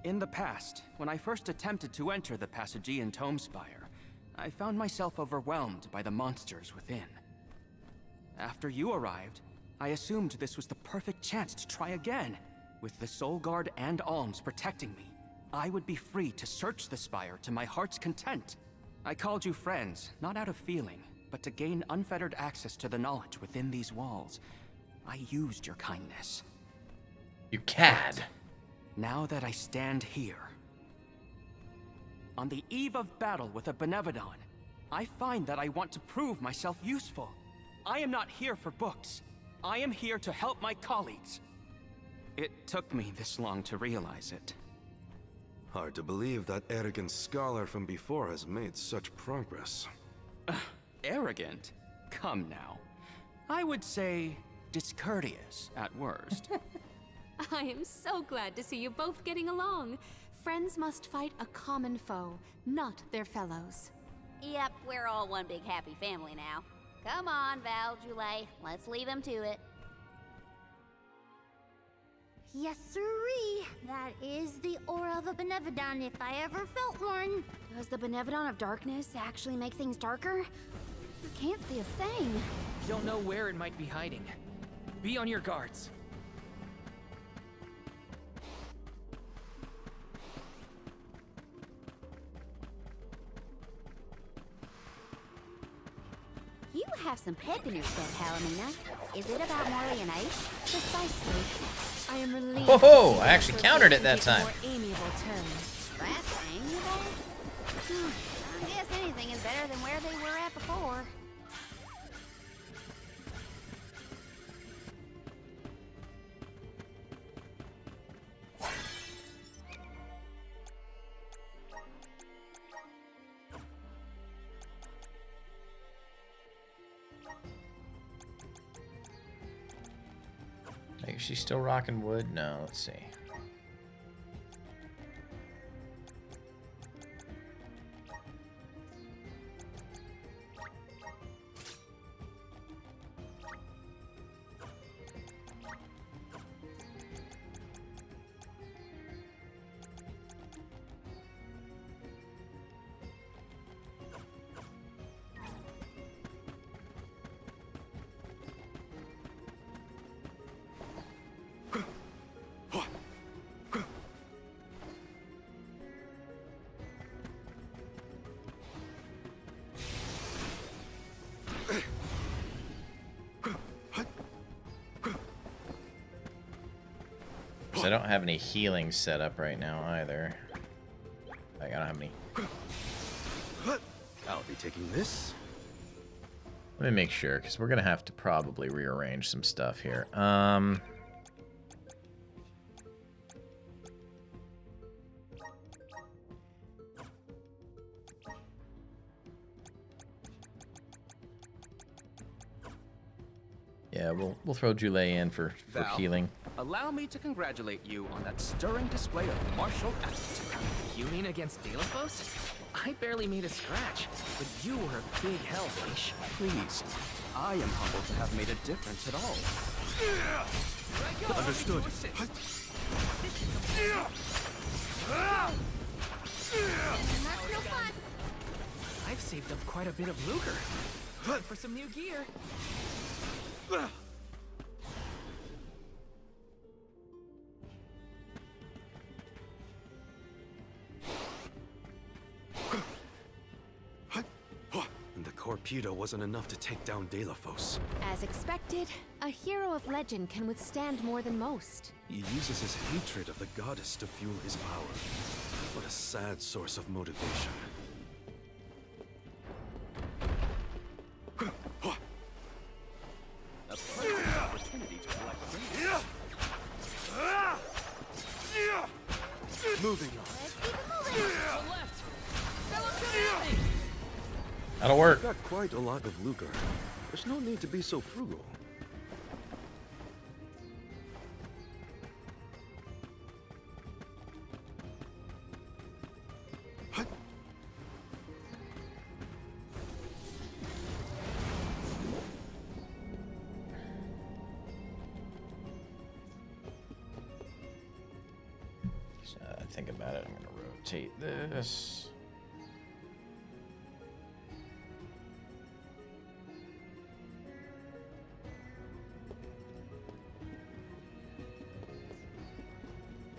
In the past, when I first attempted to enter the Passagean Tome Spire, I found myself overwhelmed by the monsters within. After you arrived, I assumed this was the perfect chance to try again. With the Soul Guard and Alms protecting me, I would be free to search the Spire to my heart's content. I called you friends, not out of feeling, but to gain unfettered access to the knowledge within these walls. I used your kindness. You cad. Now that I stand here, on the eve of battle with a Benevodon, I find that I want to prove myself useful. I am not here for books. I am here to help my colleagues. It took me this long to realize it. Hard to believe that arrogant scholar from before has made such progress. Arrogant? Come now. I would say discourteous at worst. I am so glad to see you both getting along. Friends must fight a common foe, not their fellows. Yep, we're all one big happy family now. Come on, Val, Joulay, let's leave him to it. Yes, sirree. That is the aura of a Benevodon if I ever felt one. Does the Benevodon of Darkness actually make things darker? I can't see a thing. You don't know where it might be hiding. Be on your guards. You have some pep in your step, Palomina. Is it about Morley and Aish? Precisely. I am relieved. Oh, I actually countered it that time. More amiable terms. That's amiable? I guess anything is better than where they were at before. Is she still rocking wood? No, let's see. I don't have any healing set up right now either. I don't have any. I'll be taking this. Let me make sure, because we're gonna have to probably rearrange some stuff here. Yeah, we'll throw Joulay in for Val, healing. Allow me to congratulate you on that stirring display of martial aptitude. You mean against Delaphos? I barely made a scratch, but you were a big help, Aish. Please, I am humbled to have made a difference at all. Understood. That's no fun. I've saved up quite a bit of lucre. Time for some new gear. And the core Stampede wasn't enough to take down Delafos. As expected, a hero of legend can withstand more than most. He uses his hatred of the goddess to fuel his power. What a sad source of motivation. A perfect opportunity to collect credits. Moving on. That'll work. Got quite a lot of lucre. There's no need to be so frugal. So think about it. I'm gonna rotate this.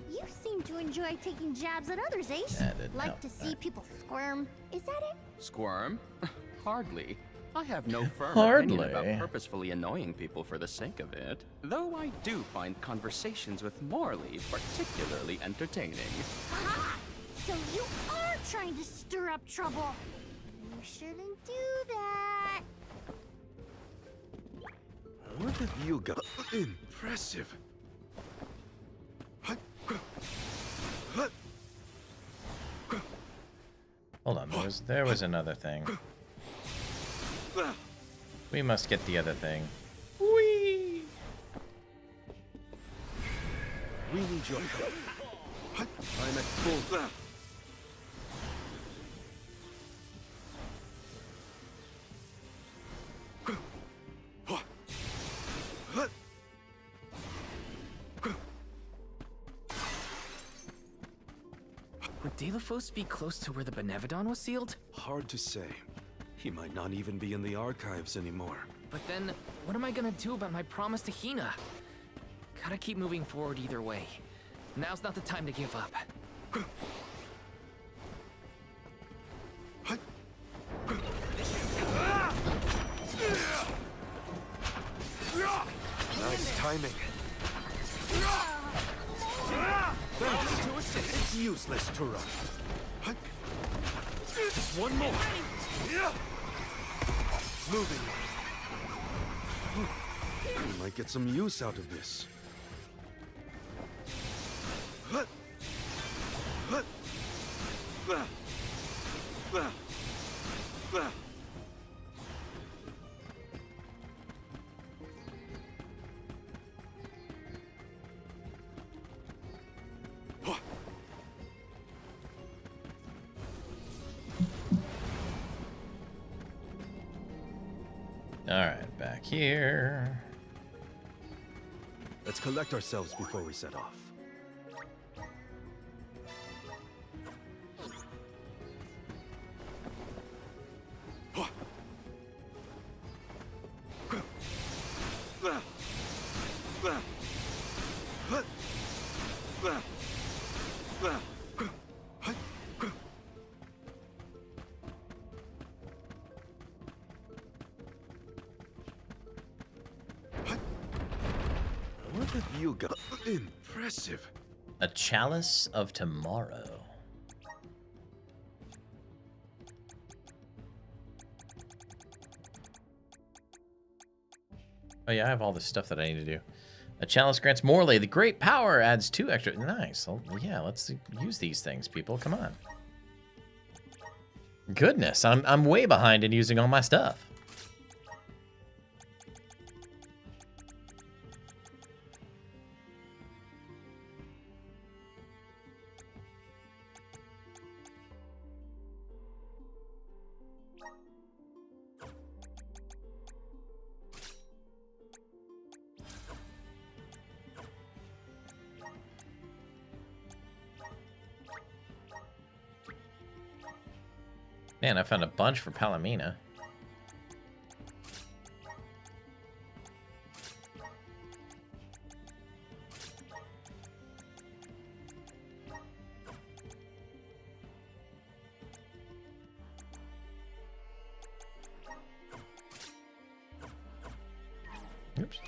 You seem to enjoy taking jabs at others, Ace. That didn't Like help. to see people squirm. Is that it? Squirm? Hardly. I have no firm Hardly. opinion about purposefully annoying people for the sake of it. Though I do find conversations with Morley particularly entertaining. Aha! So you are trying to stir up trouble. You shouldn't do that. What have you got? Impressive. Hold on, there was another thing. We must get the other thing. We need your help. I'm at full. Would Delafos be close to where the Benevodon was sealed? Hard to say. He might not even be in the archives anymore. But then, what am I gonna do about my promise to Hina? Gotta keep moving forward either way. Now's not the time to give up. Nice timing. Thanks. It's useless to run. Just one more. Moving. We might get some use out of this. Alright, back here. Let's collect ourselves before we set off. What have you got? Impressive. A Chalice of Tomorrow. Oh yeah, I have all the stuff that I need to do. A chalice grants Morley the great power, adds 2 extra. Nice. Well, yeah, let's use these things, people. Come on. Goodness, I'm way behind in using all my stuff. Man, I found a bunch for Palomina. Oops.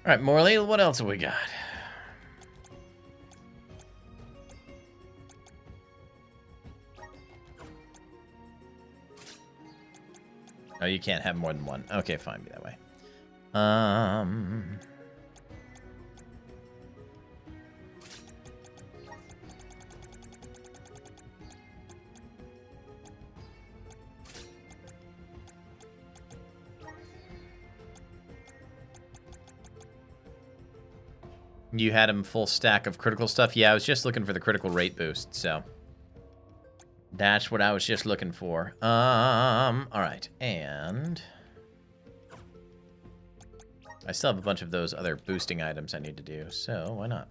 All right, Morley, what else have we got? Oh, you can't have more than one. Okay, fine, be that way. You had him full stack of critical stuff? Yeah, I was just looking for the critical rate boost, so that's what I was just looking for. All right, and I still have a bunch of those other boosting items I need to do, so why not?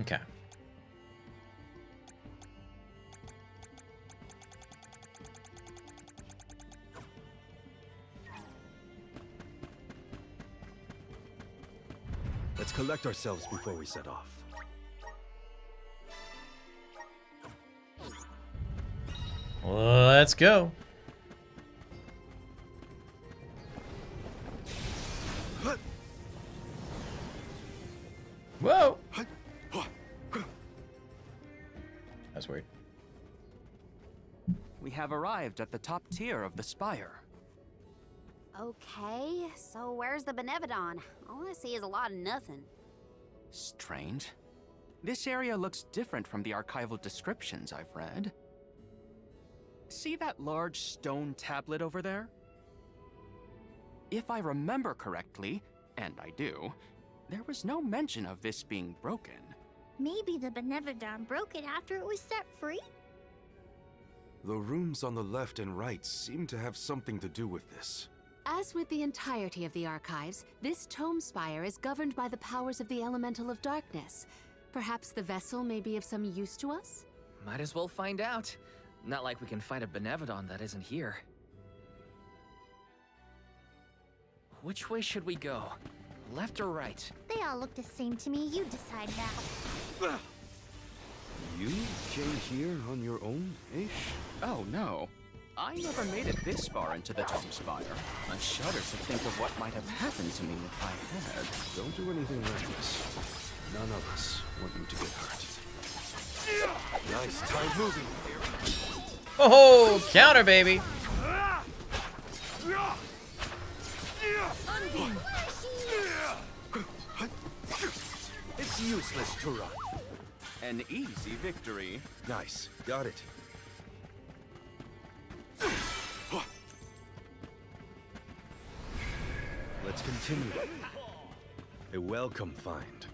Okay. Let's collect ourselves before we set off. Let's go. Whoa. That's weird. We have arrived at the top tier of the spire. Okay, so where's the Benevodon? All I see is a lot of nothing. Strange. This area looks different from the archival descriptions I've read. See that large stone tablet over there? If I remember correctly, and I do, there was no mention of this being broken. Maybe the Benevodon broke it after it was set free? The rooms on the left and right seem to have something to do with this. As with the entirety of the archives, this tome spire is governed by the powers of the Elemental of Darkness. Perhaps the vessel may be of some use to us? Might as well find out. Not like we can find a Benevodon that isn't here. Which way should we go? Left or right? They all look the same to me. You decide now. You came here on your own, Aish? Oh no. I never made it this far into the Tome Spire. I shudder to think of what might have happened to me if I had. Don't do anything reckless. None of us want you to get hurt. Nice time moving. Oh, counter, baby. It's useless to run. An easy victory. Nice. Got it. Let's continue. A welcome find.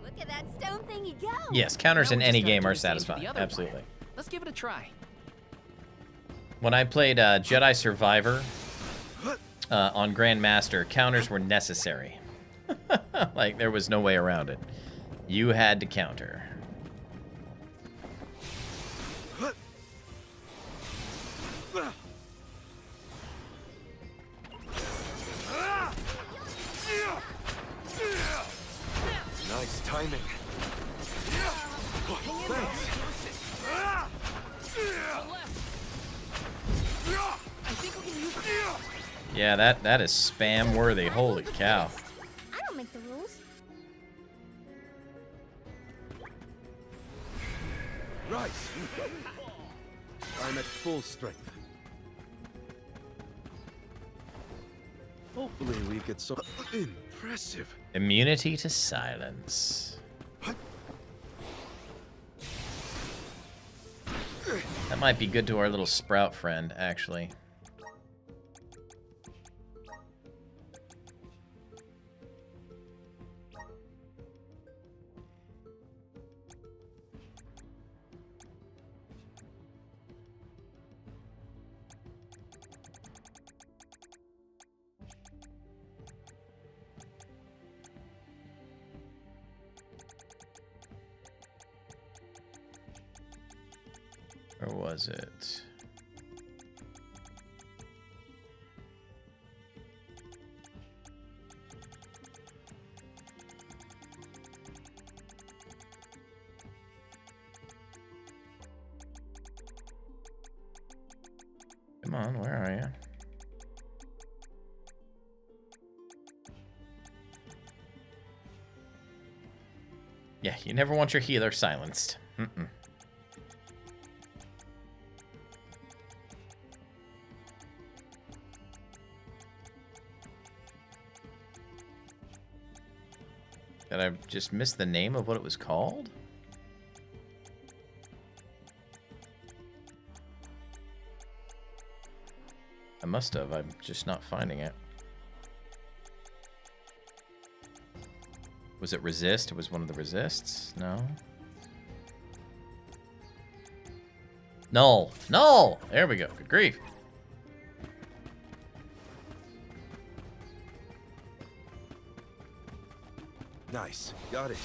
Look at that stone thingy go! Yes, counters in Now we any just gotta game do are the same for the satisfying. other Absolutely. one. Let's give it a try. When I played Jedi Survivor on Grandmaster, counters were necessary. Like, there was no way around it. You had to counter. Nice timing. Thanks. I think we can use it. Yeah, that is spam worthy. Holy cow. I don't make the rules. Right. I'm at full strength. Hopefully we get some impressive. Immunity to silence. That might be good to our little sprout friend, actually. Or was it? Come on, where are you? Yeah, you never want your healer silenced. Mm-mm. Did I just miss the name of what it was called? I must have. I'm just not finding it. Was it resist? It was one of the resists? No. Null. Null! There we go. Good grief. Nice. Got it.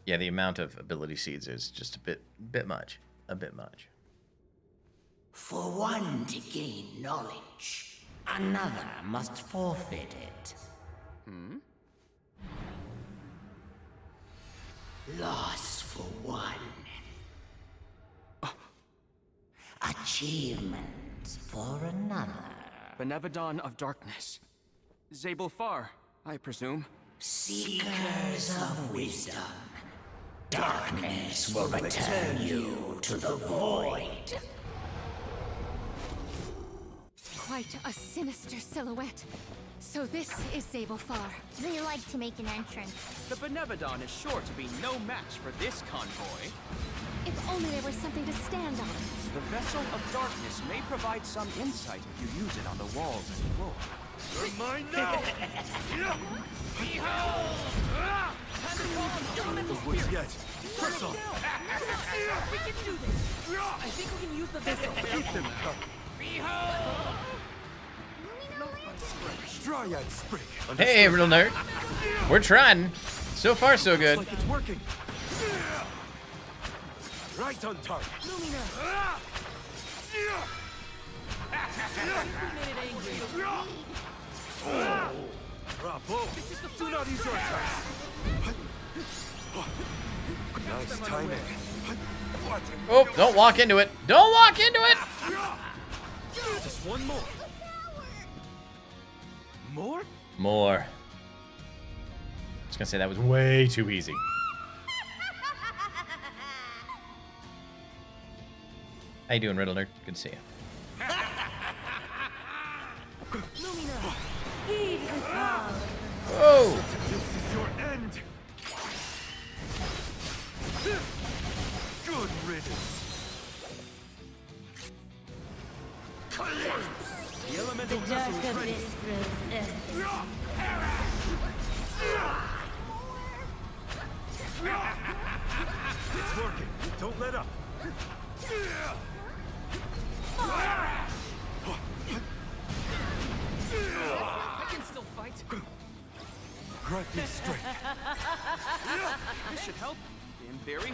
Yeah, the amount of ability seeds is just a bit much. A bit much. For one to gain knowledge, another must forfeit it. Hmm? Loss for one. Achievement for another. Benevodon of Darkness. Zabel Far, I presume. Seekers of wisdom. Darkness will return you to the void. Quite a sinister silhouette. So this is Zabel Far. They like to make an entrance. The Benevodon is sure to be no match for this convoy. If only there was something to stand on. The Vessel of Darkness may provide some insight if you use it on the walls and floor. You're mine now! Behold! The woods yet. Press on. We can do this! I think we can use the vessel. Keep them covered. Behold! Dryad spring. Hey, Riddle Nerd. We're trying. So far, so good. Looks like it's working. Right on target. Lumina! Bravo. Do not use your attacks. Nice timing. Oh, don't walk into it. Don't walk into it. Just one more. More? More. I was gonna say that was way too easy. How you doing, Riddle Nerd? Good to see you. Lumina! Heed the call! Whoa! This is your end. Good riddance. The elemental vessel is ready. It's working. Don't let up. I can still fight. Grant me strength. This should help, in theory.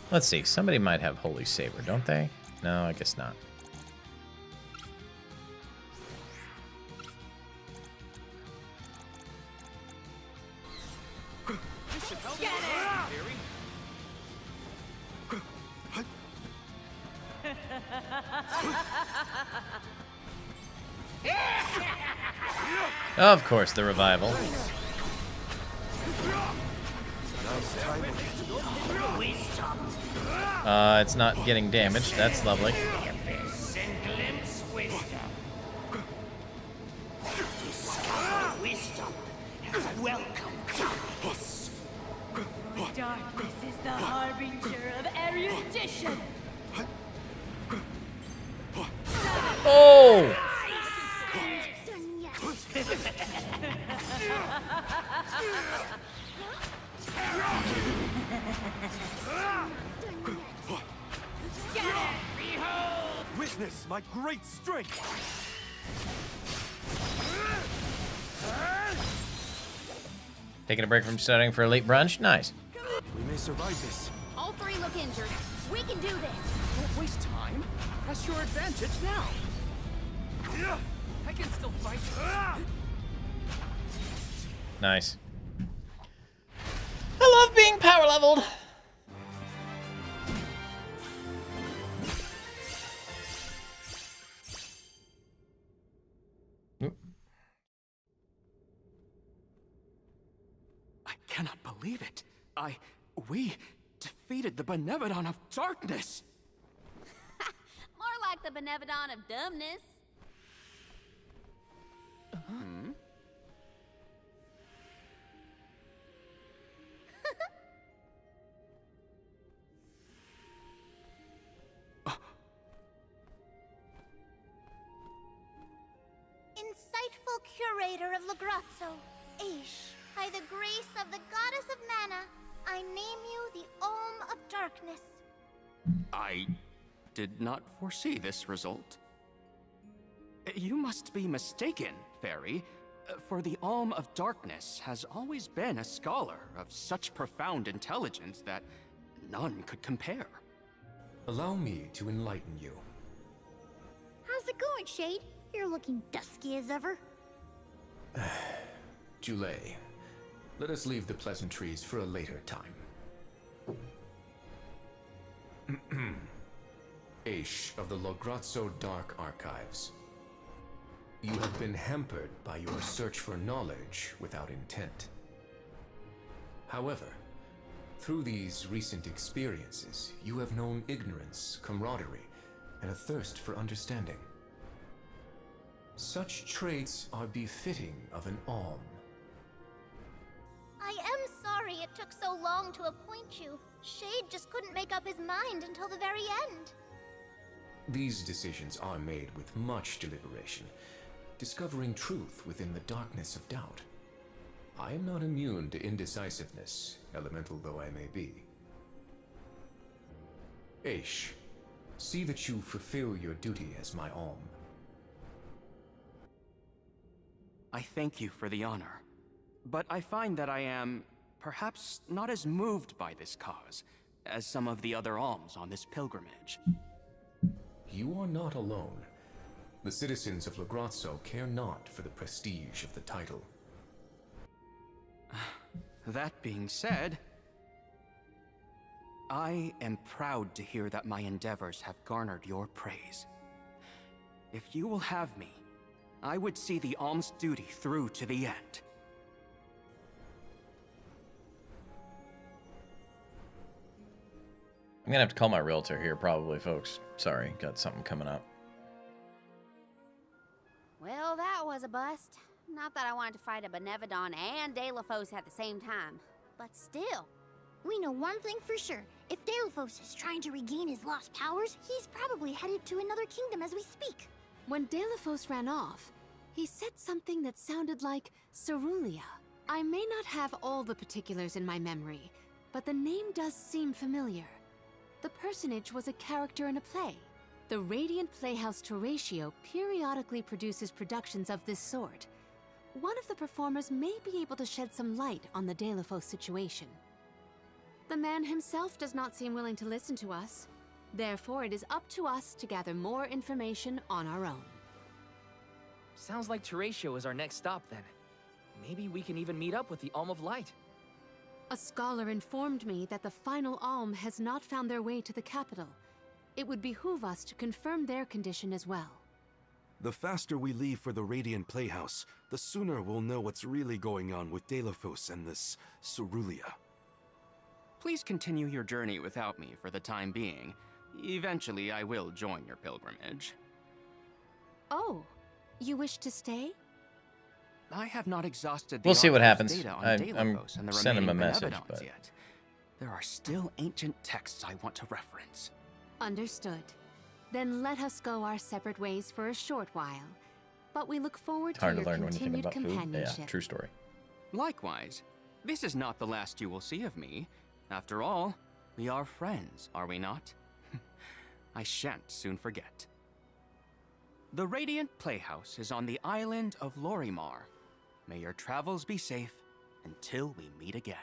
Let's see. Somebody might have Holy Saber, don't they? No, I guess not. Of course, the revival. It's not getting damaged. That's lovely. Welcome, darkness. Darkness is the harbinger of erudition. Oh! Witness my great strength! Taking a break from studying for a late brunch? Nice. We may survive this. All three look injured. We can do this. Don't waste time. Press your advantage now. I can still fight. Nice. I love being power leveled. I cannot believe it. We defeated the Benevodon of Darkness. More like the Benevodon of dumbness. Hmm? Insightful curator of Lagrazzo, Aish, by the grace of the goddess of mana, I name you the Olm of Darkness. I did not foresee this result. You must be mistaken, Fairy, for the Olm of Darkness has always been a scholar of such profound intelligence that none could compare. Allow me to enlighten you. How's it going, Shade? You're looking dusky as ever. Julei, let us leave the pleasantries for a later time. Aish of the Lograzzo Dark Archives. You have been hampered by your search for knowledge without intent. However, through these recent experiences, you have known ignorance, camaraderie, and a thirst for understanding. Such traits are befitting of an Alm. I am sorry it took so long to appoint you. Shade just couldn't make up his mind until the very end. These decisions are made with much deliberation, discovering truth within the darkness of doubt. I am not immune to indecisiveness, elemental though I may be. Aish, see that you fulfill your duty as my Alm. I thank you for the honor, but I find that I am perhaps not as moved by this cause as some of the other alms on this pilgrimage. You are not alone. The citizens of Lagrazzo care not for the prestige of the title. That being said, I am proud to hear that my endeavors have garnered your praise. If you will have me, I would see the alms duty through to the end. I'm gonna have to call my realtor here, probably, folks. Sorry, got something coming up. Well, that was a bust. Not that I wanted to fight a Benevodon and Deilephos at the same time, but still. We know one thing for sure. If Deilephos is trying to regain his lost powers, he's probably headed to another kingdom as we speak. When Deilephos ran off, he said something that sounded like Cerulia. I may not have all the particulars in my memory, but the name does seem familiar. The personage was a character in a play. The Radiant Playhouse Toratio periodically produces productions of this sort. One of the performers may be able to shed some light on the Deilephos situation. The man himself does not seem willing to listen to us. Therefore, it is up to us to gather more information on our own. Sounds like Toratio is our next stop then. Maybe we can even meet up with the Alm of Light. A scholar informed me that the final Alm has not found their way to the capital. It would behoove us to confirm their condition as well. The faster we leave for the Radiant Playhouse, the sooner we'll know what's really going on with Delafos and this Cerulia. Please continue your journey without me for the time being. Eventually, I will join your pilgrimage. Oh, you wish to stay? I have not exhausted the We'll see what Archive's happens. data on I'm Delafos and the sending him a remaining message, Benevodons but yet. There are still ancient texts I want to reference. Understood. Then let us go our separate ways for a short while. But we look forward it's hard to to your learn anything continued about food. companionship. Yeah, true story. Likewise, this is not the last you will see of me. After all, we are friends, are we not? I shan't soon forget. The Radiant Playhouse is on the island of Lorimar. May your travels be safe until we meet again.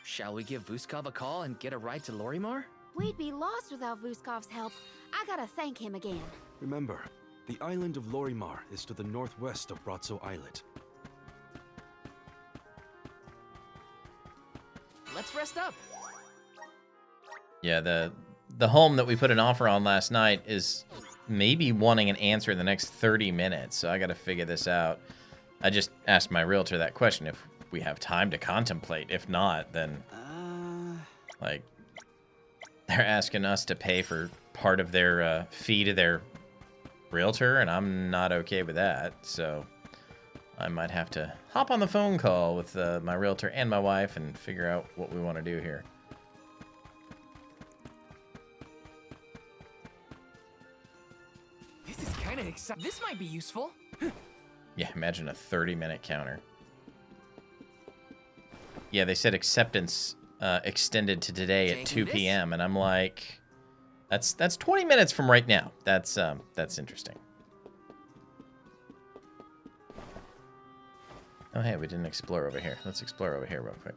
Shall we give Vuskov a call and get a ride to Lorimar? We'd be lost without Vuskov's help. I gotta thank him again. Remember, the island of Lorimar is to the northwest of Bratzo Islet. Let's rest up. Yeah, the home that we put an offer on last night is maybe wanting an answer in the next 30 minutes, so I got to figure this out. I just asked my realtor that question, if we have time to contemplate. If not, then like they're asking us to pay for part of their fee to their realtor, and I'm not okay with that. So I might have to hop on the phone call with my realtor and my wife and figure out what we want to do here. This is kind of exciting. This might be useful. Yeah, imagine a 30-minute counter. Yeah, they said acceptance extended to today at 2 p.m. and I'm like, that's 20 minutes from right now. That's interesting. Oh, hey, we didn't explore over here. Let's explore over here real quick.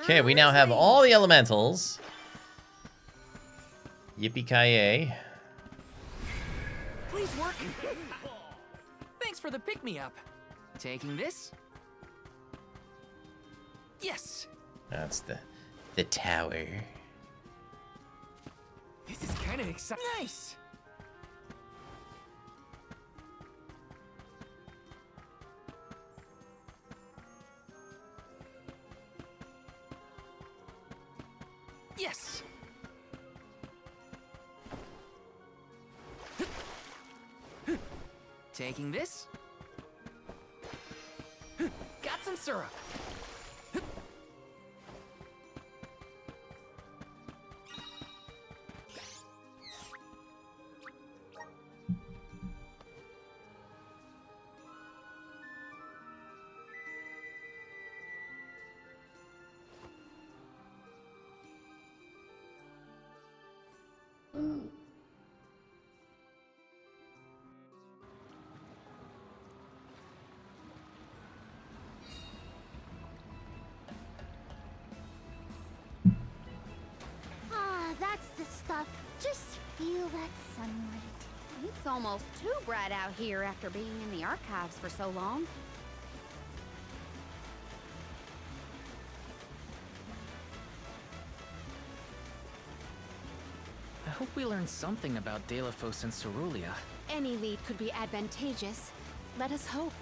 Okay, we now have all the elementals. Yippee-ki-yay. Please work. Thanks for the pick-me-up. Taking this? Yes. That's the tower. This is kind of exciting. Nice. Yes. Taking this. Got some syrup. That's the stuff. Just feel that sunlight. It's almost too bright out here after being in the archives for so long. I hope we learn something about Delafos and Cerulia. Any lead could be advantageous. Let us hope.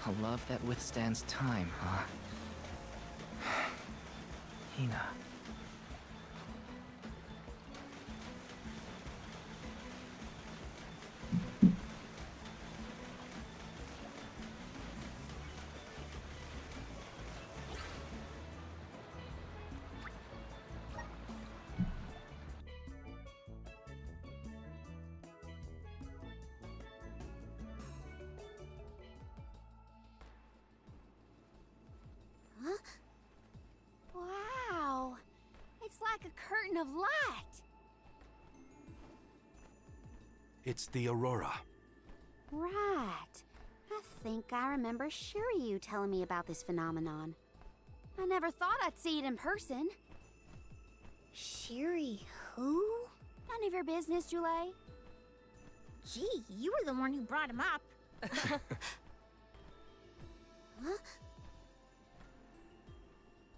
A love that withstands time, huh? Hina. Huh? Wow. It's like a curtain of light. It's the Aurora. Right. I think I remember Shiryu telling me about this phenomenon. I never thought I'd see it in person. Shiri who? None of your business, Jule. Gee, you were the one who brought him up. Huh?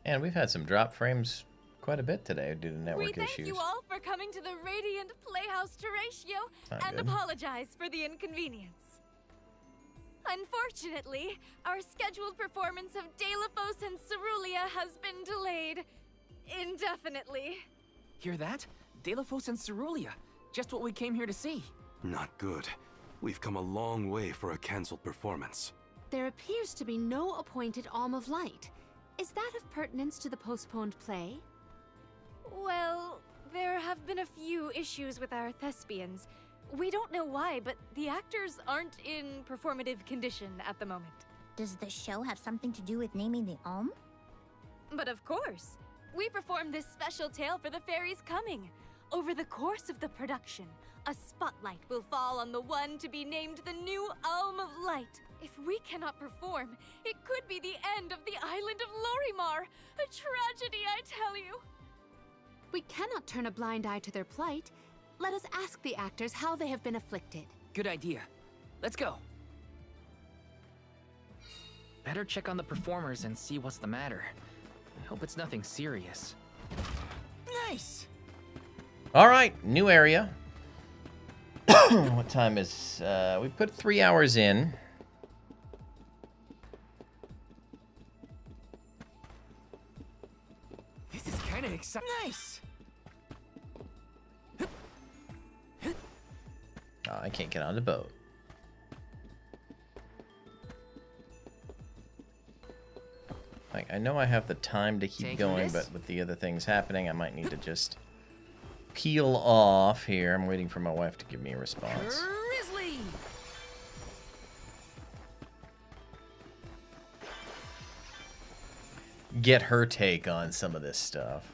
And we've had some drop frames quite a bit today due to network We thank issues. you all for coming to the Radiant Playhouse Terratio Not and good. apologize for the inconvenience. Unfortunately, our scheduled performance of Deilophos and Cerulia has been delayed indefinitely. Hear that? Deilophos and Cerulia. Just what we came here to see. Not good. We've come a long way for a cancelled performance. There appears to be no appointed Alm of Light. Is that of pertinence to the postponed play? Well, there have been a few issues with our thespians. We don't know why, but the actors aren't in performative condition at the moment. Does the show have something to do with naming the Alm? But of course, we performed this special tale for the fairies coming. Over the course of the production, a spotlight will fall on the one to be named the new Alm of Light. If we cannot perform, it could be the end of the island of Lorimar. A tragedy, I tell you. We cannot turn a blind eye to their plight. Let us ask the actors how they have been afflicted. Good idea. Let's go. Better check on the performers and see what's the matter. I hope it's nothing serious. Nice! All right, new area. What time is... we put 3 hours in. This is kind of exciting. Nice! Oh, I can't get on the boat. Like, I know I have the time to keep Taking going, this? but with the other things happening, I might need to just peel off here. I'm waiting for my wife to give me a response. Grizzly! Get her take on some of this stuff.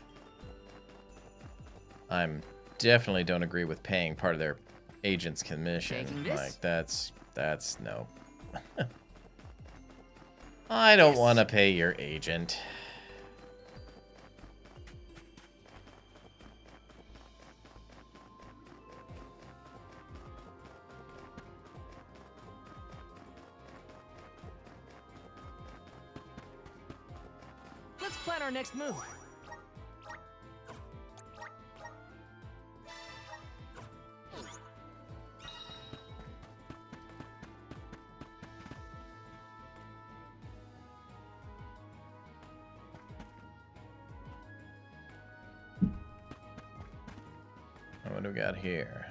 I'm definitely don't agree with paying part of their agent's commission. Taking this? Like, that's no. I don't want to pay your agent. Let's plan our next move. What do we got here?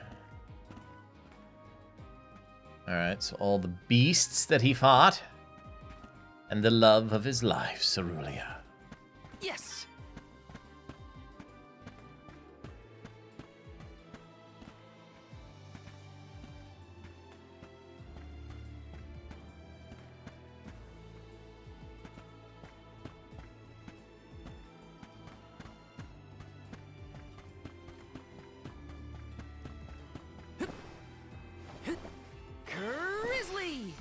Alright, so all the beasts that he fought. And the love of his life, Cerulia. Yes! Grizzly!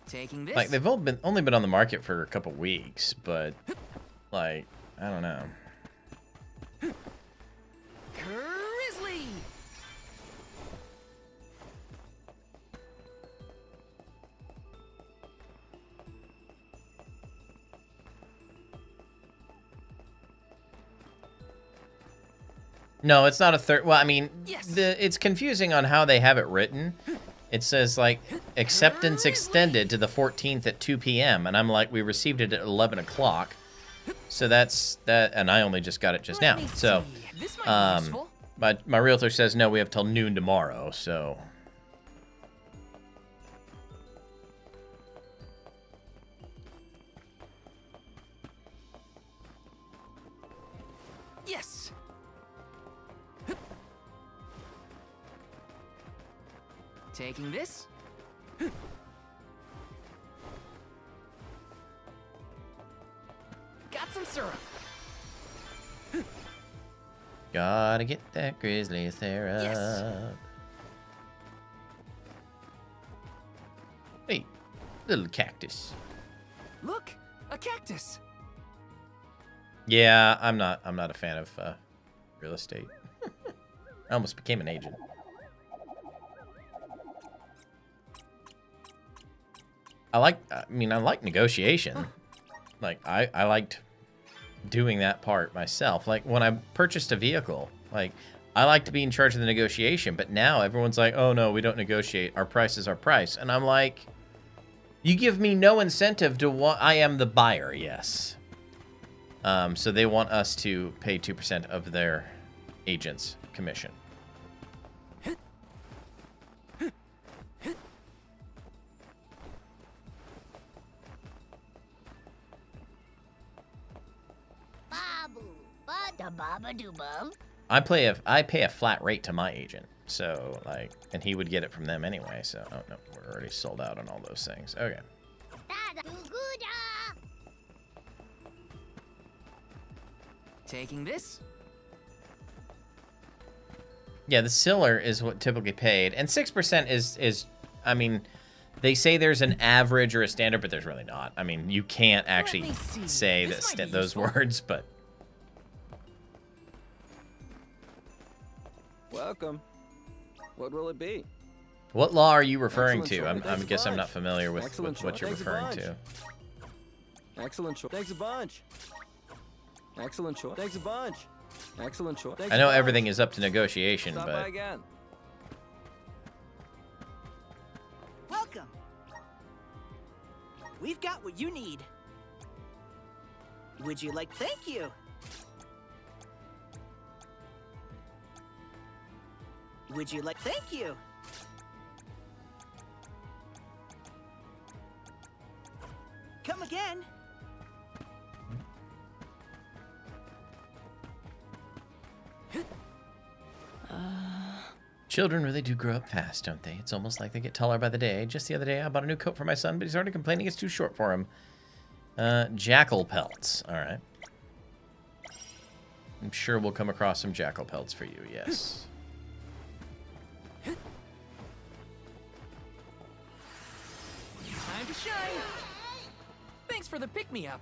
Taking this? Like, they've only been on the market for a couple weeks, but, like, I don't know. Grizzly! No, it's not a third. Well, I mean, Yes. it's confusing on how they have it written. It says, like, acceptance extended to the 14th at 2 p.m. And I'm like, we received it at 11 o'clock. So that's that. And I only just got it just now. So, This might be useful. my realtor says, no, we have till noon tomorrow. So, Yes! Taking this? Got some syrup. gotta get that grizzly syrup. Yes. Hey, little cactus. Look, a cactus. Yeah, I'm not a fan of Real estate. I almost became an agent. I like negotiation. Like, I liked doing that part myself. Like, when I purchased a vehicle, like, I like to be in charge of the negotiation, but now everyone's like, oh no, we don't negotiate. Our price is our price. And I'm like, you give me no incentive to want, I am the buyer, yes. So they want us to pay 2% of their agent's commission. I pay a flat rate to my agent, so like, and he would get it from them anyway. So, oh no, we're already sold out on all those things. Okay. Taking this? Yeah, the siller is what typically paid, and 6% is, I mean, they say there's an average or a standard, but there's really not. I mean, you can't actually say that those words, but. Welcome. What will it be? What law are you referring Excellent to? choice. I guess I'm not familiar with Excellent what you're choice. referring to. Excellent choice. Thanks a bunch. Excellent choice. Thanks a bunch. Excellent choice. I know everything is up to negotiation, Stop by but again. Welcome. We've got what you need. Would you like thank you? Would you like thank you? Come again. children really do grow up fast, don't they? It's almost like they get taller by the day. Just the other day, I bought a new coat for my son, but he's already complaining it's too short for him. Jackal pelts. All right. I'm sure we'll come across some jackal pelts for you, yes. Time to shine! Thanks for the pick-me-up.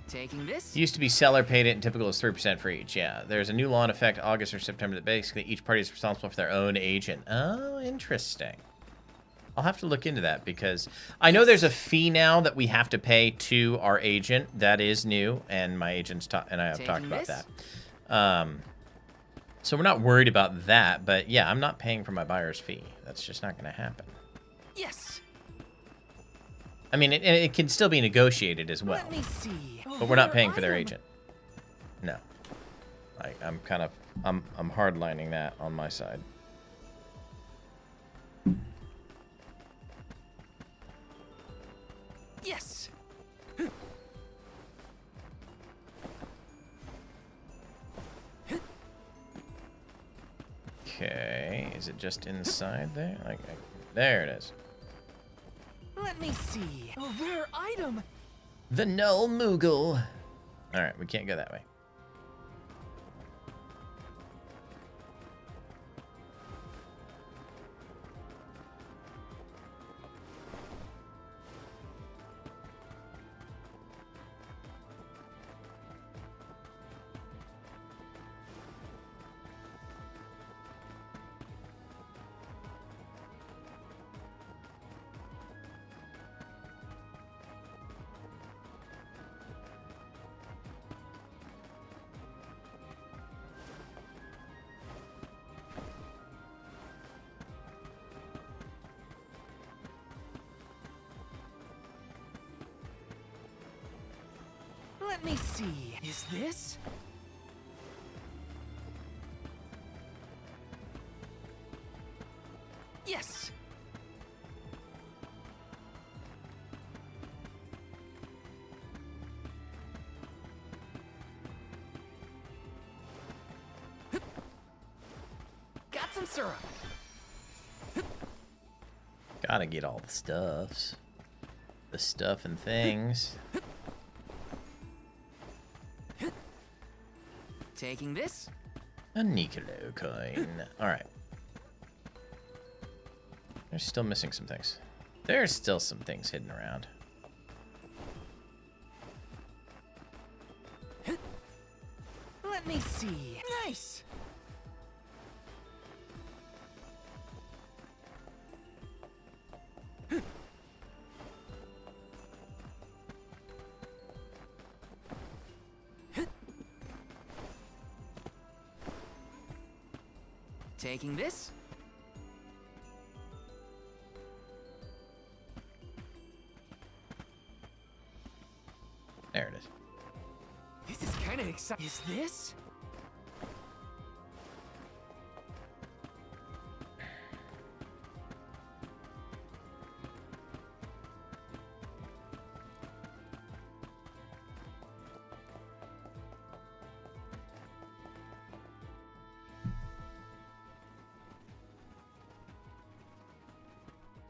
Taking this? Used to be seller paid it and typical is 3% for each. Yeah, there's a new law in effect August or September that basically each party is responsible for their own agent. Oh, interesting. I'll have to look into that because I know there's a fee now that we have to pay to our agent. That is new, and my agents and I have talked about that. So we're not worried about that, but yeah, I'm not paying for my buyer's fee. That's just not going to happen. Yes. I mean, it can still be negotiated as well. Let me see. But we're not paying for their agent. No. I'm hardlining that on my side. Yes. Okay, is it just inside there? There it is. Let me see. A rare item. The Null Moogle. All right, we can't go that way. Let me see. Is this? Yes. Got some syrup. Gotta get all the stuffs. The stuff and things. Taking this? A Nicolo coin. Alright. There's still missing some things. There's still some things hidden around. Let me see. Nice! Taking this. There it is. This is kind of exciting. Is this?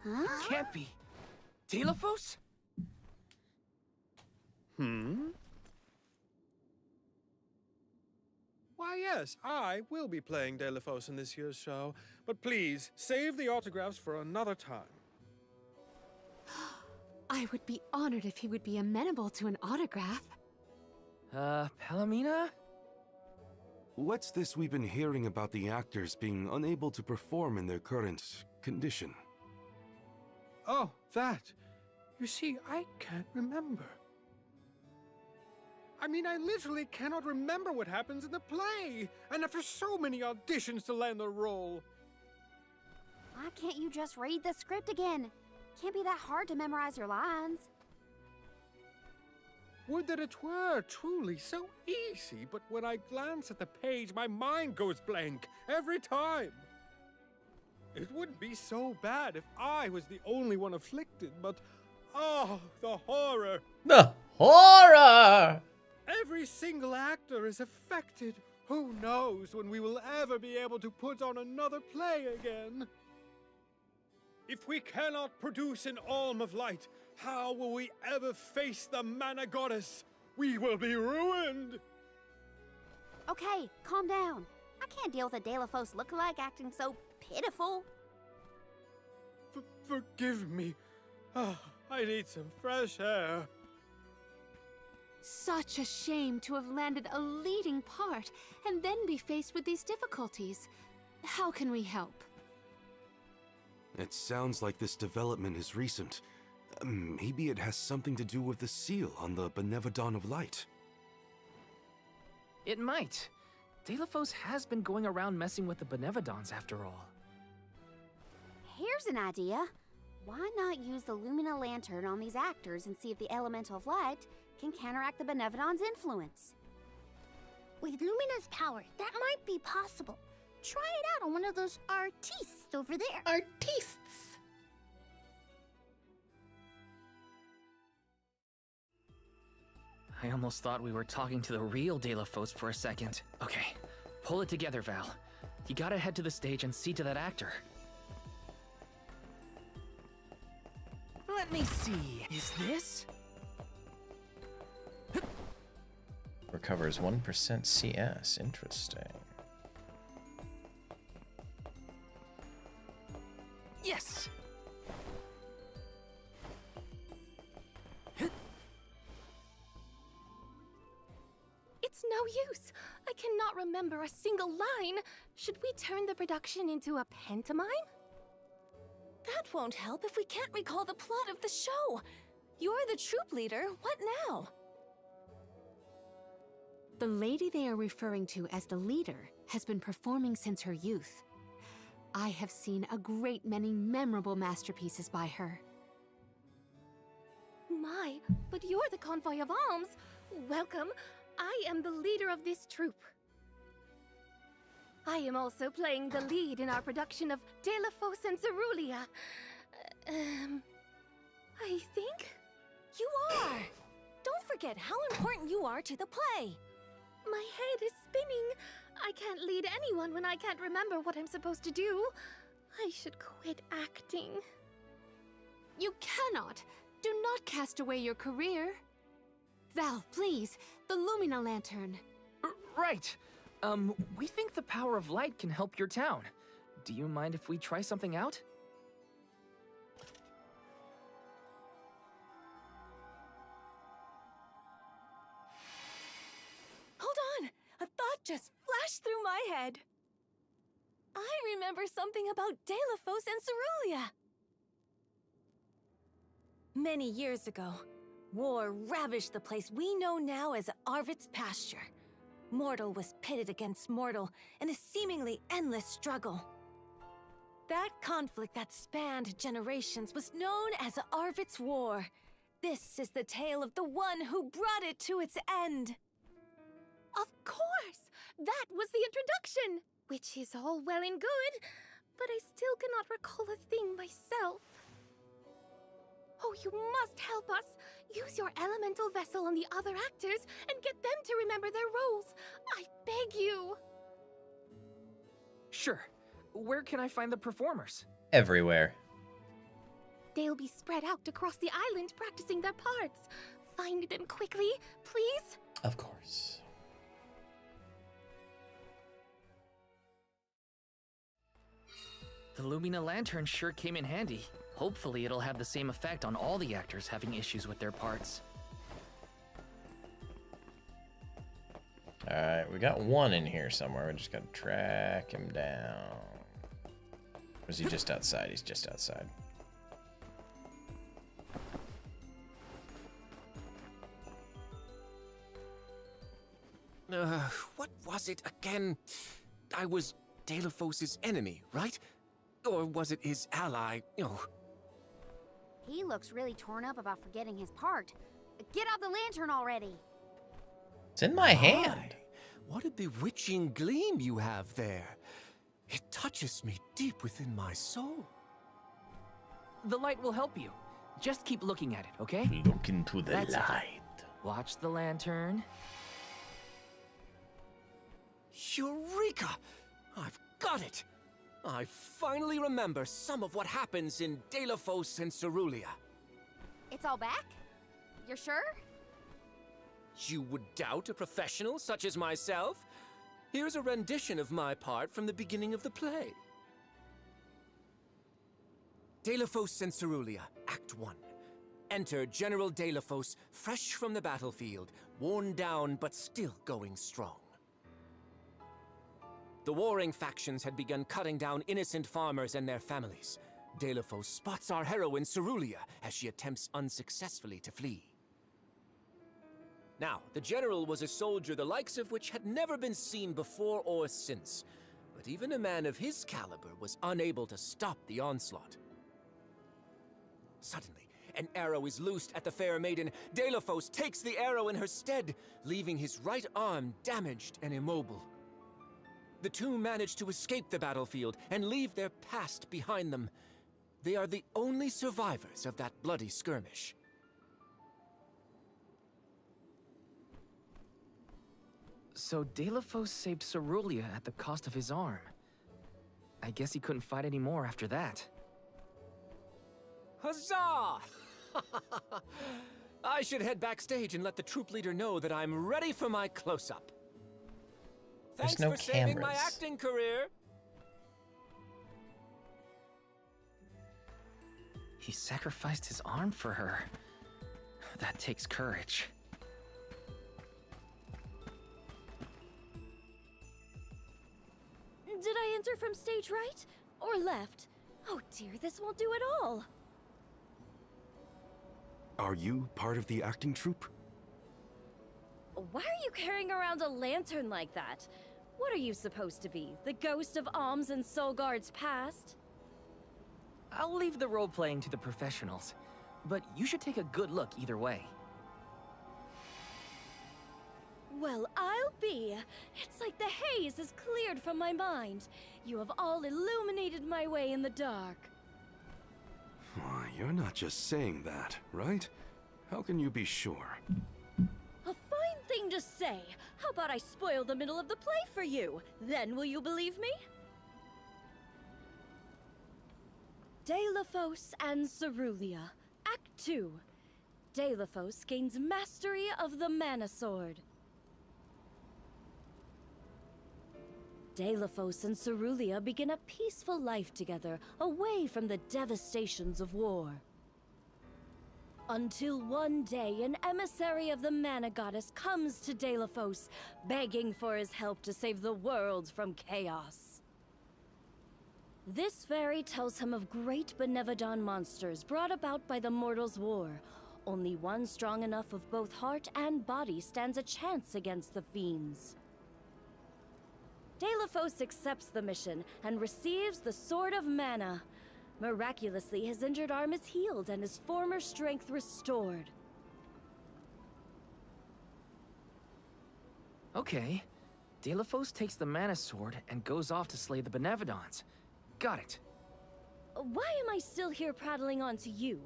Huh? Can't be. Delophos? Why, yes, I will be playing Delophos in this year's show, but please, save the autographs for another time. I would be honored if he would be amenable to an autograph. Palomina? What's this we've been hearing about the actors being unable to perform in their current condition? Oh, that. You see, I can't remember. I mean, I literally cannot remember what happens in the play, and after so many auditions to land the role. Why can't you just read the script again? Can't be that hard to memorize your lines. Would that it were truly so easy, but when I glance at the page, my mind goes blank every time. It wouldn't be so bad if I was the only one afflicted, but oh, the horror! The horror! Every single actor is affected. Who knows when we will ever be able to put on another play again? If we cannot produce an Alm of Light, how will we ever face the Mana Goddess? We will be ruined! Okay, calm down. I can't deal with a Delophos lookalike acting so pitiful. Forgive me. Oh, I need some fresh air. Such a shame to have landed a leading part and then be faced with these difficulties. How can we help? It sounds like this development is recent. Maybe it has something to do with the seal on the Benevodon of Light. It might. Delophos has been going around messing with the Benevodons after all. Here's an idea. Why not use the Lumina Lantern on these actors and see if the Elemental of Light can counteract the Benevodon's influence? With Lumina's power, that might be possible. Try it out on one of those artistes over there. Artistes? I almost thought we were talking to the real Delophos for a second. Okay, pull it together, Val. You gotta head to the stage and see to that actor. Let me see. Is this? Recovers 1% CS. Interesting. Yes! It's no use. I cannot remember a single line. Should we turn the production into a pantomime? That won't help if we can't recall the plot of the show. You're the troop leader. What now? The lady they are referring to as the leader has been performing since her youth. I have seen a great many memorable masterpieces by her. My, but you're the convoy of alms. Welcome. I am the leader of this troop. I am also playing the lead in our production of Delophos and Cerulean. I think you are. Don't forget how important you are to the play. My head is spinning. I can't lead anyone when I can't remember what I'm supposed to do. I should quit acting. You cannot. Do not cast away your career. Val, please, the Lumina Lantern. Right. We think the power of light can help your town. Do you mind if we try something out? Hold on! A thought just flashed through my head. I remember something about Deilophos and Cerulia. Many years ago, war ravished the place we know now as Arvid's pasture. Mortal was pitted against mortal in a seemingly endless struggle. That conflict that spanned generations was known as Arvid's War. This is the tale of the one who brought it to its end. Of course! That was the introduction! Which is all well and good, but I still cannot recall a thing myself. Oh, you must help us! Use your elemental vessel on the other actors and get them to remember their roles. I beg you! Sure. Where can I find the performers? Everywhere. They'll be spread out across the island practicing their parts. Find them quickly, please? Of course. The Lumina Lantern sure came in handy. Hopefully it'll have the same effect on all the actors having issues with their parts. Alright, we got one in here somewhere. We just gotta track him down. Or is he just outside? He's just outside. What was it again? I was Deilophos' enemy, right? Or was it his ally? Oh. He looks really torn up about forgetting his part. Get out the lantern already! It's in my hand. What a bewitching gleam you have there. It touches me deep within my soul. The light will help you. Just keep looking at it, okay? Look into the That's it. light. Watch the lantern. Eureka! I've got it! I finally remember some of what happens in Deilophos and Cerulia. It's all back? You're sure? You would doubt a professional such as myself? Here's a rendition of my part from the beginning of the play. Deilophos and Cerulia, Act 1. Enter General Deilophos, fresh from the battlefield, worn down but still going strong. The warring factions had begun cutting down innocent farmers and their families. Deilophos spots our heroine Cerulia as she attempts unsuccessfully to flee. Now, the general was a soldier the likes of which had never been seen before or since, but even a man of his caliber was unable to stop the onslaught. Suddenly, an arrow is loosed at the fair maiden. Deilophos takes the arrow in her stead, leaving his right arm damaged and immobile. The two manage to escape the battlefield and leave their past behind them. They are the only survivors of that bloody skirmish. So Deilophos saved Cerulia at the cost of his arm. I guess he couldn't fight anymore after that. Huzzah! I should head backstage and let the troop leader know that I'm ready for my close-up. There's Thanks no for saving my cameras. acting career. He sacrificed his arm for her. That takes courage. Did I enter from stage right? Or left? Oh dear, this won't do at all. Are you part of the acting troupe? Why are you carrying around a lantern like that? What are you supposed to be? The ghost of Alms and Solgard's past? I'll leave the role-playing to the professionals, but you should take a good look either way. Well, I'll be. It's like the haze is cleared from my mind. You have all illuminated my way in the dark. Why, you're not just saying that, right? How can you be sure? A fine thing to say. How about I spoil the middle of the play for you? Then will you believe me? Deilophos and Cerulia, Act 2. Deilophos gains mastery of the Mana Sword. Deilophos and Cerulia begin a peaceful life together, away from the devastations of war. Until one day, an emissary of the Mana Goddess comes to Delophos, begging for his help to save the world from chaos. This fairy tells him of great Benevodon monsters brought about by the Mortals' War. Only one strong enough of both heart and body stands a chance against the fiends. Delophos accepts the mission and receives the Sword of Mana. Miraculously, his injured arm is healed and his former strength restored. Okay. Delophos takes the Mana Sword and goes off to slay the Benevodons. Got it. Why am I still here prattling on to you?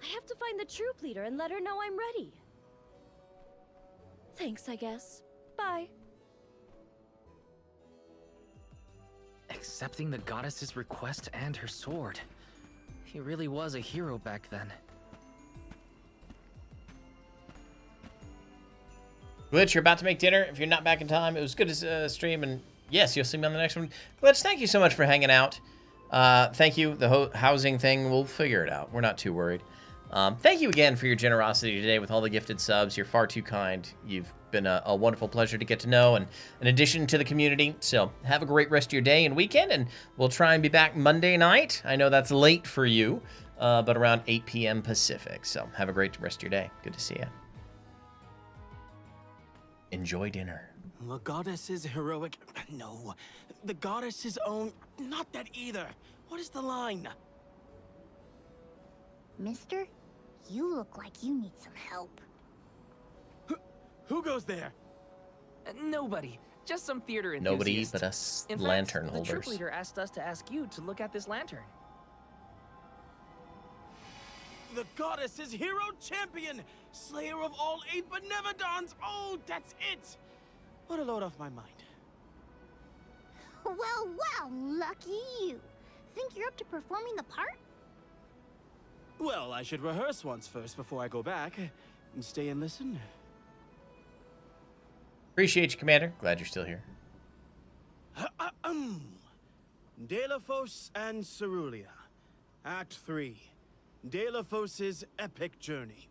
I have to find the troop leader and let her know I'm ready. Thanks, I guess. Bye. Accepting the goddess's request and her sword. He really was a hero back then. Glitch, you're about to make dinner. If you're not back in time, it was good to stream, and yes, you'll see me on the next one. Glitch, thank you so much for hanging out. Thank you. The housing thing, we'll figure it out. We're not too worried. Thank you again for your generosity today with all the gifted subs. You're far too kind. You've been a wonderful pleasure to get to know and an addition to the community. So have a great rest of your day and weekend, and we'll try and be back Monday night. I know that's late for you, but around 8 p.m. Pacific. So have a great rest of your day. Good to see you. Enjoy dinner. The goddess's heroic... No. The goddess's own... Not that either. What is the line? Mister, you look like you need some help. Who goes there? Nobody. Just some theater Nobody enthusiast. but us In lantern fact, holders. The troop leader asked us to ask you to look at this lantern. The goddess's hero champion! Slayer of all 8 Benevodons! Oh, that's it! What a load off my mind. Well, lucky you. Think you're up to performing the part? Well, I should rehearse once first before I go back. And stay and listen. Appreciate you, Commander. Glad you're still here. Delophos and Cerulia. Act 3. Delophos' epic journey.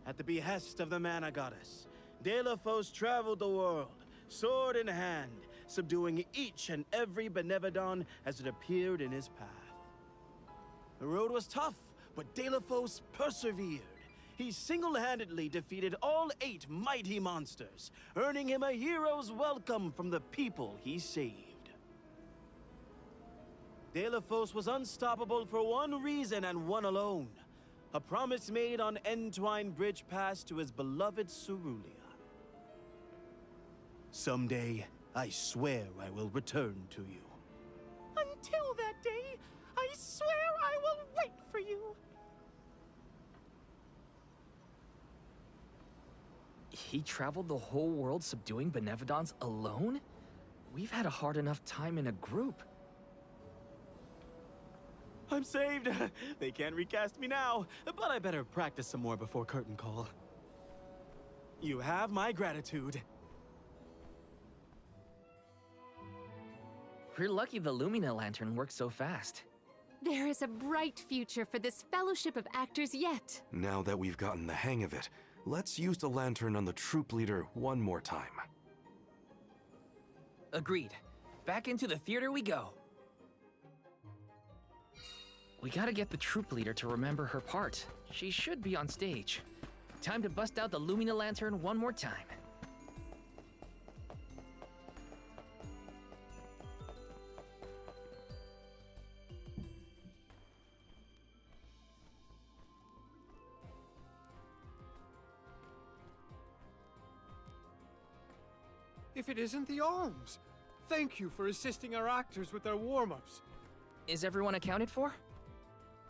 At the behest of the Mana Goddess, Delophos traveled the world, sword in hand, subduing each and every Benevodon as it appeared in his path. The road was tough, but Delophos persevered. He single-handedly defeated all 8 mighty monsters, earning him a hero's welcome from the people he saved. Delophos was unstoppable for one reason and one alone. A promise made on Entwine Bridge Pass to his beloved Cerulia. Someday, I swear I will return to you. Until that day, I swear I will wait for you. He traveled the whole world subduing Benevodons alone? We've had a hard enough time in a group. I'm saved. They can't recast me now, but I better practice some more before curtain call. You have my gratitude. We're lucky the Lumina lantern works so fast. There is a bright future for this fellowship of actors yet. Now that we've gotten the hang of it, let's use the lantern on the troop leader one more time. Agreed. Back into the theater we go. We gotta get the troop leader to remember her part. She should be on stage. Time to bust out the Lumina lantern one more time. If it isn't the Alms! Thank you for assisting our actors with their warm-ups. Is everyone accounted for?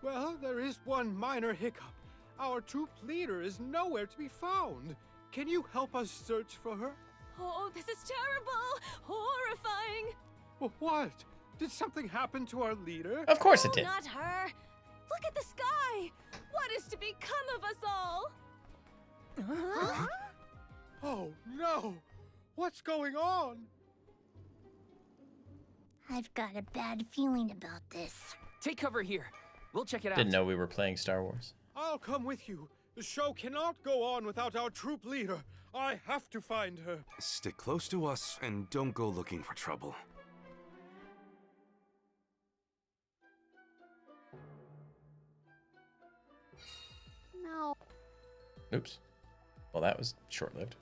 Well, there is one minor hiccup. Our troop leader is nowhere to be found. Can you help us search for her? Oh, this is terrible! Horrifying! What? Did something happen to our leader? Of course it did. Not her! Look at the sky! What is to become of us all? Huh? Oh, no! What's going on? I've got a bad feeling about this. Take cover here. We'll check it out. Didn't know we were playing Star Wars. I'll come with you. The show cannot go on without our troop leader. I have to find her. Stick close to us and don't go looking for trouble. No. Oops. Well, that was short-lived.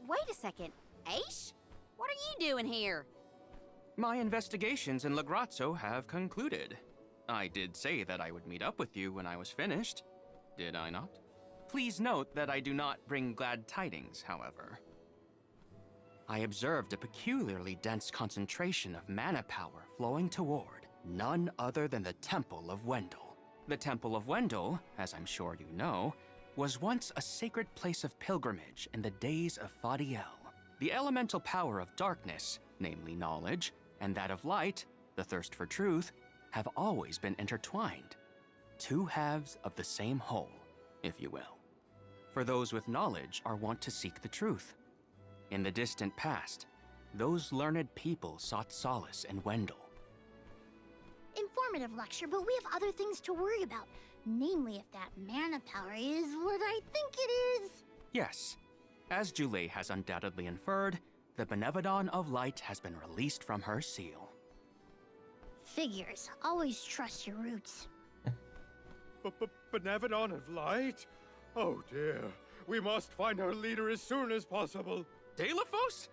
Wait a second. Aish? What are you doing here? My investigations in Lagrazzo have concluded. I did say that I would meet up with you when I was finished. Did I not? Please note that I do not bring glad tidings, however. I observed a peculiarly dense concentration of mana power flowing toward none other than the Temple of Wendel. The Temple of Wendel, as I'm sure you know, was once a sacred place of pilgrimage in the days of Fadiel. The elemental power of darkness, namely knowledge, and that of light, the thirst for truth, have always been intertwined. Two halves of the same whole, if you will. For those with knowledge are wont to seek the truth. In the distant past, those learned people sought solace in Wendel. Informative lecture, but we have other things to worry about. Namely, if that mana power is what I think it is. Yes, as Jule has undoubtedly inferred, the Benevodon of Light has been released from her seal. Figures. Always trust your roots. Benevodon of Light? Oh dear. We must find our leader as soon as possible. Deilophos?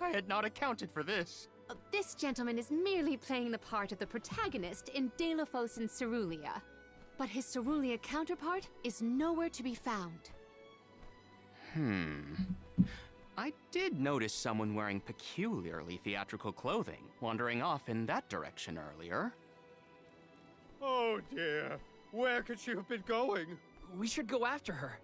I had not accounted for this. This gentleman is merely playing the part of the protagonist in Deilophos and Cerulia. But his Cerulia counterpart is nowhere to be found. I did notice someone wearing peculiarly theatrical clothing wandering off in that direction earlier. Oh dear. Where could she have been going? We should go after her.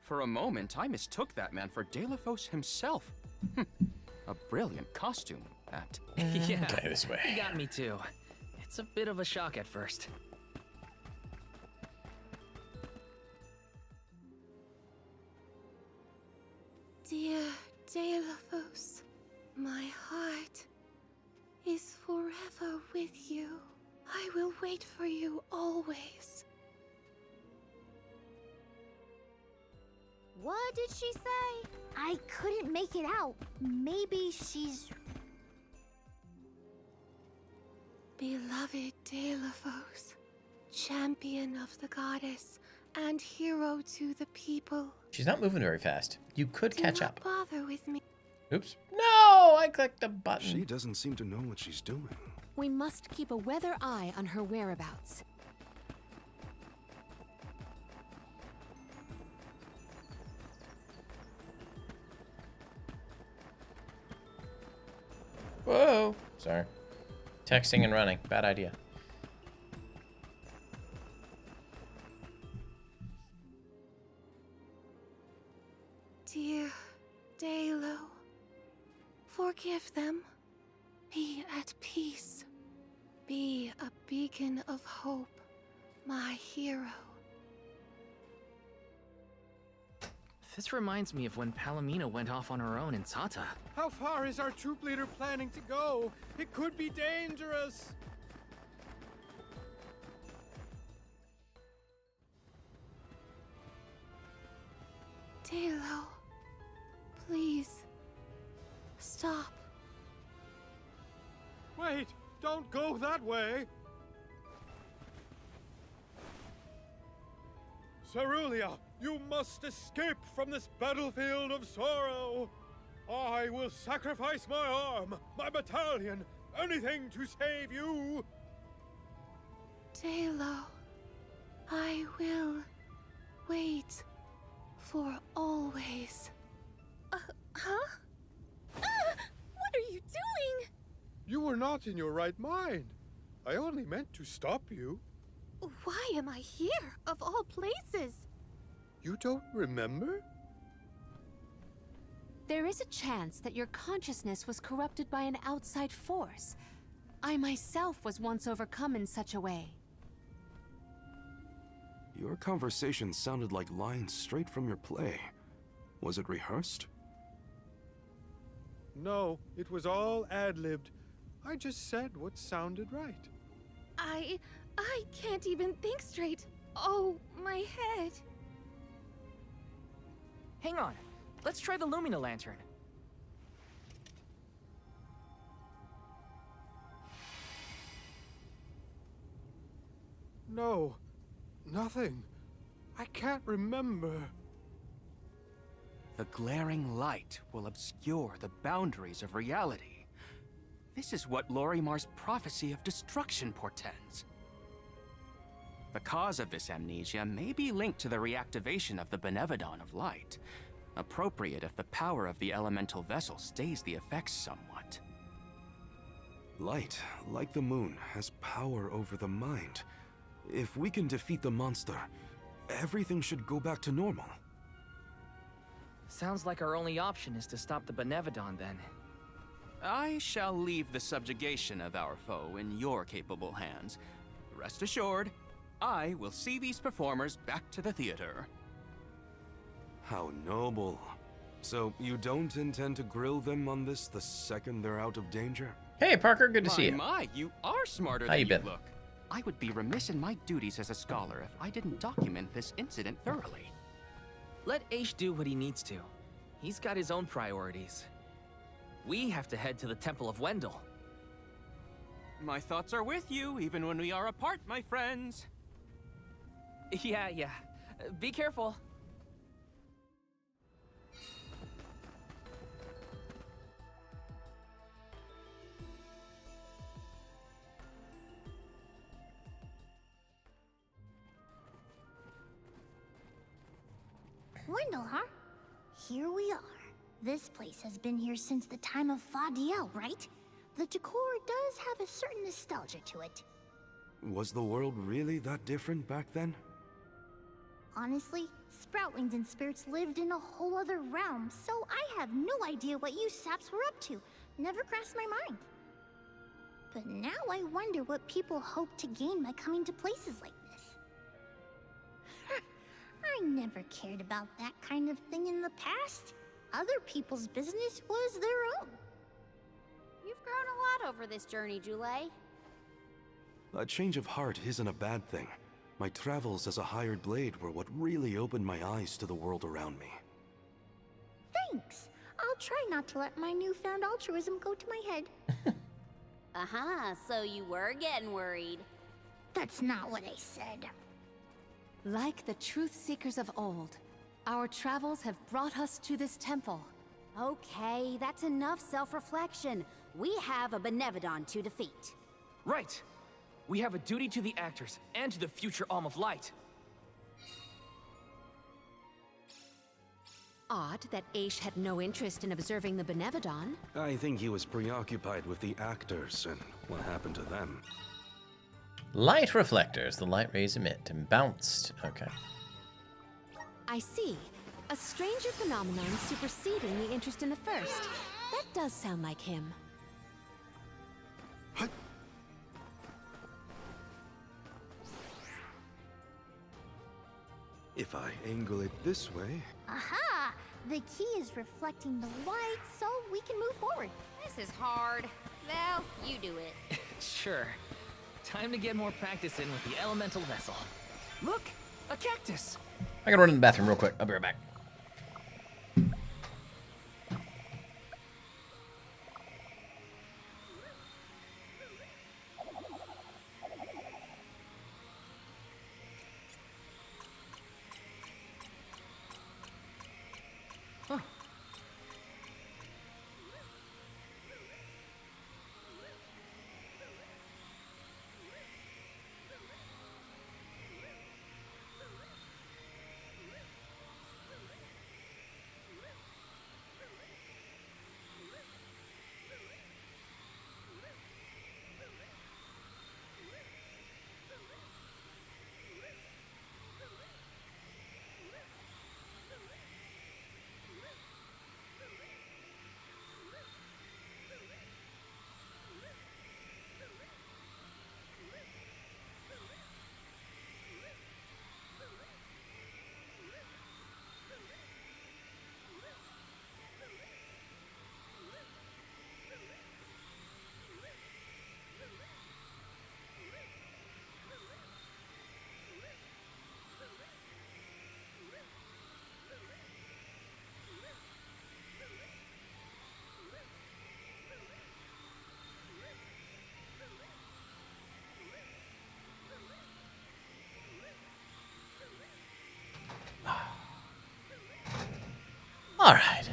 For a moment, I mistook that man for Deilophos himself. A brilliant costume, that. Yeah, Okay, this way. you got me too. It's a bit of a shock at first. Dear Deilophos, my heart is forever with you. I will wait for you always. What did she say? I couldn't make it out. Maybe she's... Beloved Deilophos, champion of the goddess and hero to the people. She's not moving very fast. You could catch up. Bother with me. Oops. No, I clicked a button. She doesn't seem to know what she's doing. We must keep a weather eye on her whereabouts. Whoa. Sorry. Texting and running. Bad idea. Dear Dalo, forgive them. Be at peace. Be a beacon of hope, my hero. This reminds me of when Palomina went off on her own in Tata. How far is our troop leader planning to go? It could be dangerous. Dalo, please, stop. Wait, don't go that way. Cerulia, you must escape from this battlefield of sorrow. I will sacrifice my arm, my battalion, anything to save you. Dalo, I will wait for always. Huh? What are you doing? You were not in your right mind. I only meant to stop you. Why am I here, of all places? You don't remember? There is a chance that your consciousness was corrupted by an outside force. I myself was once overcome in such a way. Your conversation sounded like lines straight from your play. Was it rehearsed? No, it was all ad-libbed. I just said what sounded right. I can't even think straight. Oh, my head. Hang on. Let's try the Lumina Lantern. No, nothing. I can't remember. The glaring light will obscure the boundaries of reality. This is what Lorimar's prophecy of destruction portends. The cause of this amnesia may be linked to the reactivation of the Benevodon of Light, appropriate if the power of the elemental vessel stays the effects somewhat. Light, like the moon, has power over the mind. If we can defeat the monster, everything should go back to normal. Sounds like our only option is to stop the Benevodon then. I shall leave the subjugation of our foe in your capable hands. Rest assured, I will see these performers back to the theater. How noble. So, you don't intend to grill them on this the second they're out of danger? Hey, Parker, good to see you. My, you are smarter How than you been? look. I would be remiss in my duties as a scholar if I didn't document this incident thoroughly. Let Aish do what he needs to. He's got his own priorities. We have to head to the Temple of Wendell. My thoughts are with you, even when we are apart, my friends. Yeah. Be careful. Wendell, huh? Here we are. This place has been here since the time of Fadiel, right? The decor does have a certain nostalgia to it. Was the world really that different back then? Honestly, Sproutlings and spirits lived in a whole other realm, so I have no idea what you saps were up to. Never crossed my mind. But now I wonder what people hope to gain by coming to places like this. I never cared about that kind of thing in the past. Other people's business was their own. You've grown a lot over this journey, Jule. A change of heart isn't a bad thing. My travels as a hired blade were what really opened my eyes to the world around me. Thanks. I'll try not to let my newfound altruism go to my head. So you were getting worried. That's not what I said. Like the truth seekers of old, our travels have brought us to this temple. Okay, that's enough self-reflection. We have a Benevodon to defeat. Right. We have a duty to the actors and to the future Alm of Light. Odd that Aish had no interest in observing the Benevodon. I think he was preoccupied with the actors and what happened to them. Light reflectors. The light rays emit and bounced. Okay. I see. A stranger phenomenon superseding the interest in the first. That does sound like him. If I angle it this way... Aha! The key is reflecting the light, so we can move forward. This is hard. Well, you do it. Sure. Time to get more practice in with the elemental vessel. Look! A cactus! I gotta run in the bathroom real quick. I'll be right back. All right.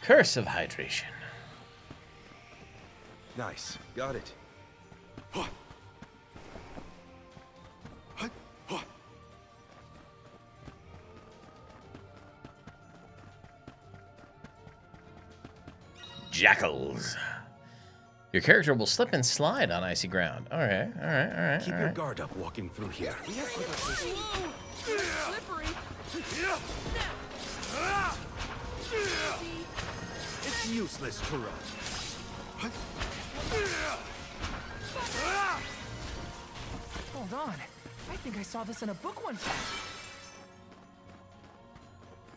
Curse of Hydration. Nice. Got it. Jackals. Your character will slip and slide on icy ground. All right. Keep your guard up walking through here. Slippery. It's useless to run. Hold on. I think I saw this in a book one time.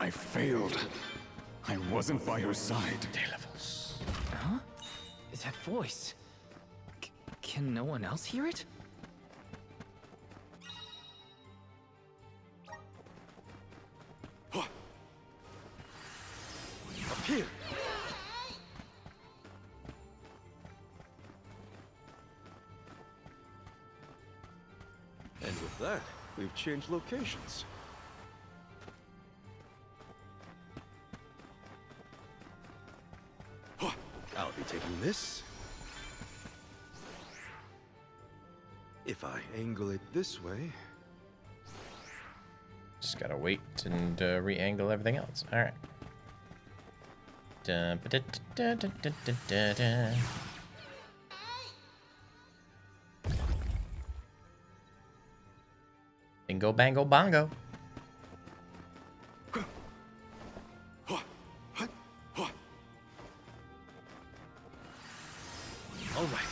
I failed. I wasn't by your side. Huh? That voice. Can no one else hear it? Up here. And with that, we've changed locations. I'll be taking this. If I angle it this way... Just gotta wait and re-angle everything else. All right. Dun, ba, da, da, da, da, da, da. Bingo, bango, bongo. All right.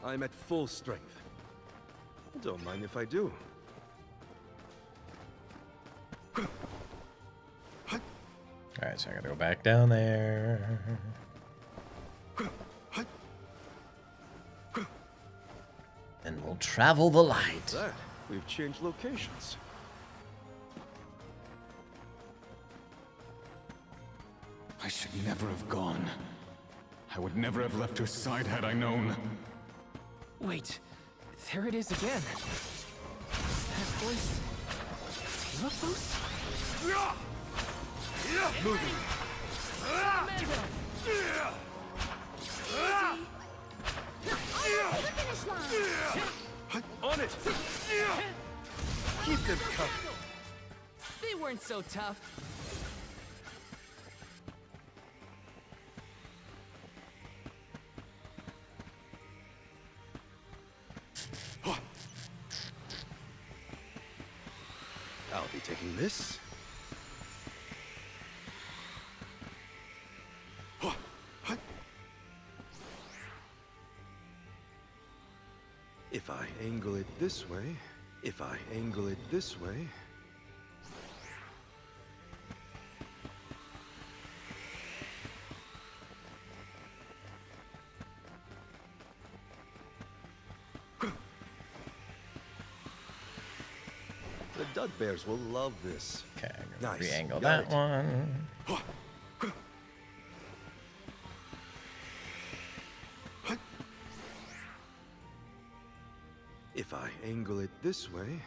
I'm at full strength. Don't mind if I do. All right, so I gotta go back down there. And we'll travel the light. With that, we've changed locations. I should never have gone. I would never have left her side had I known. Wait, there it is again. That voice. Telephos? Moving. On it! Keep them covered. They weren't so tough. I'll be taking this. If I angle it this way, if I angle it this way... The Dud Bears will love this. Okay, I'm gonna Nice. re-angle Got that it. one. If I angle it this way...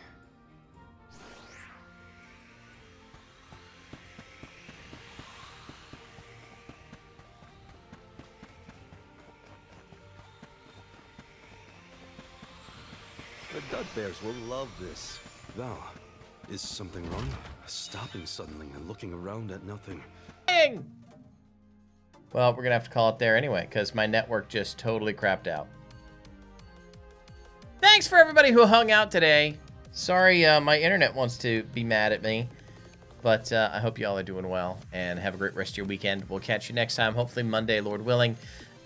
The Dud Bears will love this. Val, is something wrong? Stopping suddenly and looking around at nothing. Dang! Well, we're gonna have to call it there anyway, because my network just totally crapped out. Thanks for everybody who hung out today. Sorry, my internet wants to be mad at me. But I hope you all are doing well, and have a great rest of your weekend. We'll catch you next time, hopefully Monday, Lord willing,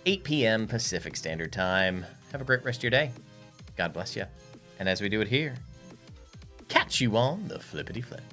8 p.m. Pacific Standard Time. Have a great rest of your day. God bless you. And as we do it here, catch you on the flippity flip.